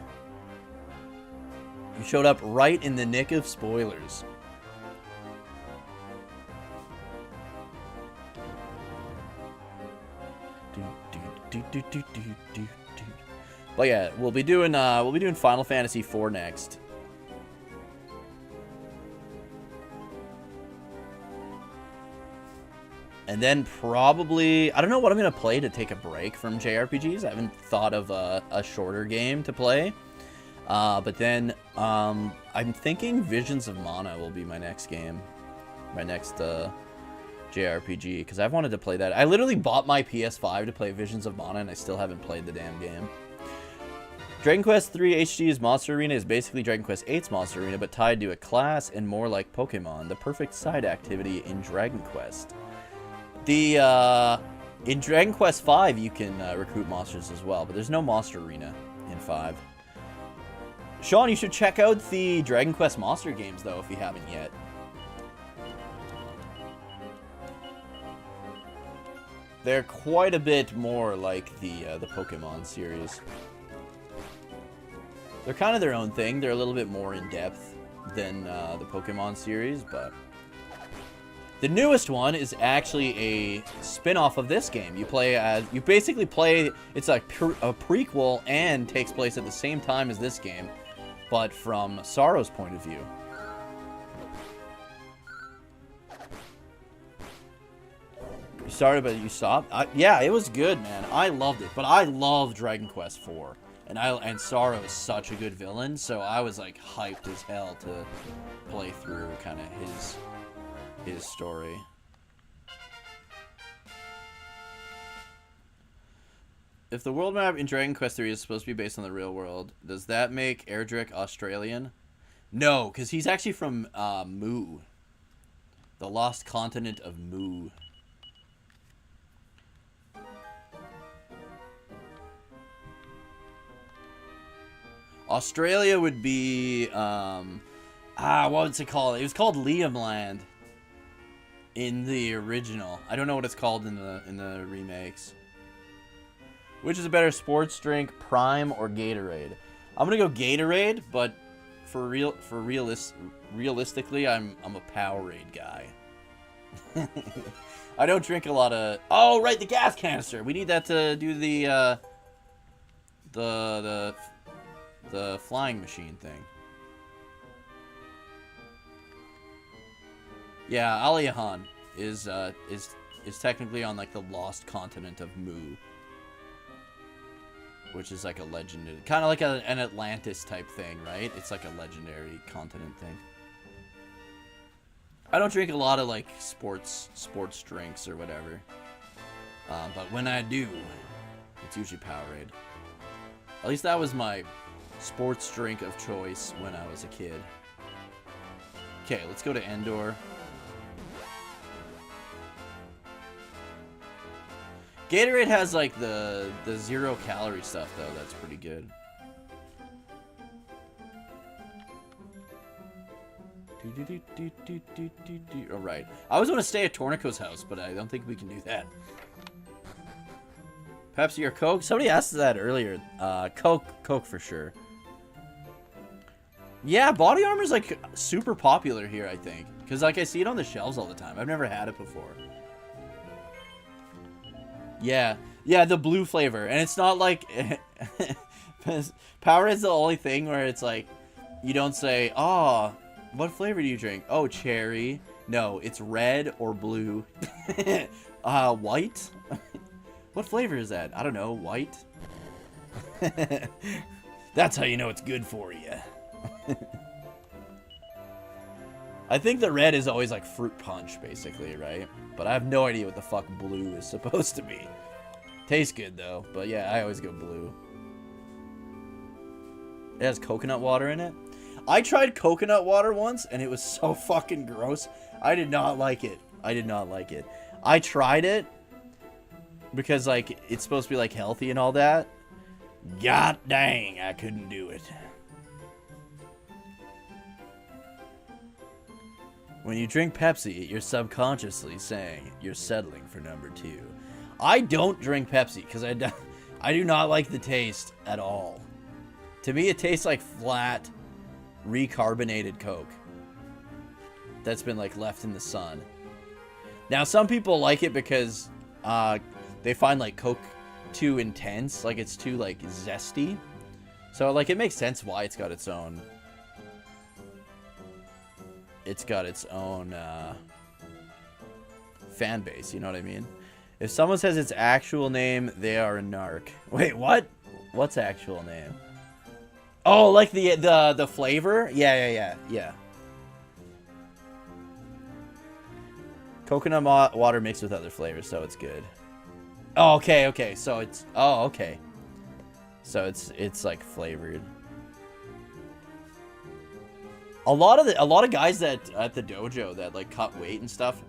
You showed up right in the nick of spoilers. But yeah, we'll be doing Final Fantasy IV next. And then probably, I don't know what I'm going to play to take a break from JRPGs. I haven't thought of a shorter game to play. But then I'm thinking Visions of Mana will be my next game. My next JRPG. Because I've wanted to play that. I literally bought my PS5 to play Visions of Mana, and I still haven't played the damn game. Dragon Quest III HD's Monster Arena is basically Dragon Quest VIII's Monster Arena, but tied to a class and more like Pokemon. The perfect side activity in Dragon Quest. In Dragon Quest V, you can recruit monsters as well, but there's no Monster Arena in 5. Sean, you should check out the Dragon Quest Monster games, though, if you haven't yet. They're quite a bit more like the Pokemon series. They're kind of their own thing. They're a little bit more in-depth than the Pokemon series, but... The newest one is actually a spin-off of this game. You play as... You basically play... It's like a prequel and takes place at the same time as this game, but from Sorrow's point of view. You started, but you stopped? Yeah, it was good, man. I loved it, but I love Dragon Quest IV. And Sorrow is such a good villain, so I was like hyped as hell to play through kind of his story. If the world map in Dragon Quest III is supposed to be based on the real world, does that make Erdrick Australian? No, because he's actually from Mu. The lost continent of Mu. Australia would be, what was it called? It was called Liam Land in the original. I don't know what it's called in the remakes. Which is a better sports drink, Prime or Gatorade? I'm gonna go Gatorade, but realistically, I'm a Powerade guy. I don't drink a lot of... Oh, right, the gas canister. We need that to do the flying machine thing. Yeah, Aliahan is technically on like the lost continent of Mu, which is like a legendary, kind of like an Atlantis type thing, right? It's like a legendary continent thing. I don't drink a lot of like sports drinks or whatever, but when I do, it's usually Powerade. At least that was my sports drink of choice when I was a kid. Okay, let's go to Endor. Gatorade has like the 0 calorie stuff though. That's pretty good. All right. I always want to stay at Tornico's house, but I don't think we can do that. Pepsi or Coke? Somebody asked that earlier. Coke for sure. Yeah, body armor's like super popular here, I think. Because like I see it on the shelves all the time. I've never had it before. Yeah. Yeah, the blue flavor. And it's not like... Powerade is the only thing where it's like, you don't say, oh, what flavor do you drink? Oh, cherry. No, it's red or blue. White? What flavor is that? I don't know. White?
That's how you know it's good for you.
I think the red is always like fruit punch, basically, right? But I have no idea what the fuck blue is supposed to be. Tastes good, though. But yeah, I always go blue. It has coconut water in it. I tried coconut water once, and it was so fucking gross. I did not like it. I did not like it. I tried it because, like, it's supposed to be, like, healthy and all that. God dang, I couldn't do it. When you drink Pepsi, you're subconsciously saying you're settling for number 2. I don't drink Pepsi because I do not like the taste at all. To me, it tastes like flat, recarbonated Coke that's been, like, left in the sun. Now, some people like it because they find, like, Coke too intense. Like, it's too, like, zesty. So, like, it makes sense why it's got its own... It's got its own fan base, you know what I mean? If someone says its actual name, they are a narc. Wait, what? What's actual name? Oh, like the flavor? Yeah. Coconut water mixed with other flavors, so it's good. Oh, okay. So it's okay. So it's like flavored. A lot of guys that at the dojo that like cut weight and stuff,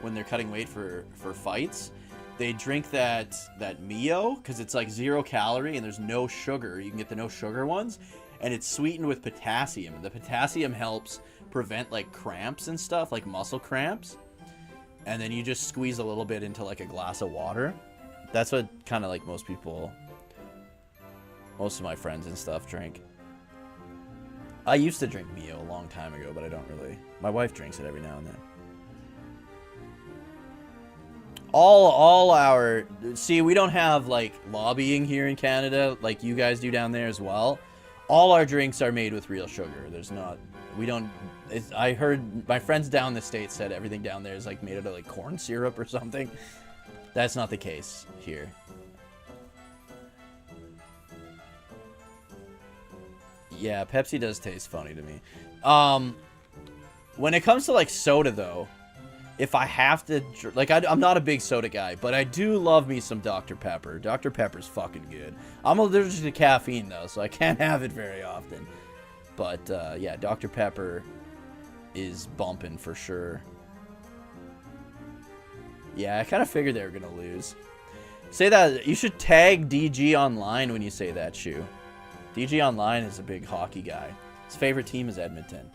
when they're cutting weight for fights, they drink that Mio because it's like 0 calorie and there's no sugar. You can get the no sugar ones, and it's sweetened with potassium. The potassium helps prevent like cramps and stuff, like muscle cramps. And then you just squeeze a little bit into like a glass of water. That's what kind of like most of my friends and stuff drink. I used to drink Mio a long time ago, but I don't really. My wife drinks it every now and then. See, we don't have like lobbying here in Canada like you guys do down there as well. All our drinks are made with real sugar. I heard my friends down the States said everything down there is like made out of like corn syrup or something. That's not the case here. Yeah, Pepsi does taste funny to me. When it comes to like soda though, if I have to, like, I'm not a big soda guy, but I do love me some Dr. Pepper. Dr. Pepper's fucking good. I'm allergic to caffeine though, so I can't have it very often. But yeah, Dr. Pepper is bumping for sure. Yeah, I kind of figured they were gonna lose. Say that. You should tag DG Online when you say that, Shu. DG Online is a big hockey guy. His favorite team is Edmonton.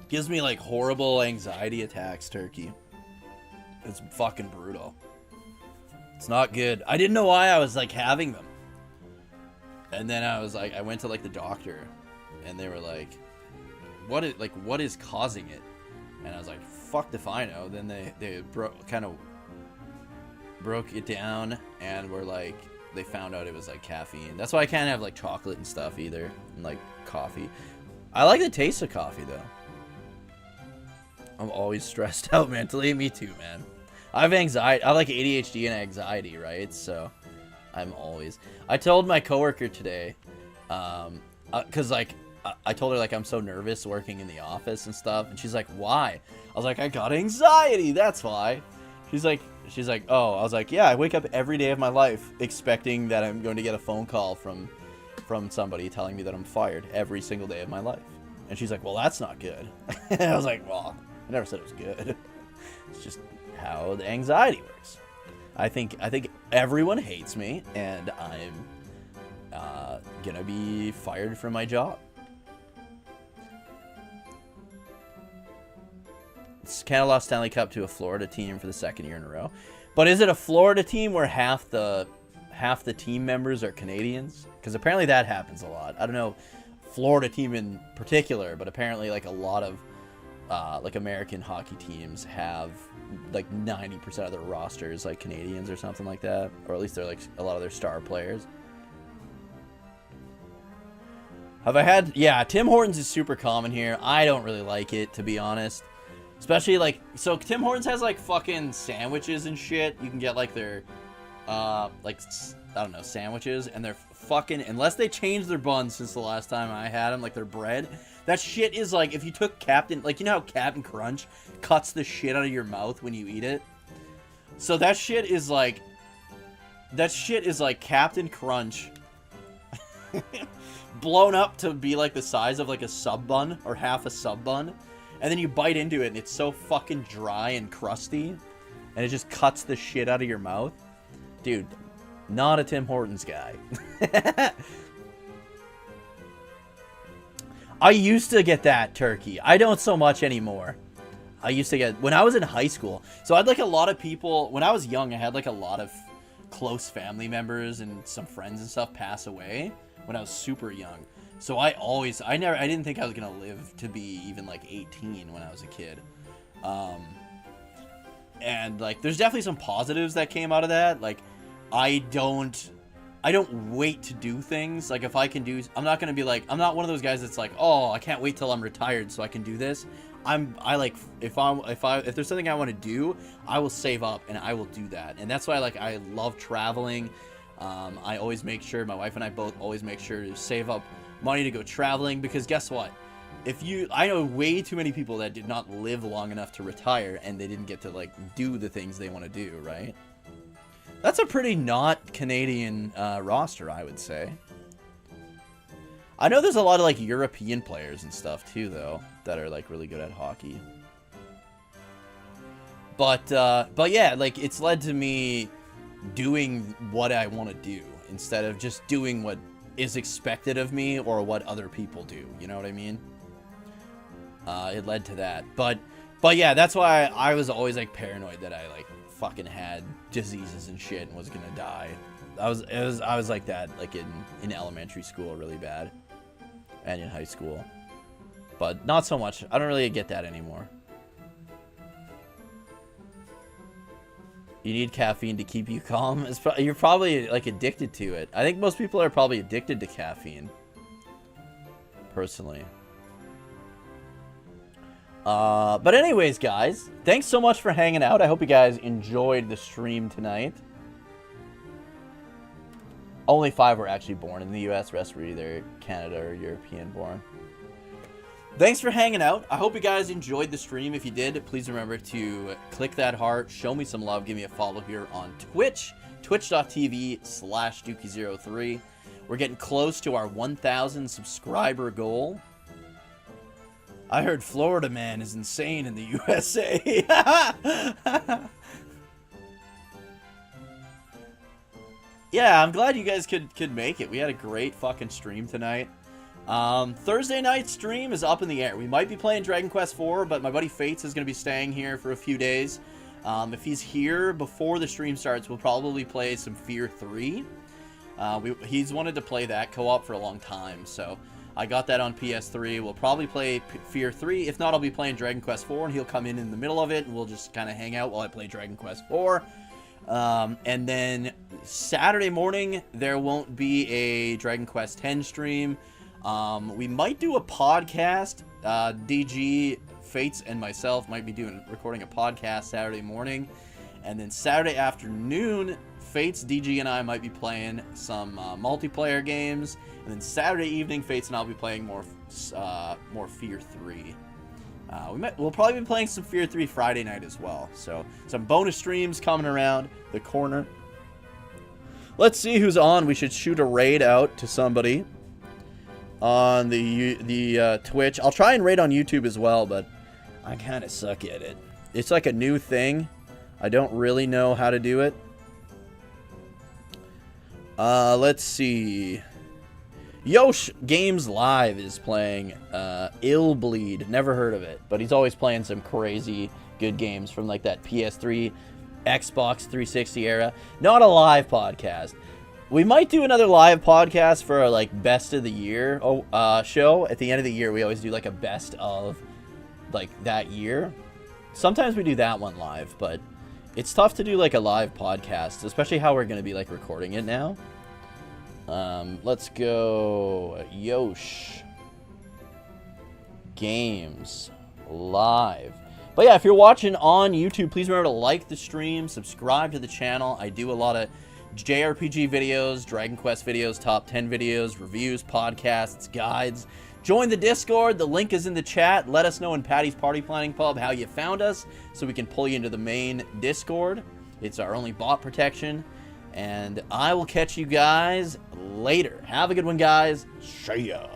Gives me like horrible anxiety attacks, Turkey. It's fucking brutal. It's not good. I didn't know why I was like having them. And then I was like, I went to like the doctor and they were like, what is causing it? And I was like, fuck if I know. Then they kind of broke it down and were like, they found out it was like caffeine. That's why I can't have like chocolate and stuff either, and like coffee. I like the taste of coffee though. I'm always stressed out mentally. Me too, man. I have anxiety. I like ADHD and anxiety, right? So I'm always. I told my coworker today, cause like I told her like I'm so nervous working in the office and stuff, and she's like, "Why?" I was like, "I got anxiety. That's why." She's like, "Oh." I was like, "Yeah, I wake up every day of my life expecting that I'm going to get a phone call from somebody telling me that I'm fired every single day of my life." And she's like, "Well, that's not good." And I was like, "Well, I never said it was good. It's just how the anxiety works." I think everyone hates me, and I'm gonna be fired from my job. Canada lost Stanley Cup to a Florida team for the second year in a row. But is it a Florida team where half the team members are Canadians? Because apparently that happens a lot. I don't know. Florida team in particular, but apparently like a lot of like American hockey teams have like 90% of their rosters like Canadians or something like that, or at least they're like a lot of their star players. Have I had? Yeah, Tim Hortons is super common here. I don't really like it, to be honest. Especially like, so Tim Hortons has like fucking sandwiches and shit. You can get like their like, I don't know, sandwiches, and they're fucking, unless they changed their buns since the last time I had them, like their bread, that shit is like, if you took Captain, like, you know how Captain Crunch cuts the shit out of your mouth when you eat it? So that shit is like Captain Crunch blown up to be like the size of like a sub bun or half a sub bun, and then you bite into it and it's so fucking dry and crusty, and it just cuts the shit out of your mouth. Dude, not a Tim Hortons guy. I used to get that turkey. I don't so much anymore. I used to get, when I was in high school, so I had like a lot of people, when I was young, I had like a lot of close family members and some friends and stuff pass away when I was super young. So I didn't think I was gonna live to be even like 18 when I was a kid. And like, there's definitely some positives that came out of that. Like, I don't wait to do things. Like, if I can do, I'm not gonna be like, I'm not one of those guys that's like, oh, I can't wait till I'm retired so I can do this. I like, if there's something I want to do, I will save up and I will do that. And that's why, like, I love traveling. I always make sure, my wife and I both always make sure to save up money to go traveling, because guess what? I know way too many people that did not live long enough to retire and they didn't get to like do the things they want to do, right? That's a pretty not Canadian roster, I would say. I know there's a lot of like European players and stuff too, though, that are like really good at hockey. But yeah, like, it's led to me doing what I want to do instead of just doing what is expected of me or what other people do. You know what I mean? It led to that. But yeah, that's why I was always like paranoid that I like fucking had diseases and shit and was gonna die. I was like that, like in elementary school really bad, and in high school, but not so much. I don't really get that anymore. You need caffeine to keep you calm. You're probably like addicted to it. I think most people are probably addicted to caffeine, personally. But anyways, guys, thanks so much for hanging out. I hope you guys enjoyed the stream tonight. Only 5 were actually born in the US. Rest were either Canada or European born. Thanks for hanging out. I hope you guys enjoyed the stream. If you did, please remember to click that heart, show me some love, give me a follow here on Twitch, twitch.tv/Dookie03. We're getting close to our 1,000 subscriber goal. I heard Florida man is insane in the USA. Yeah, I'm glad you guys could make it. We had a great fucking stream tonight. Thursday night stream is up in the air. We might be playing Dragon Quest IV, but my buddy Fates is going to be staying here for a few days. If he's here before the stream starts, we'll probably play some Fear 3. He's wanted to play that co-op for a long time, so I got that on PS3. We'll probably play Fear 3. If not, I'll be playing Dragon Quest IV, and he'll come in the middle of it, and we'll just kind of hang out while I play Dragon Quest IV. And then Saturday morning, there won't be a Dragon Quest X stream. We might do a podcast. DG, Fates, and myself might be recording a podcast Saturday morning. And then Saturday afternoon, Fates, DG, and I might be playing some multiplayer games. And then Saturday evening, Fates and I'll be playing more Fear 3. We'll probably be playing some Fear 3 Friday night as well. So some bonus streams coming around the corner. Let's see who's on. We should shoot a raid out to somebody on the Twitch. I'll try and raid on YouTube as well, but I kind of suck at it. It's like a new thing. I don't really know how to do it. Let's see. Yosh Games Live is playing Ill Bleed. Never heard of it, but he's always playing some crazy good games from like that PS3, Xbox 360 era. Not a live podcast. We might do another live podcast for our, like, best of the year show. At the end of the year, we always do, like, a best of, like, that year. Sometimes we do that one live, but it's tough to do, like, a live podcast, especially how we're going to be, like, recording it now. Let's go Yosh. Games live. But yeah, if you're watching on YouTube, please remember to like the stream, subscribe to the channel. I do a lot of JRPG videos, Dragon Quest videos, top 10 videos, reviews, podcasts, guides. Join the Discord. The link is in the chat. Let us know in Patty's Party Planning Pub how you found us so we can pull you into the main Discord. It's our only bot protection. And I will catch you guys later. Have a good one, guys. See ya.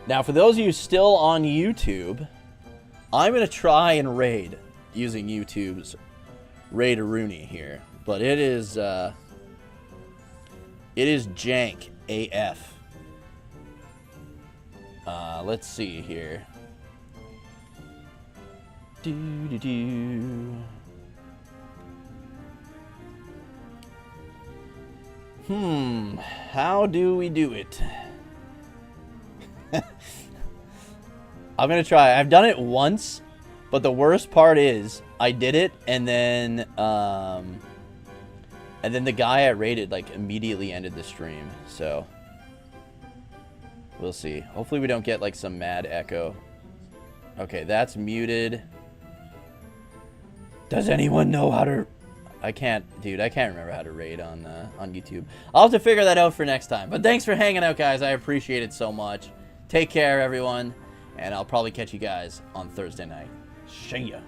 Now, for those of you still on YouTube, I'm going to try and raid using YouTube's Raid-a-Rooney here. But it is jank AF. Let's see here. How do we do it? I'm gonna try. I've done it once, but the worst part is I did it and then the guy I raided like immediately ended the stream. So we'll see. Hopefully we don't get like some mad echo. Okay, that's muted. Does anyone know how to... I can't remember how to raid on YouTube. I'll have to figure that out for next time. But thanks for hanging out, guys. I appreciate it so much. Take care, everyone. And I'll probably catch you guys on Thursday night. See ya.